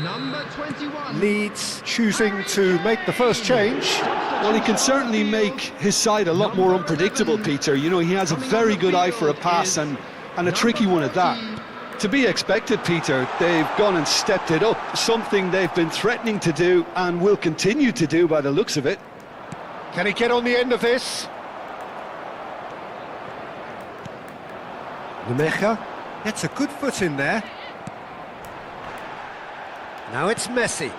Number 21. Leeds choosing to make the first change. Well, he can certainly make his side a lot more unpredictable, Peter. You know, he has a very good eye for a pass and a tricky one at that. To be expected, Peter, they've gone and stepped it up, something they've been threatening to do and will continue to do by the looks of it. Can he get on the end of this? Nemecha gets a good foot in there. Now it's Messi.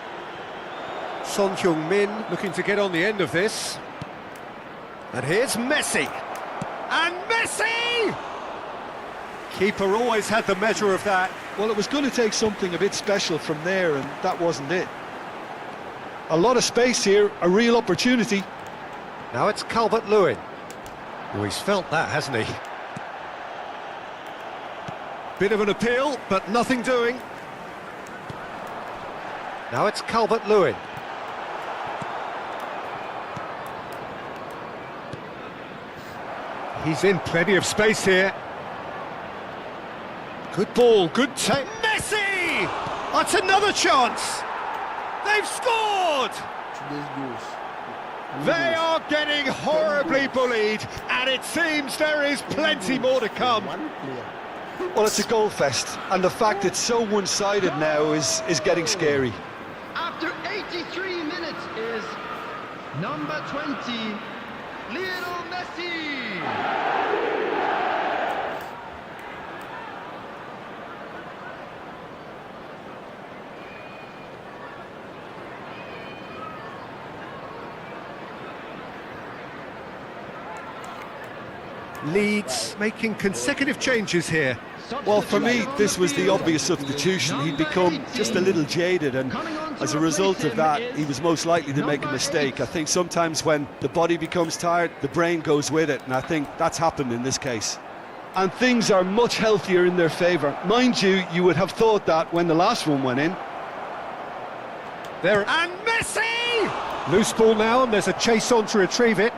Son Heung-min looking to get on the end of this. And here's Messi. And Messi! Keeper always had the measure of that. Well, it was going to take something a bit special from there, and that wasn't it. A lot of space here, a real opportunity. Now it's Calvert-Lewin. Oh, he's felt that, hasn't he? Bit of an appeal, but nothing doing. Now it's Calvert-Lewin. He's in plenty of space here. Good ball, good take. Messi! That's another chance! They've scored! They are getting horribly bullied, and it seems there is plenty more to come. Well, it's a goal fest, and the fact it's so one-sided now is getting scary. After 83 minutes is number 20, Lionel Messi. Leeds making consecutive changes here. Well, for me, this was the obvious substitution. He'd become just a little jaded, and as a result of that, he was most likely to make a mistake. I think sometimes when the body becomes tired, the brain goes with it, and I think that's happened in this case. And things are much healthier in their favour. Mind you, you would have thought that when the last one went in. There, and Messi! Loose ball now, and there's a chase on to retrieve it.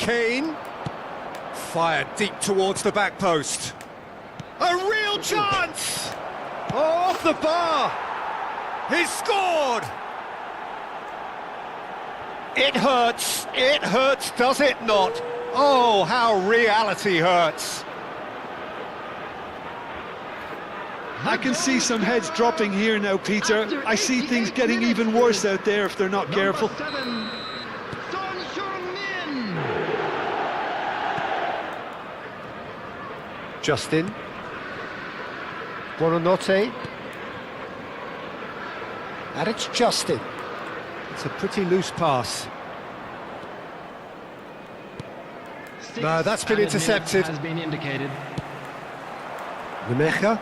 Kane. Fired deep towards the back post. A real chance! Oh, off the bar! He's scored! It hurts, does it not? Oh, how reality hurts. I can see some heads dropping here now, Peter. I see things getting even worse out there if they're not careful. Number 7, Son Heung-min. Justin. Buonanotte. And it's Justin. It's a pretty loose pass. No, that's been intercepted. Has been indicated. Nemecha.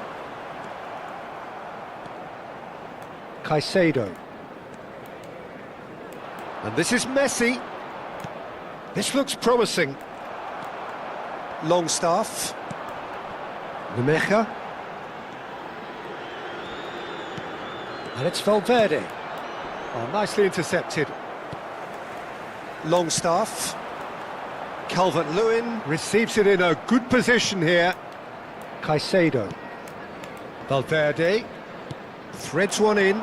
Caicedo. And this is Messi. This looks promising. Longstaff. Nemecha. And it's Valverde. Oh, nicely intercepted. Longstaff. Calvert-Lewin receives it in a good position here. Caicedo. Valverde. Threads one in.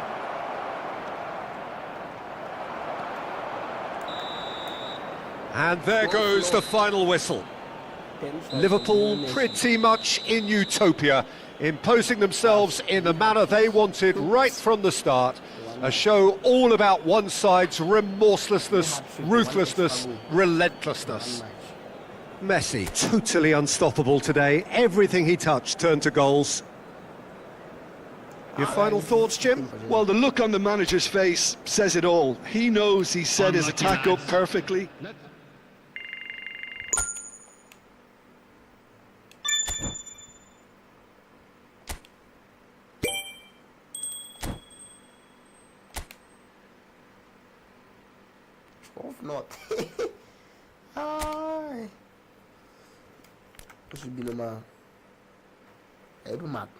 And there goes the final whistle. Liverpool pretty much in utopia, imposing themselves in the manner they wanted right from the start. A show all about one side's remorselessness, ruthlessness, relentlessness. Messi, totally unstoppable today. Everything he touched turned to goals. Your final thoughts, Jim? Well, the look on the manager's face says it all. He knows he set his attack up perfectly. Not. Ai. Vou subir numa. É do mato.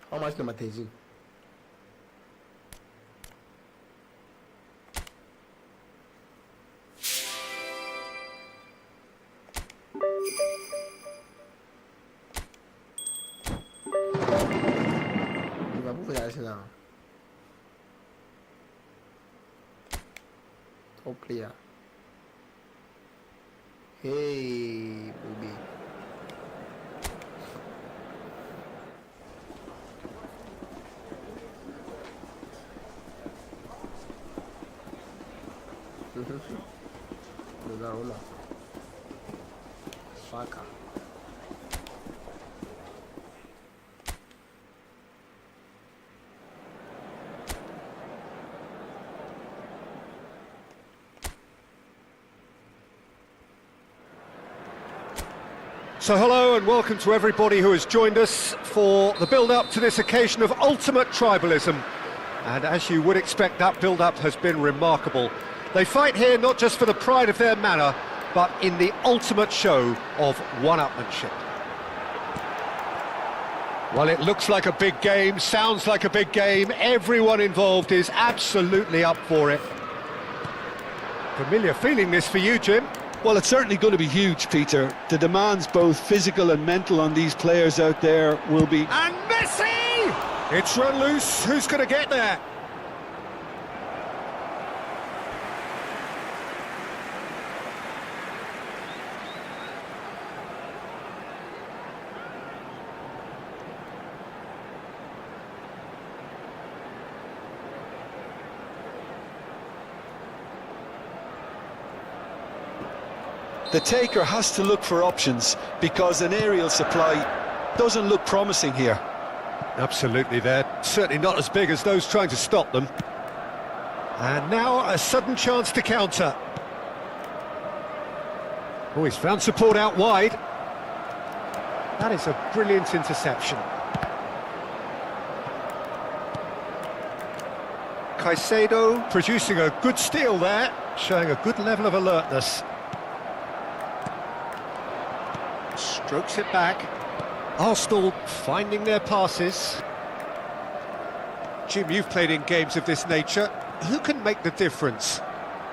How much numa tezinho? Vamos fazer assim não. Top player. Hey, baby. Hola. Saca. So hello and welcome to everybody who has joined us for the build-up to this occasion of ultimate tribalism. And as you would expect, that build-up has been remarkable. They fight here not just for the pride of their manor, but in the ultimate show of one-upmanship. Well, it looks like a big game, sounds like a big game. Everyone involved is absolutely up for it. Familiar feeling this for you, Jim? Well, it's certainly going to be huge, Peter. The demands, both physical and mental, on these players out there will be... And Messi! It's run loose. Who's going to get there? The taker has to look for options because an aerial supply doesn't look promising here. Absolutely, they're certainly not as big as those trying to stop them. And now a sudden chance to counter. Oh, he's found support out wide. That is a brilliant interception. Caicedo producing a good steal there, showing a good level of alertness. Strokes it back. Arsenal finding their passes. Jim, you've played in games of this nature. Who can make the difference?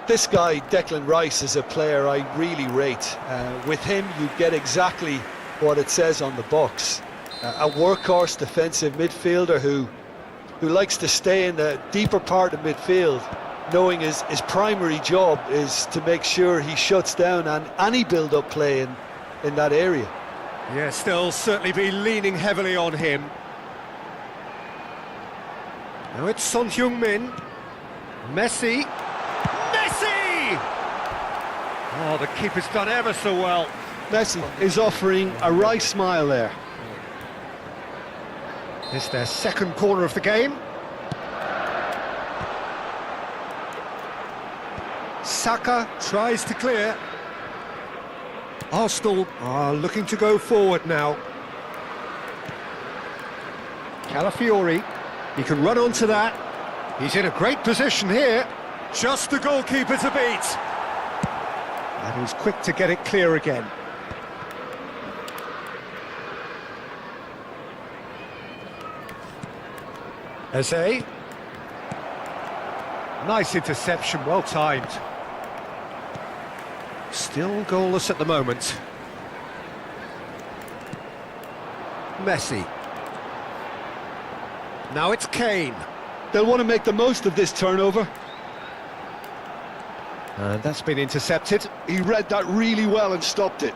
This guy, Declan Rice, is a player I really rate. With him, you get exactly what it says on the box. A workhorse defensive midfielder who likes to stay in the deeper part of midfield, knowing his primary job is to make sure he shuts down any build-up play in that area. Yes, they'll certainly be leaning heavily on him. Now it's Son Heung-min. Messi. Messi! Oh, the keeper's done ever so well. Messi is offering a Rice smile there. It's their second corner of the game. Saka tries to clear. Arsenal are looking to go forward now. Calafiori, he can run onto that. He's in a great position here. Just the goalkeeper to beat. And he's quick to get it clear again. Eze. Nice interception, well timed. Still goalless at the moment. Messi. Now it's Kane. They'll want to make the most of this turnover. And that's been intercepted. He read that really well and stopped it.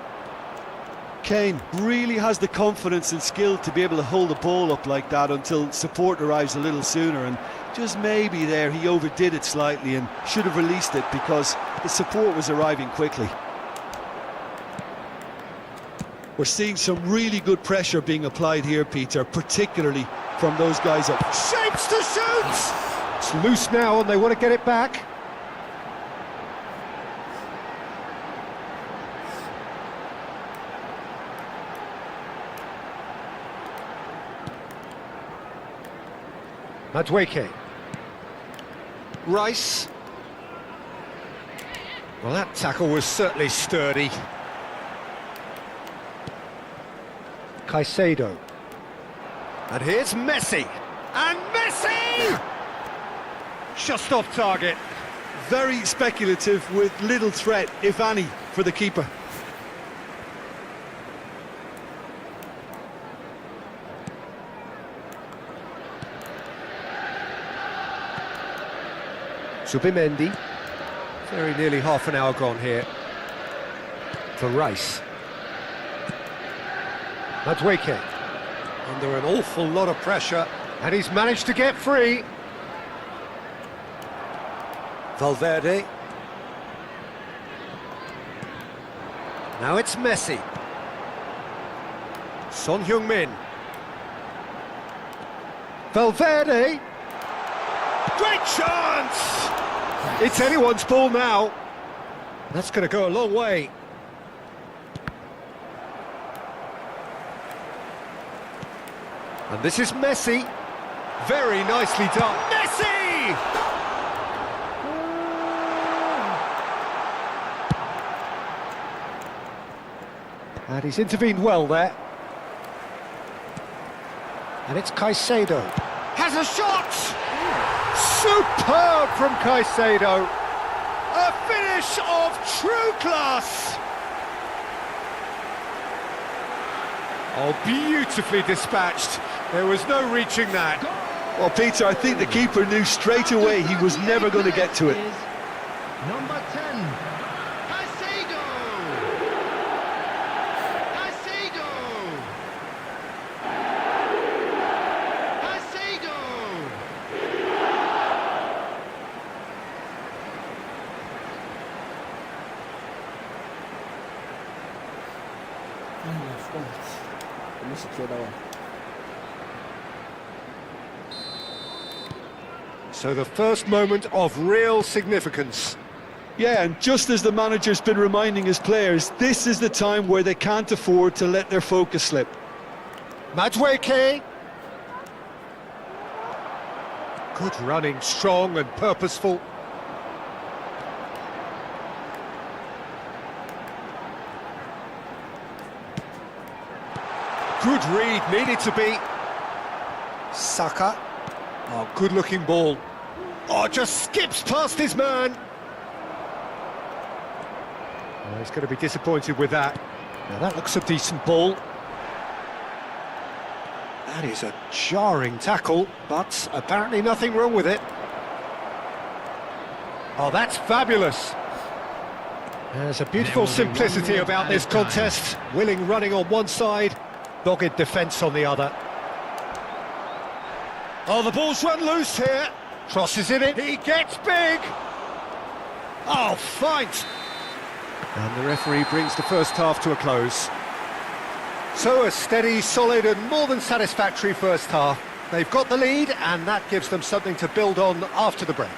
Kane really has the confidence and skill to be able to hold the ball up like that until support arrives a little sooner, and just maybe there he overdid it slightly and should have released it because the support was arriving quickly. We're seeing some really good pressure being applied here, Peter, particularly from those guys up. Shapes to shoot! It's loose now and they want to get it back. Madueke. Rice. Well, that tackle was certainly sturdy. Caicedo. And here's Messi. And Messi! Just off target. Very speculative with little threat, if any, for the keeper. Subimendi. Very nearly half an hour gone here. For Rice. Madueke. Under an awful lot of pressure, and he's managed to get free. Valverde. Now it's Messi. Son Heung-min. Valverde. Great chance! It's anyone's ball now. That's going to go a long way. And this is Messi. Very nicely done. Messi! And he's intervened well there. And it's Caicedo. Has a shot! Superb from Caicedo. A finish of true class. Oh, beautifully dispatched. There was no reaching that. Well, Peter, I think the keeper knew straight away he was never going to get to it. Number 10, Caicedo. Caicedo. Caicedo. Let me secure that one. So the first moment of real significance. Yeah, and just as the manager's been reminding his players, this is the time where they can't afford to let their focus slip. Madueke. Good running, strong and purposeful. Good read, needed to be. Saka. Oh, good-looking ball. Oh, just skips past his man. Well, he's going to be disappointed with that. Now that looks a decent ball. That is a jarring tackle, but apparently nothing wrong with it. Oh, that's fabulous. There's a beautiful simplicity about this contest. Willing running on one side, dogged defence on the other. Oh, the ball's run loose here. Crosses it in. He gets big. Oh, fight. And the referee brings the first half to a close. So a steady, solid and more than satisfactory first half. They've got the lead and that gives them something to build on after the break.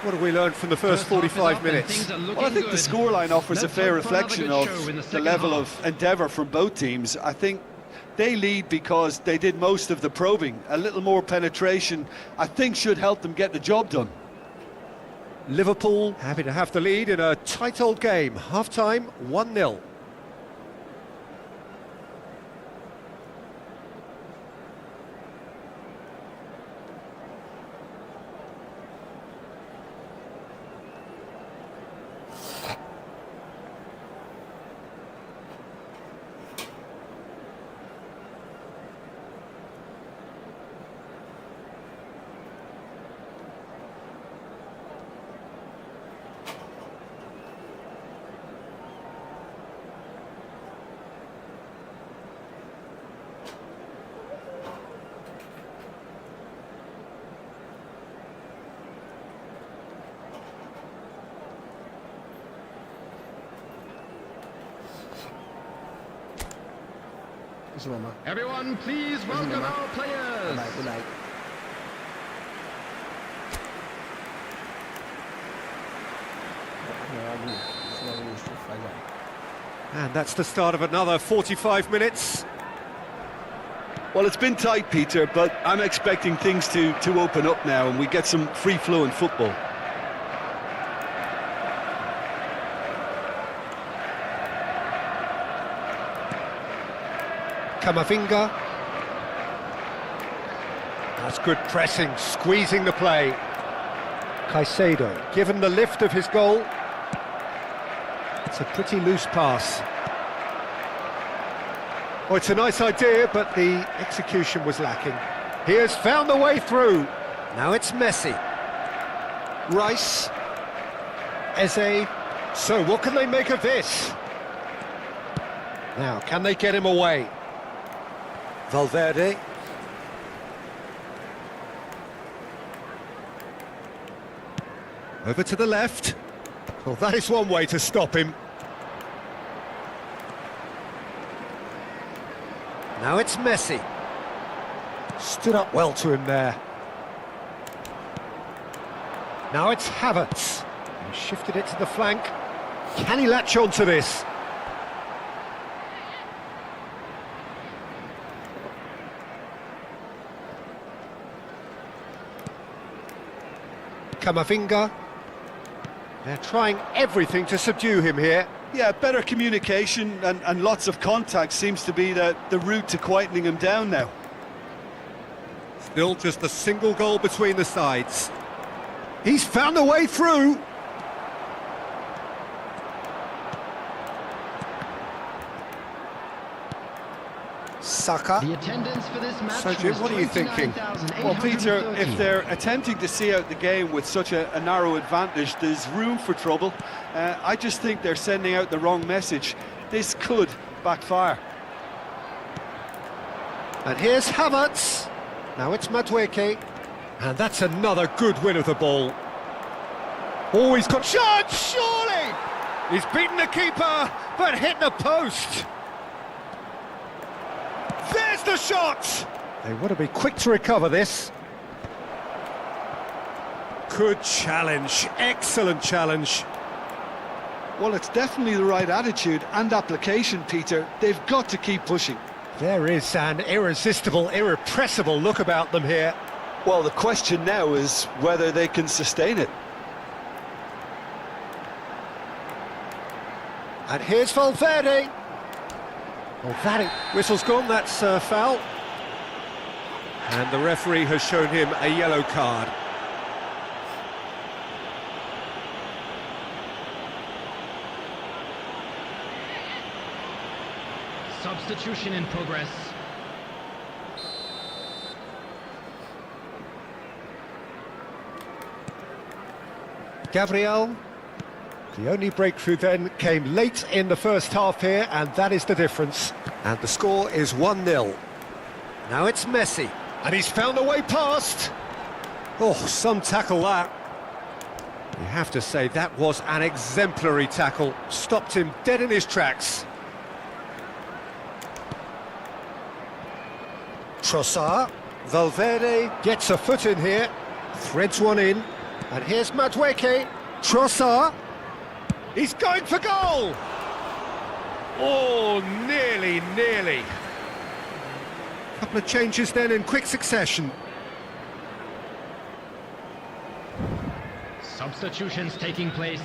What have we learned from the first 45 minutes? Well, I think the scoreline offers a fair reflection of the level of endeavour from both teams. I think they lead because they did most of the probing. A little more penetration, I think, should help them get the job done. Liverpool happy to have the lead in a tight old game. Half-time, 1-0. Everyone, please welcome our players. Good night, good night. And that's the start of another 45 minutes. Well, it's been tight, Peter, but I'm expecting things to open up now and we get some free-flowing football. Camavinga. That's good pressing, squeezing the play. Caicedo, given the lift of his goal. It's a pretty loose pass. Oh, it's a nice idea, but the execution was lacking. He has found the way through. Now it's Messi. Rice. Eze. So what can they make of this? Now, can they get him away? Valverde. Over to the left. Well, that is one way to stop him. Now it's Messi. Stood up well to him there. Now it's Havertz. He shifted it to the flank. Can he latch on to this? Camavinga. They're trying everything to subdue him here. Yeah, better communication and lots of contact seems to be the route to quietening him down now. Still just a single goal between the sides. He's found a way through. Saka. The attendance for this match. So, Jim, what are you thinking? Well, Peter, if they're attempting to see out the game with such a narrow advantage, there's room for trouble. I just think they're sending out the wrong message. This could backfire. And here's Havertz. Now it's Madueke. And that's another good win of the ball. Oh, he's got shot, surely! He's beaten the keeper, but hit the post. There's the shot! They want to be quick to recover this. Good challenge, excellent challenge. Well, it's definitely the right attitude and application, Peter. They've got to keep pushing. There is an irresistible, irrepressible look about them here. Well, the question now is whether they can sustain it. And here's Valverde. Oh, whistle's gone, that's foul. And the referee has shown him a yellow card. Substitution in progress. Gabriel. The only breakthrough then came late in the first half here, and that is the difference. And the score is 1-0. Now it's Messi, and he's found a way past. Oh, some tackle that. You have to say that was an exemplary tackle. Stopped him dead in his tracks. Trossard. Valverde gets a foot in here, threads one in, and here's Madueke. Trossard. He's going for goal! Oh, nearly. Couple of changes then in quick succession. Substitutions taking place.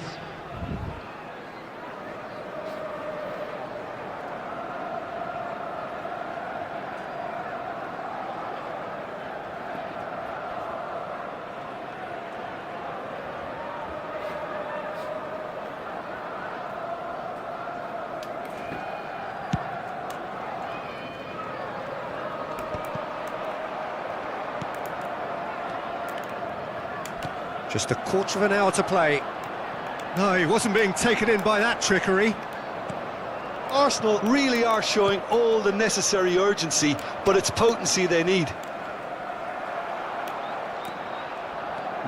Just a quarter of an hour to play. No, he wasn't being taken in by that trickery. Arsenal really are showing all the necessary urgency, but it's potency they need.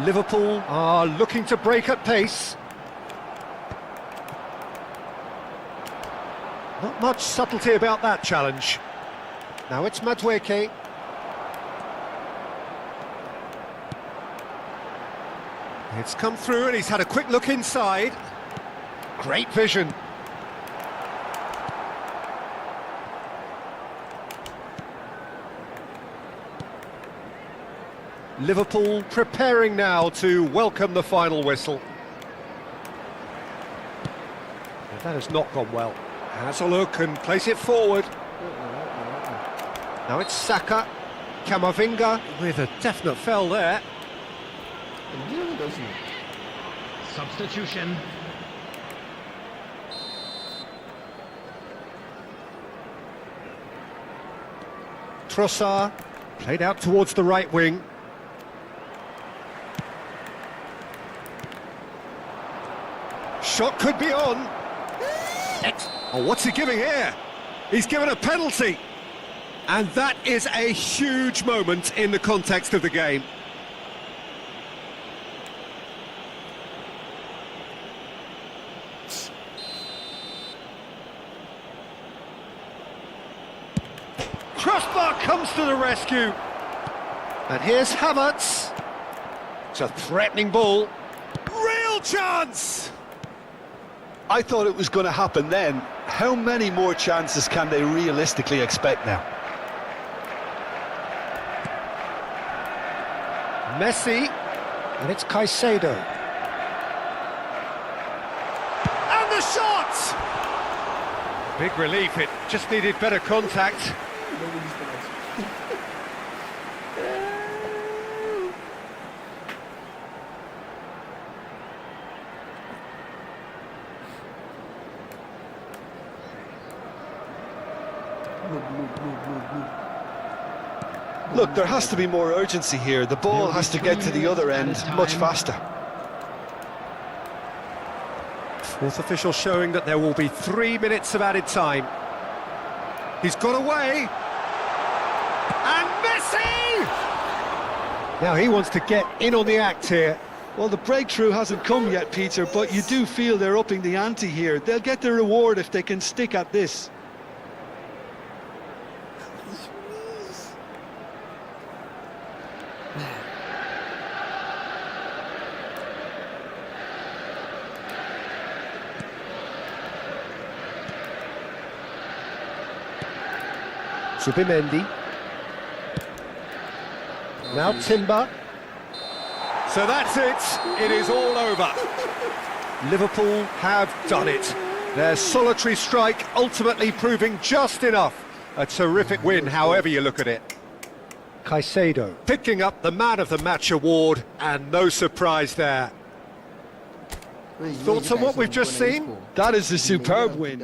Liverpool are looking to break at pace. Not much subtlety about that challenge. Now it's Madueke. It's come through and he's had a quick look inside. Great vision. Liverpool preparing now to welcome the final whistle. But that has not gone well. Has a look and place it forward. Now it's Saka. Camavinga with a definite fell there. Substitution. Trossard played out towards the right wing. Shot could be on. Oh, what's he giving here? He's given a penalty. And that is a huge moment in the context of the game. Crossbar comes to the rescue. And here's Havertz. It's a threatening ball. Real chance! I thought it was going to happen then. How many more chances can they realistically expect now? Messi. And it's Caicedo. And the shot! Big relief, it just needed better contact. Look, there has to be more urgency here. The ball has to get to the other end much faster. Fourth official showing that there will be 3 minutes of added time. He's got away. And Messi! Now he wants to get in on the act here. Well, the breakthrough hasn't come yet, Peter, but you do feel they're upping the ante here. They'll get their reward if they can stick at this. Zubimendi. Now Timber. So that's it. It is all over. Liverpool have done it. Their solitary strike ultimately proving just enough. A terrific win, however you look at it. Caicedo picking up the Man of the Match award, and no surprise there. Thoughts on what we've just seen? That is a superb win.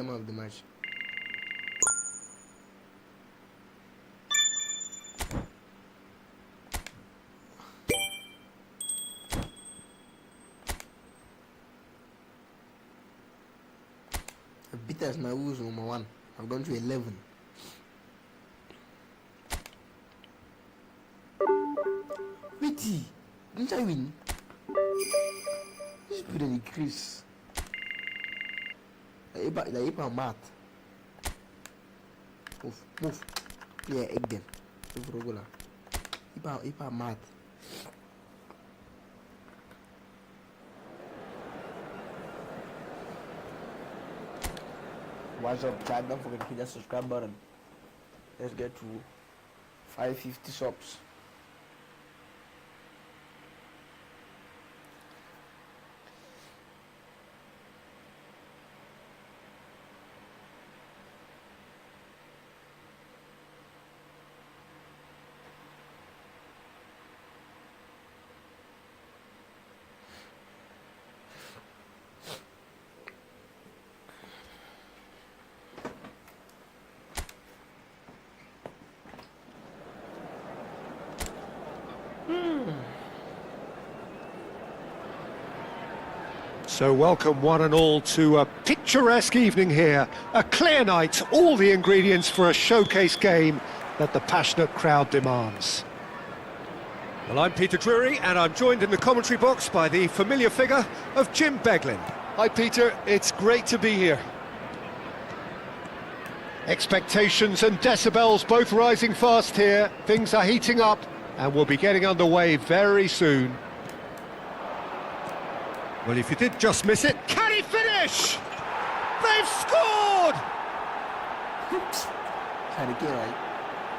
Peter's now who's number 1. I've gone to 11. Wait, didn't I win? Just put an increase. The Ipa mat. Move. Yeah, egg them. Regular. Ipa mat. What's up, chat? Don't forget to hit that subscribe button. Let's get to 550 subs. So welcome one and all to a picturesque evening here. A clear night, all the ingredients for a showcase game that the passionate crowd demands. Well, I'm Peter Drury and I'm joined in the commentary box by the familiar figure of Jim Beglin. Hi Peter, it's great to be here. Expectations and decibels both rising fast here. Things are heating up and we'll be getting underway very soon. Well, if you did just miss it, can he finish? They've scored! Trying to get right.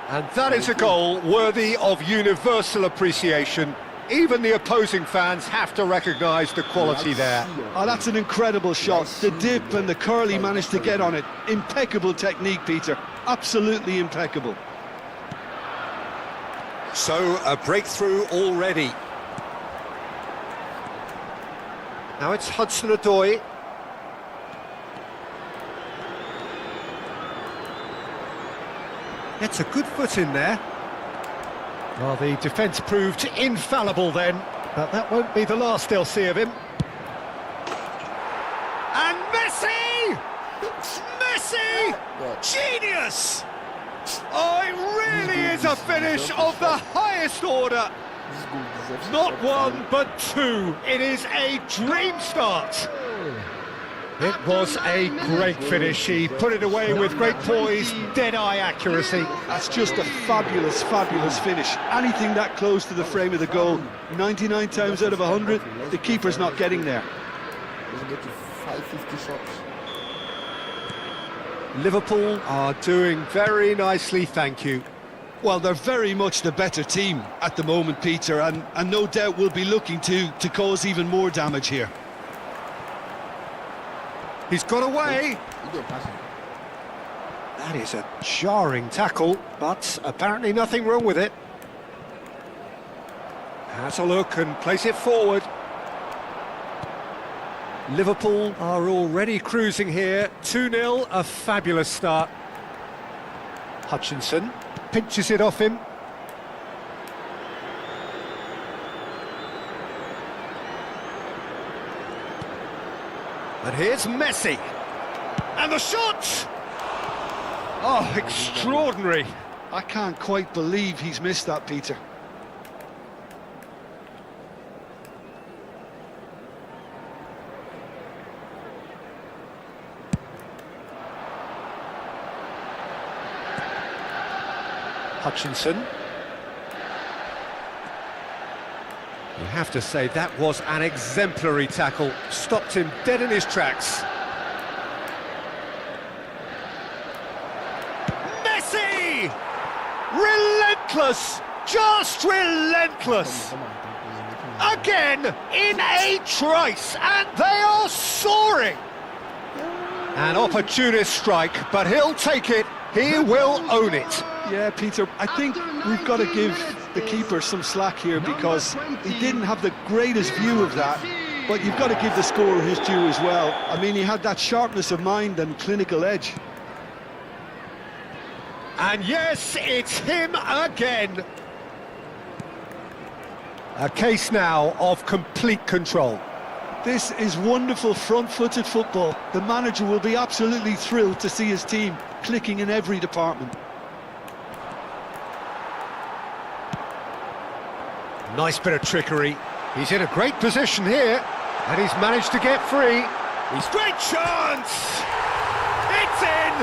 And that is a goal worthy of universal appreciation. Even the opposing fans have to recognise the quality there. Oh, that's an incredible shot. The dip and the curl he managed to get on it. Impeccable technique, Peter. Absolutely impeccable. So, a breakthrough already. Now it's Hudson-Odoi. Gets a good foot in there. Well, the defence proved infallible then, but that won't be the last they'll see of him. And Messi! Messi! Genius! Oh, it really is a finish of the highest order. Not one, but two. It is a dream start. It was a great finish. He put it away with great poise, dead-eye accuracy. That's just a fabulous, fabulous finish. Anything that close to the frame of the goal, 99 times out of 100, the keeper's not getting there. Let's get to 550 shots. Liverpool are doing very nicely, thank you. Well, they're very much the better team at the moment, Peter, and no doubt will be looking to cause even more damage here. He's got away. That is a jarring tackle, but apparently nothing wrong with it. Has a look and place it forward. Liverpool are already cruising here. 2-0, a fabulous start. Hutchinson pinches it off him. And here's Messi. And the shot! Oh, extraordinary. I can't quite believe he's missed that, Peter. Hutchinson. You have to say that was an exemplary tackle. Stopped him dead in his tracks. Messi! Relentless! Just relentless! Again in a trice, and they are soaring! An opportunist strike, but he'll take it. He will own it. Yeah, Peter, I think we've got to give the keeper some slack here because he didn't have the greatest view of that, but you've got to give the scorer his due as well. I mean, he had that sharpness of mind and clinical edge. And yes, it's him again. A case now of complete control. This is wonderful front-footed football. The manager will be absolutely thrilled to see his team clicking in every department. Nice bit of trickery. He's in a great position here, and he's managed to get free. He's great chance! It's in!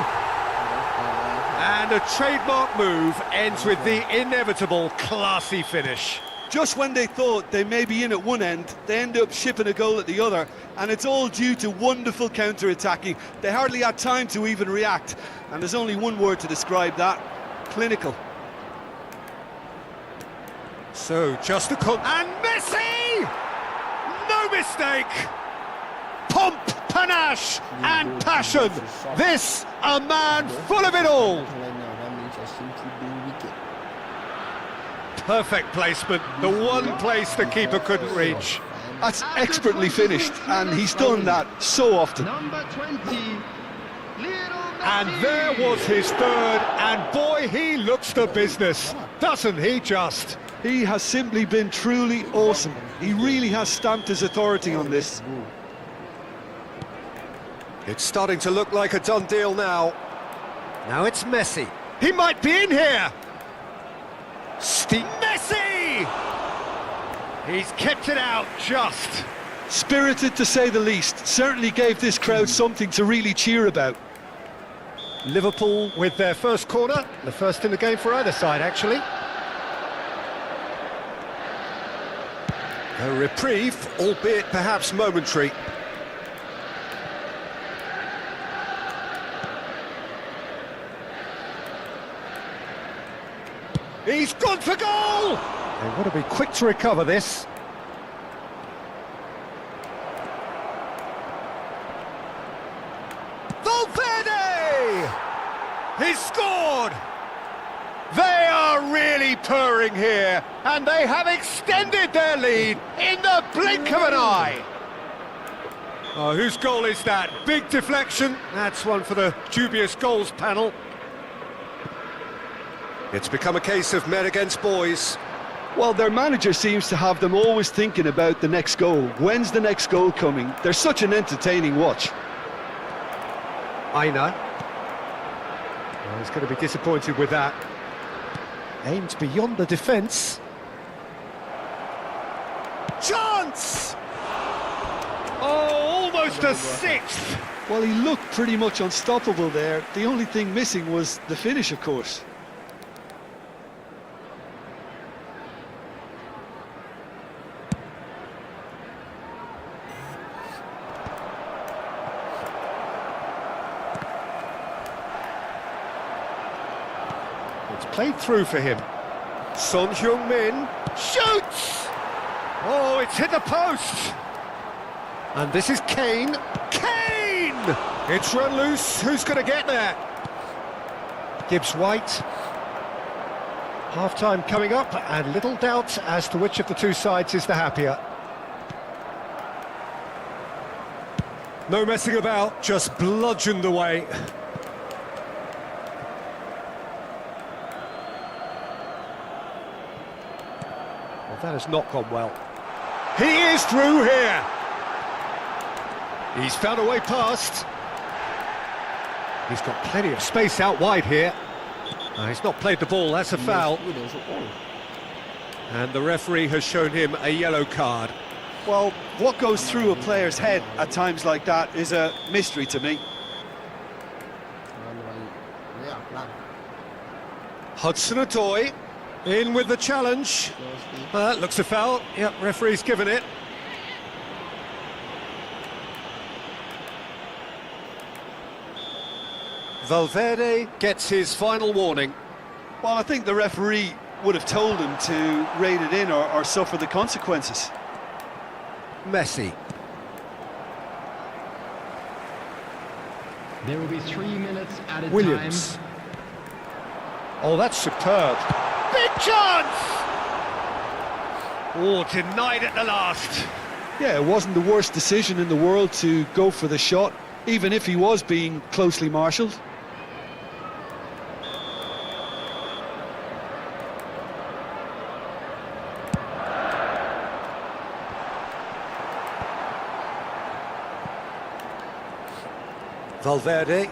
And a trademark move ends with the inevitable classy finish. Just when they thought they may be in at one end, they end up shipping a goal at the other, and it's all due to wonderful counter-attacking. They hardly had time to even react, and there's only one word to describe that: clinical. So, just a cut. And Messi! No mistake! Pomp, panache, and passion. This, a man full of it all. Right now, that means you're simply being wicked. Perfect placement, the one place the keeper couldn't reach. That's expertly finished, and he's done that so often. Number 20, And there was his third, and boy, he looks the business, doesn't he just? He has simply been truly awesome. He really has stamped his authority on this. It's starting to look like a done deal now. Now it's Messi. He might be in here. Messi! He's kept it out just. Spirited to say the least. Certainly gave this crowd something to really cheer about. Liverpool with their first corner. The first in the game for either side, actually. A reprieve, albeit perhaps momentary. He's gone for goal! They want to be quick to recover this. Valverde! He's scored! They are really purring here, and they have extended their lead in the blink of an eye. Oh, whose goal is that? Big deflection. That's one for the dubious goals panel. It's become a case of men against boys. Well, their manager seems to have them always thinking about the next goal. When's the next goal coming? They're such an entertaining watch. Aina. Well, he's going to be disappointed with that. Aimed beyond the defence. Chance! Oh, almost a sixth! Well, he looked pretty much unstoppable there. The only thing missing was the finish, of course. It's played through for him. Son Heung-min shoots! Oh, it's hit the post! And this is Kane. Kane! It's run loose. Who's going to get there? Gibbs-White. Half-time coming up, and little doubt as to which of the two sides is the happier. No messing about, just bludgeoned away. Well, that has not gone well. He is through here. He's found a way past. He's got plenty of space out wide here. He's not played the ball, that's a foul. And the referee has shown him a yellow card. Well, what goes through a player's head at times like that is a mystery to me. Hudson-Odoi in with the challenge. Looks a foul. Yep, referee's given it. Valverde gets his final warning. Well, I think the referee would have told him to rate it in or suffer the consequences. Messi. There will be 3 minutes at a Williams. time. Oh, that's superb. Big chance! Oh, denied at the last. Yeah, it wasn't the worst decision in the world to go for the shot, even if he was being closely marshalled. Valverde.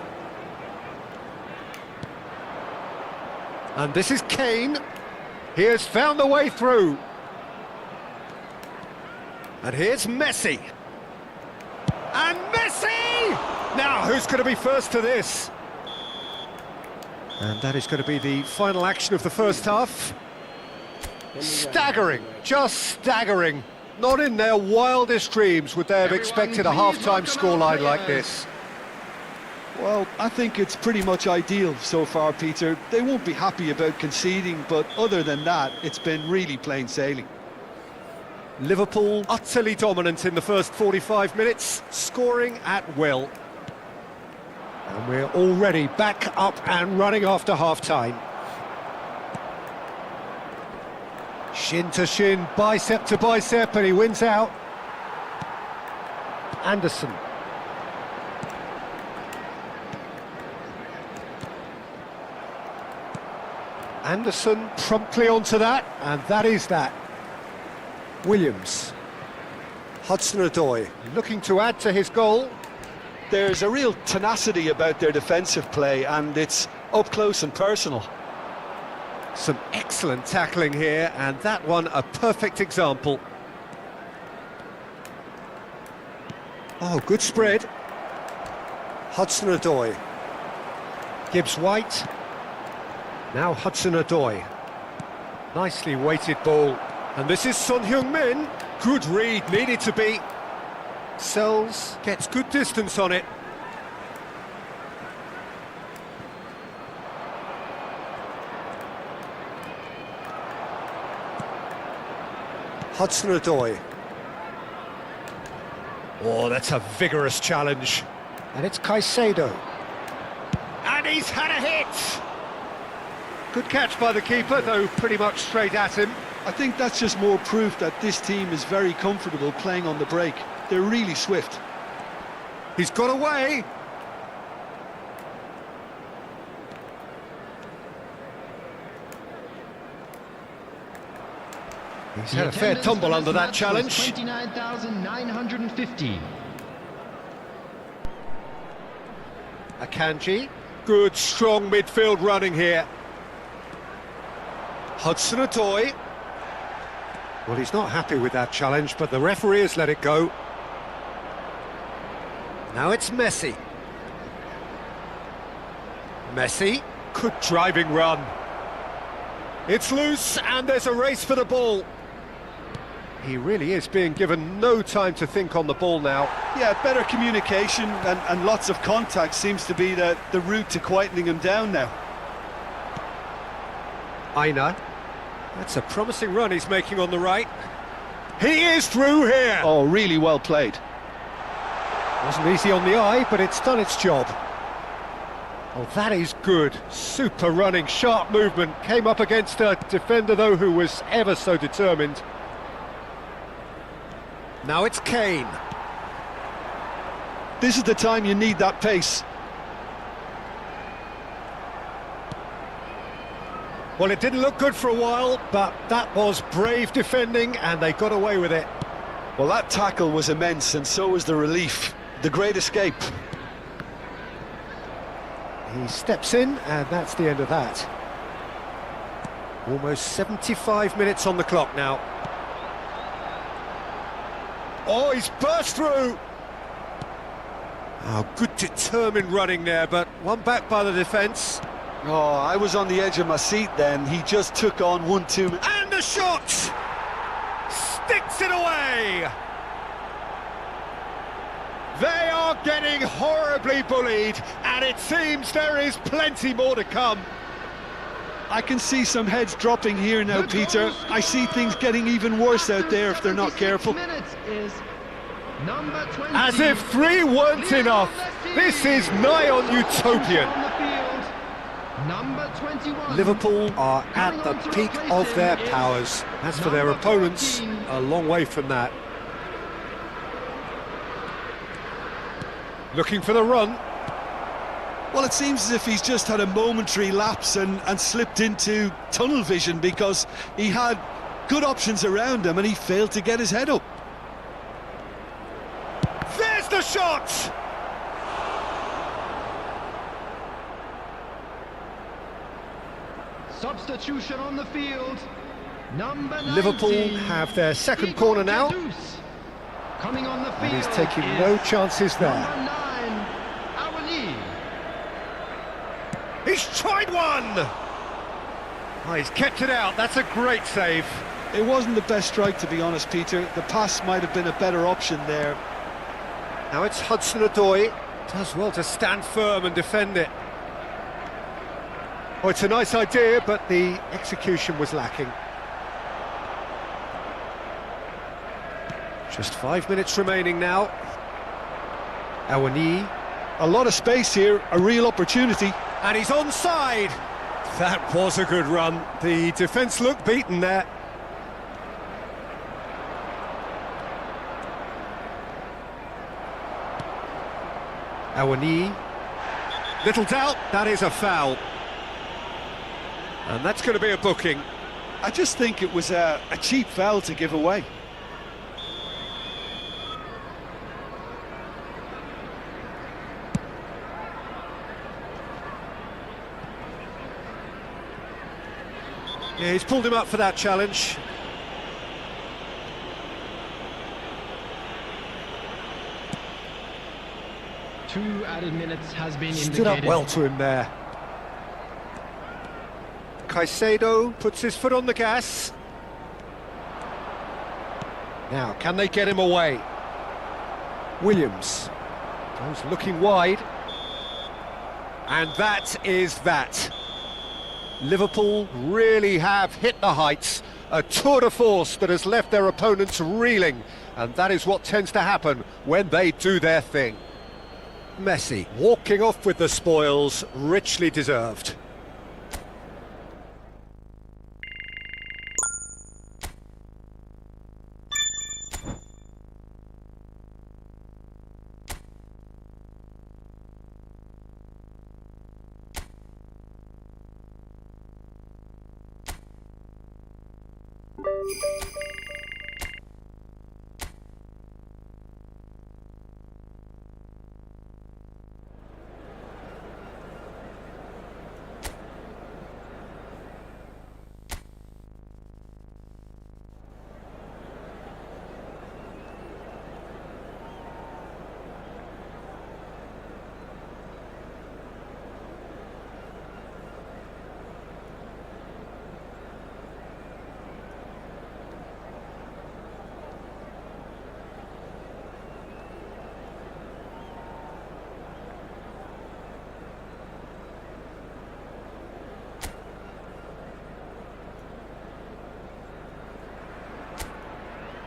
And this is Kane. He has found the way through. And here's Messi. And Messi! Now, who's going to be first to this? And that is going to be the final action of the first half. Staggering, just staggering. Not in their wildest dreams would they have expected a half-time scoreline like this. Well, I think it's pretty much ideal so far, Peter. They won't be happy about conceding, but other than that, it's been really plain sailing. Liverpool utterly dominant in the first 45 minutes, scoring at will. And we're already back up and running after half-time. Shin to shin, bicep to bicep, and he wins out. Anderson. Anderson promptly onto that, and that is that. Williams. Hudson-Odoi looking to add to his goal. There's a real tenacity about their defensive play, and it's up close and personal. Some excellent tackling here, and that one a perfect example. Oh, good spread. Hudson-Odoi. Gibbs-White. Now Hudson-Odoi. Nicely weighted ball. And this is Son Heung-min. Good read, needed to be. Sells, gets good distance on it. Hudson-Odoi. Oh, that's a vigorous challenge. And it's Caicedo. And he's had a hit! Good catch by the keeper, though pretty much straight at him. I think that's just more proof that this team is very comfortable playing on the break. They're really swift. He's got away! He's had a fair tumble under that challenge. 29,950. Akanji. Good, strong midfield running here. Hudson-Odoi. Well, he's not happy with that challenge, but the referee has let it go. Now it's Messi. Messi. Good driving run. It's loose, and there's a race for the ball. He really is being given no time to think on the ball now. Yeah, better communication and lots of contact seems to be the route to quietening him down now. Aina. That's a promising run he's making on the right. He is through here! Oh, really well played. Wasn't easy on the eye, but it's done its job. Oh, that is good. Super running, sharp movement. Came up against a defender, though, who was ever so determined. Now it's Kane. This is the time you need that pace. Well, it didn't look good for a while, but that was brave defending, and they got away with it. Well, that tackle was immense, and so was the relief. The great escape. He steps in, and that's the end of that. Almost 75 minutes on the clock now. Oh, he's burst through! Oh, good determined running there, but one back by the defence. Oh, I was on the edge of my seat then. He just took on one too many. And the shot! Sticks it away! They are getting horribly bullied, and it seems there is plenty more to come. I can see some heads dropping here now, Peter. I see things getting even worse out there if they're not careful. As if 3 weren't enough. This is nigh on utopian. Liverpool are at the peak of their powers. As for their opponents, a long way from that. Looking for the run. Well, it seems as if he's just had a momentary lapse and slipped into tunnel vision because he had good options around him and he failed to get his head up. There's the shot! substitution on the field. Number 90, Liverpool have their second corner now. Coming on the field. And he's taking no chances there. Number 9, Awali. He's tried one! Oh, he's kept it out. That's a great save. It wasn't the best strike, to be honest, Peter. The pass might have been a better option there. Now it's Hudson-Odoi. Does well to stand firm and defend it. Oh, it's a nice idea, but the execution was lacking. Just 5 minutes remaining now. Awani. A lot of space here, a real opportunity. And he's onside. That was a good run. The defence looked beaten there. Awani. Little doubt, that is a foul. And that's going to be a booking. I just think it was a cheap foul to give away. Yeah, he's pulled him up for that challenge. Two added minutes has been indicated. Stood up well to him there. Caicedo puts his foot on the gas. Now, can they get him away? Williams goes looking wide. And that is that. Liverpool really have hit the heights. A tour de force that has left their opponents reeling. And that is what tends to happen when they do their thing. Messi walking off with the spoils, richly deserved.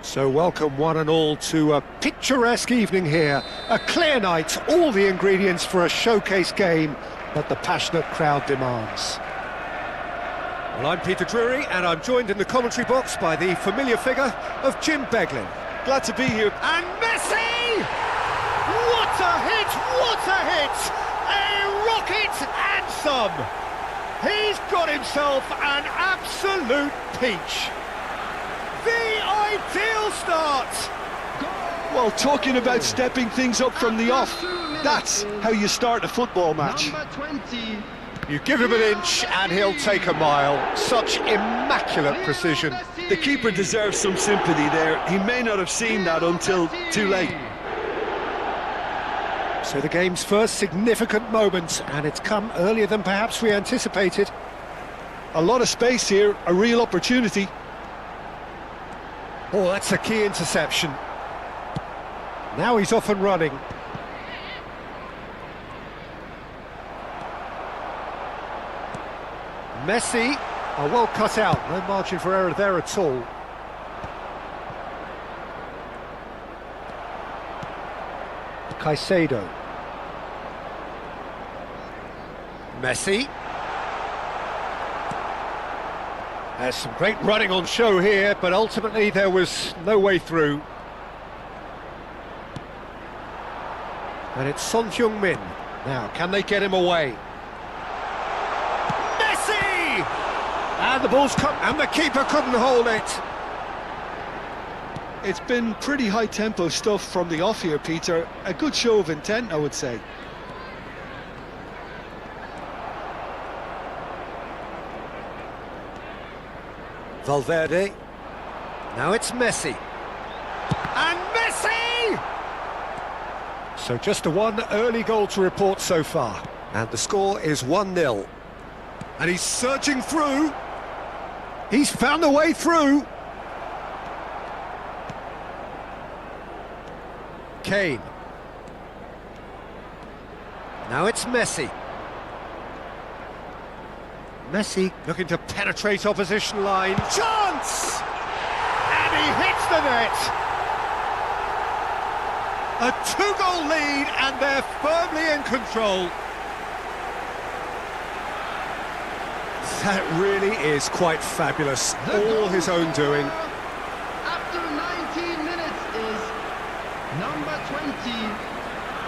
So welcome one and all to a picturesque evening here. A clear night, all the ingredients for a showcase game that the passionate crowd demands. Well, I'm Peter Drury, and I'm joined in the commentary box by the familiar figure of Jim Beglin. Glad to be here. And Messi! What a hit! What a hit! A rocket and some! He's got himself an absolute peach. The ideal start! Well, talking about stepping things up from the off, that's how you start a football match. Number 20. You give him an inch and he'll take a mile. Such immaculate precision. The keeper deserves some sympathy there. He may not have seen that until too late. So the game's first significant moment, and it's come earlier than perhaps we anticipated. A lot of space here, a real opportunity. Oh, that's a key interception. Now he's off and running. Messi, well cut out, no margin for error there at all. Caicedo. Messi. There's some great running on show here, but ultimately there was no way through. And it's Son Heung-min. Now, can they get him away? Messi! And the ball's come, and the keeper couldn't hold it. It's been pretty high-tempo stuff from the off here, Peter. A good show of intent, I would say. Valverde. Now it's Messi. And Messi! So just the one early goal to report so far. And the score is 1-0. And he's surging through. He's found a way through. Kane. Now it's Messi. Messi looking to penetrate opposition line. Chance! And he hits the net. A 2-goal lead and they're firmly in control. That really is quite fabulous. All his own doing. After 19 minutes is number 20,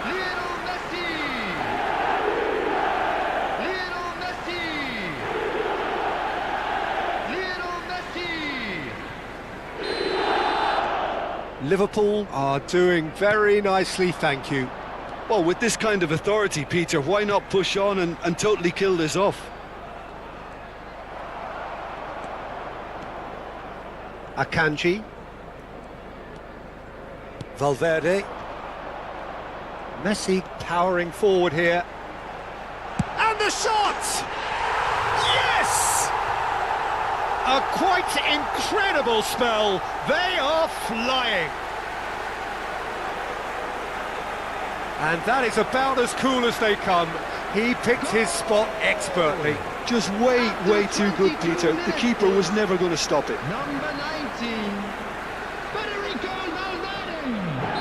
Lionel Messi. Lionel Messi. Lionel Messi. Liverpool are doing very nicely, thank you. Well, with this kind of authority, Peter, why not push on and totally kill this off? Akanji. Valverde. Messi powering forward here. And the shot! Yes! A quite incredible spell. They are flying. And that is about as cool as they come. He picked his spot expertly. Just way too good, Peter. The keeper was never going to stop it. Number 19, Federico Valverde.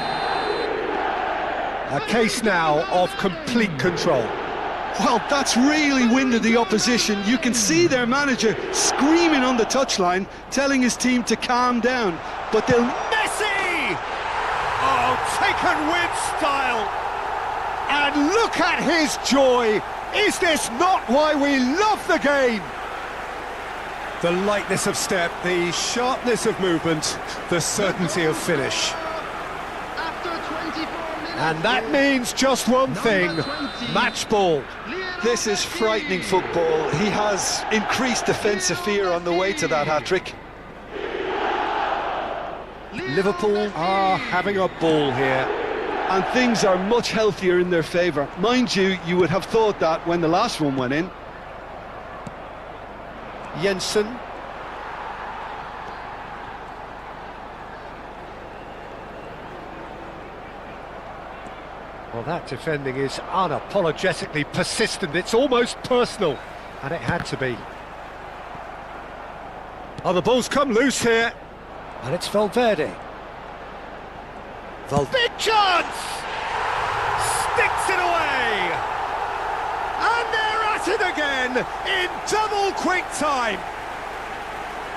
A case now of complete control. Well, that's really winded the opposition. You can see their manager screaming on the touchline, telling his team to calm down. But they'll... Messi! Oh, taken with style. And look at his joy. Is this not why we love the game? The lightness of step, the sharpness of movement, the certainty of finish. After 24 minutes, And that means just one thing, match ball. This is frightening football. He has increased defensive fear on the way to that hat-trick. Liverpool are having a ball here. And things are much healthier in their favour. Mind you, you would have thought that when the last one went in. Jensen. Well, that defending is unapologetically persistent. It's almost personal. And it had to be. Oh, the ball's come loose here. And it's Valverde. Big chance! Sticks it away! And they're at it again in double quick time.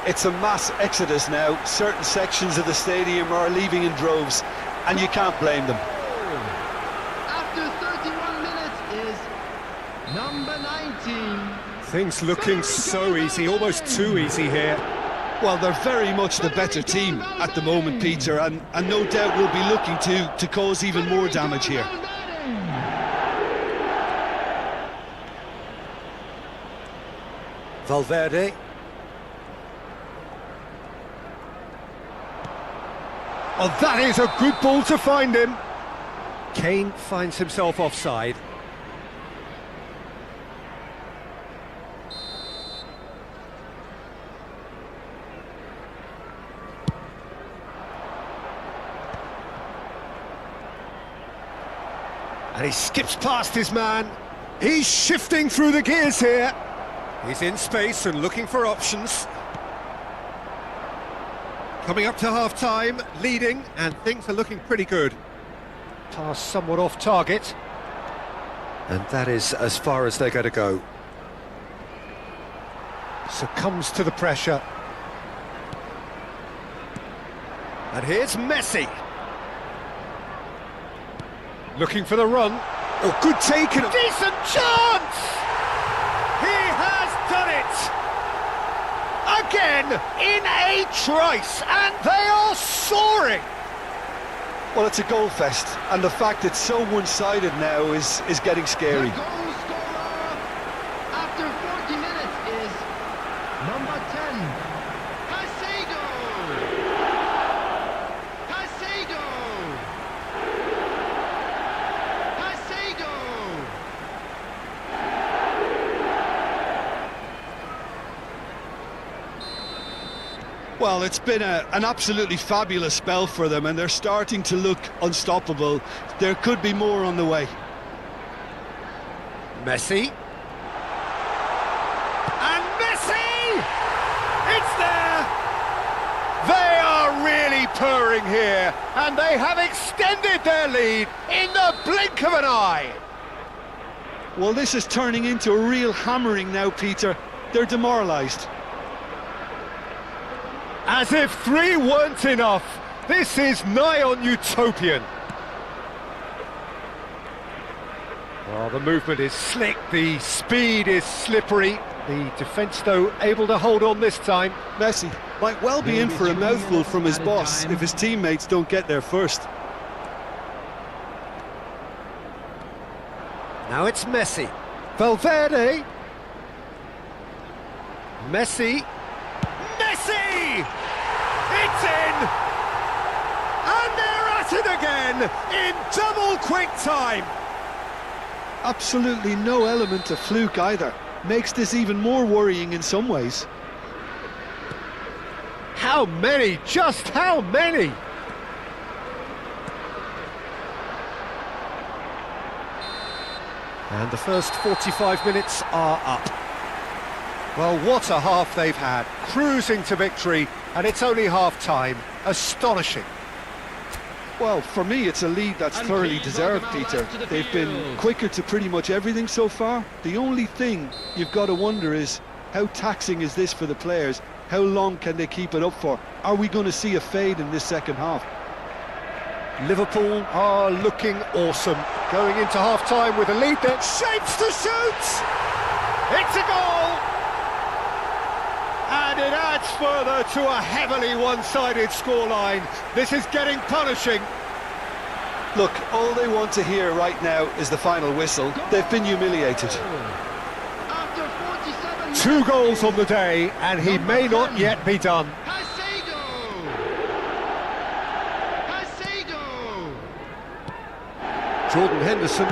It's a mass exodus now. Certain sections of the stadium are leaving in droves, and you can't blame them. after 31 minutes is number 19. Things looking so easy, almost too easy here. Well, they're very much the better team at the moment, Peter, and no doubt will be looking to cause even more damage here. Valverde. Oh, that is a good ball to find him. Kane finds himself offside. And he skips past his man. He's shifting through the gears here. He's in space and looking for options. Coming up to half-time, leading, and things are looking pretty good. Pass somewhat off target. And that is as far as they're going to go. Succumbs to the pressure. And here's Messi. Looking for the run. Oh, good take and a decent chance! He has done it! Again, in a trice, and they are soaring! Well, it's a goal fest, and the fact it's so one-sided now is getting scary. The goal scorer after 40 minutes is number 10, Well, it's been an absolutely fabulous spell for them, and they're starting to look unstoppable. There could be more on the way. Messi. And Messi! It's there! They are really purring here, and they have extended their lead in the blink of an eye. Well, this is turning into a real hammering now, Peter. They're demoralised. As if 3 weren't enough, this is nigh on utopian. Well, the movement is slick, the speed is slippery. The defence, though, able to hold on this time. Messi might well be in for a mouthful from his boss if his teammates don't get there first. Now it's Messi. Valverde. Messi. Messi! It's in! And they're at it again in double quick time. Absolutely no element of fluke either. Makes this even more worrying in some ways. How many? Just how many? And the first 45 minutes are up. Well, what a half they've had, cruising to victory, and it's only half-time. Astonishing. Well, for me, it's a lead that's thoroughly deserved, Peter. They've been quicker to pretty much everything so far. The only thing you've got to wonder is, how taxing is this for the players? How long can they keep it up for? Are we going to see a fade in this second half? Liverpool are looking awesome, going into half-time with a lead that shapes to shoot! It's a goal! And it adds further to a heavily one-sided scoreline. This is getting punishing. Look, all they want to hear right now is the final whistle. They've been humiliated. After 47 2 goals on the day, and he may not yet be done. Jordan Henderson.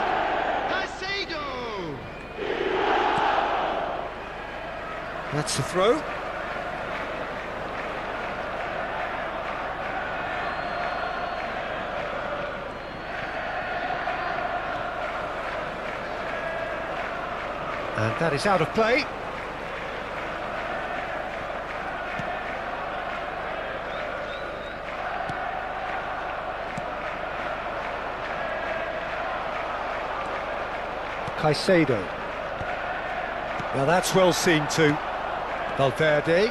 That's the throw. And that is out of play. Caicedo. Now that's well seen too. Valverde.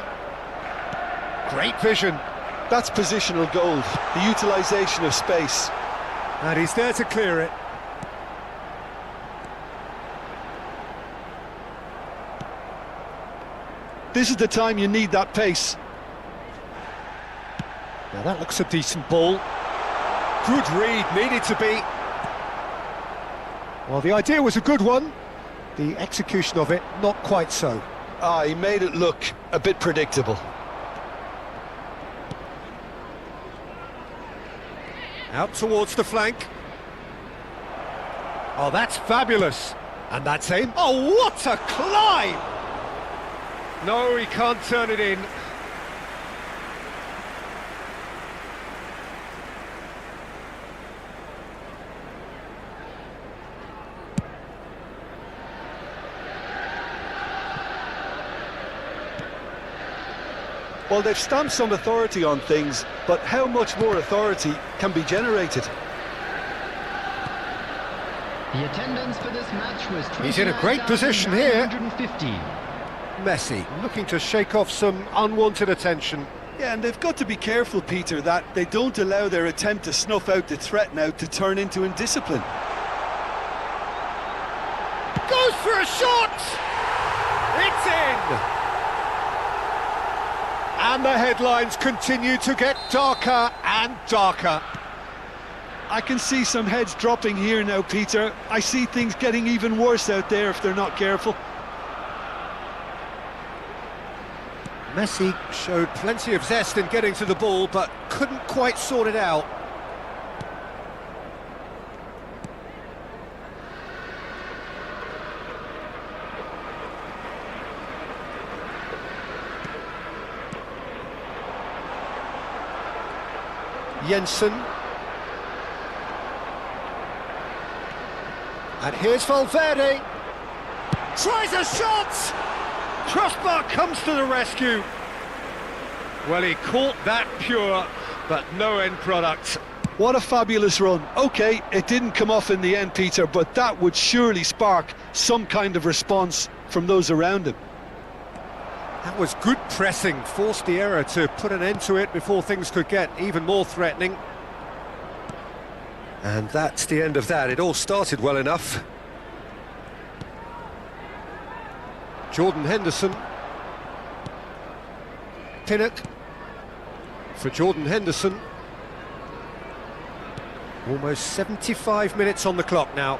Great vision. That's positional gold, the utilisation of space. And he's there to clear it. This is the time you need that pace. Now that looks a decent ball. Good read, needed to be. Well, the idea was a good one. The execution of it, not quite so. He made it look a bit predictable. Out towards the flank. Oh, that's fabulous. And that's him. Oh, what a climb! No, he can't turn it in. Well, they've stamped some authority on things, but how much more authority can be generated? The attendance for this match was He's in a great position here. 29,950. Messi looking to shake off some unwanted attention. Yeah, and they've got to be careful, Peter, that they don't allow their attempt to snuff out the threat now to turn into indiscipline. Goes for a shot! It's in! And the headlines continue to get darker and darker. I can see some heads dropping here now, Peter. I see things getting even worse out there if they're not careful. Messi showed plenty of zest in getting to the ball, but couldn't quite sort it out. Jensen. And here's Valverde. Tries a shot! Crossbar comes to the rescue. Well, he caught that pure, but no end product. What a fabulous run. OK, it didn't come off in the end, Peter, but that would surely spark some kind of response from those around him. That was good pressing, forced the error to put an end to it before things could get even more threatening. And that's the end of that. It all started well enough. Jordan Henderson. Pinnock. For Jordan Henderson. Almost 75 minutes on the clock now.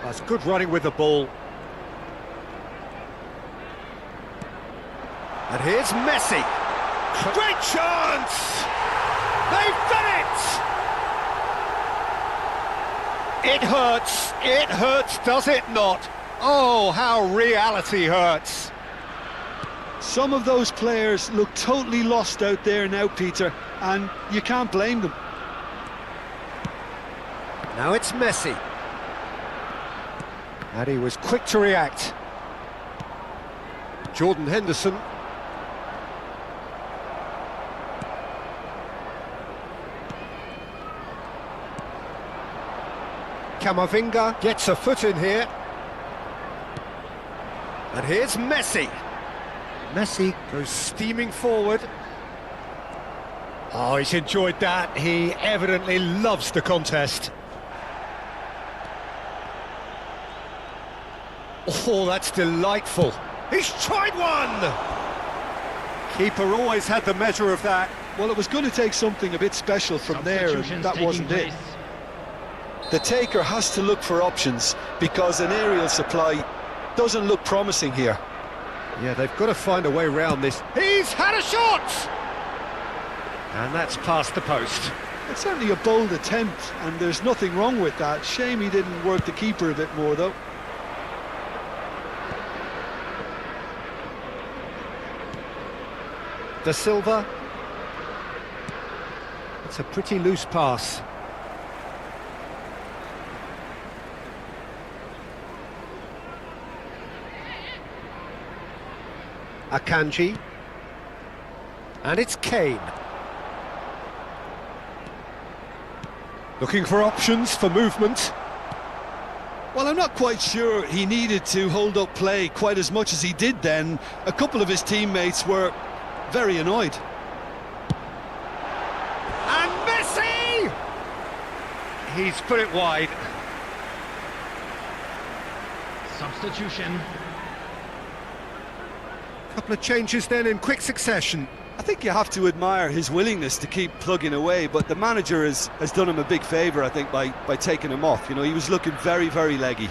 That's good running with the ball. And here's Messi. Great chance! They've done it! It hurts, does it not? Oh, how reality hurts. Some of those players look totally lost out there now, Peter, and you can't blame them. Now it's Messi. And he was quick to react. Jordan Henderson. Camavinga gets a foot in here. And here's Messi. Messi goes steaming forward. Oh, he's enjoyed that. He evidently loves the contest. Oh, that's delightful. He's tried one! Keeper always had the measure of that. Well, it was going to take something a bit special from there, and that wasn't it. The taker has to look for options, because an aerial supply doesn't look promising here. Yeah, they've got to find a way around this. He's had a shot! And that's past the post. It's certainly a bold attempt, and there's nothing wrong with that. Shame he didn't work the keeper a bit more, though. Da Silva. It's a pretty loose pass. Akanji. And it's Kane. Looking for options for movement. Well, I'm not quite sure he needed to hold up play quite as much as he did then. A couple of his teammates were very annoyed. And Messi! He's put it wide. Substitution. Couple of changes then in quick succession. I think you have to admire his willingness to keep plugging away, but the manager has done him a big favour, I think, by taking him off. You know, he was looking very, very leggy.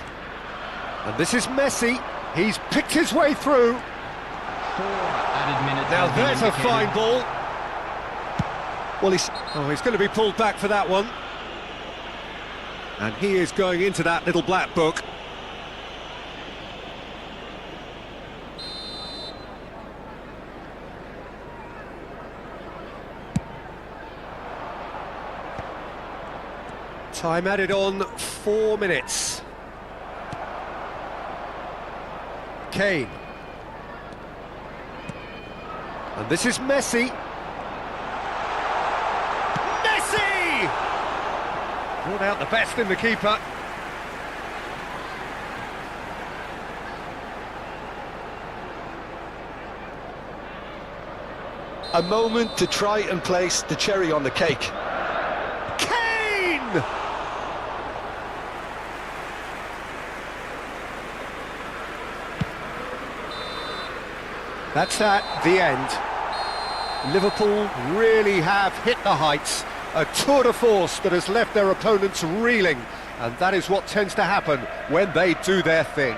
And this is Messi. He's picked his way through. 4 added minutes. Now there's a fine ball. Well, he's going to be pulled back for that one. And he is going into that little black book. Time added on 4 minutes. Kane. And this is Messi. Messi! Brought out the best in the keeper. A moment to try and place the cherry on the cake. Kane! That's that, the end. Liverpool really have hit the heights. A tour de force that has left their opponents reeling. And that is what tends to happen when they do their thing.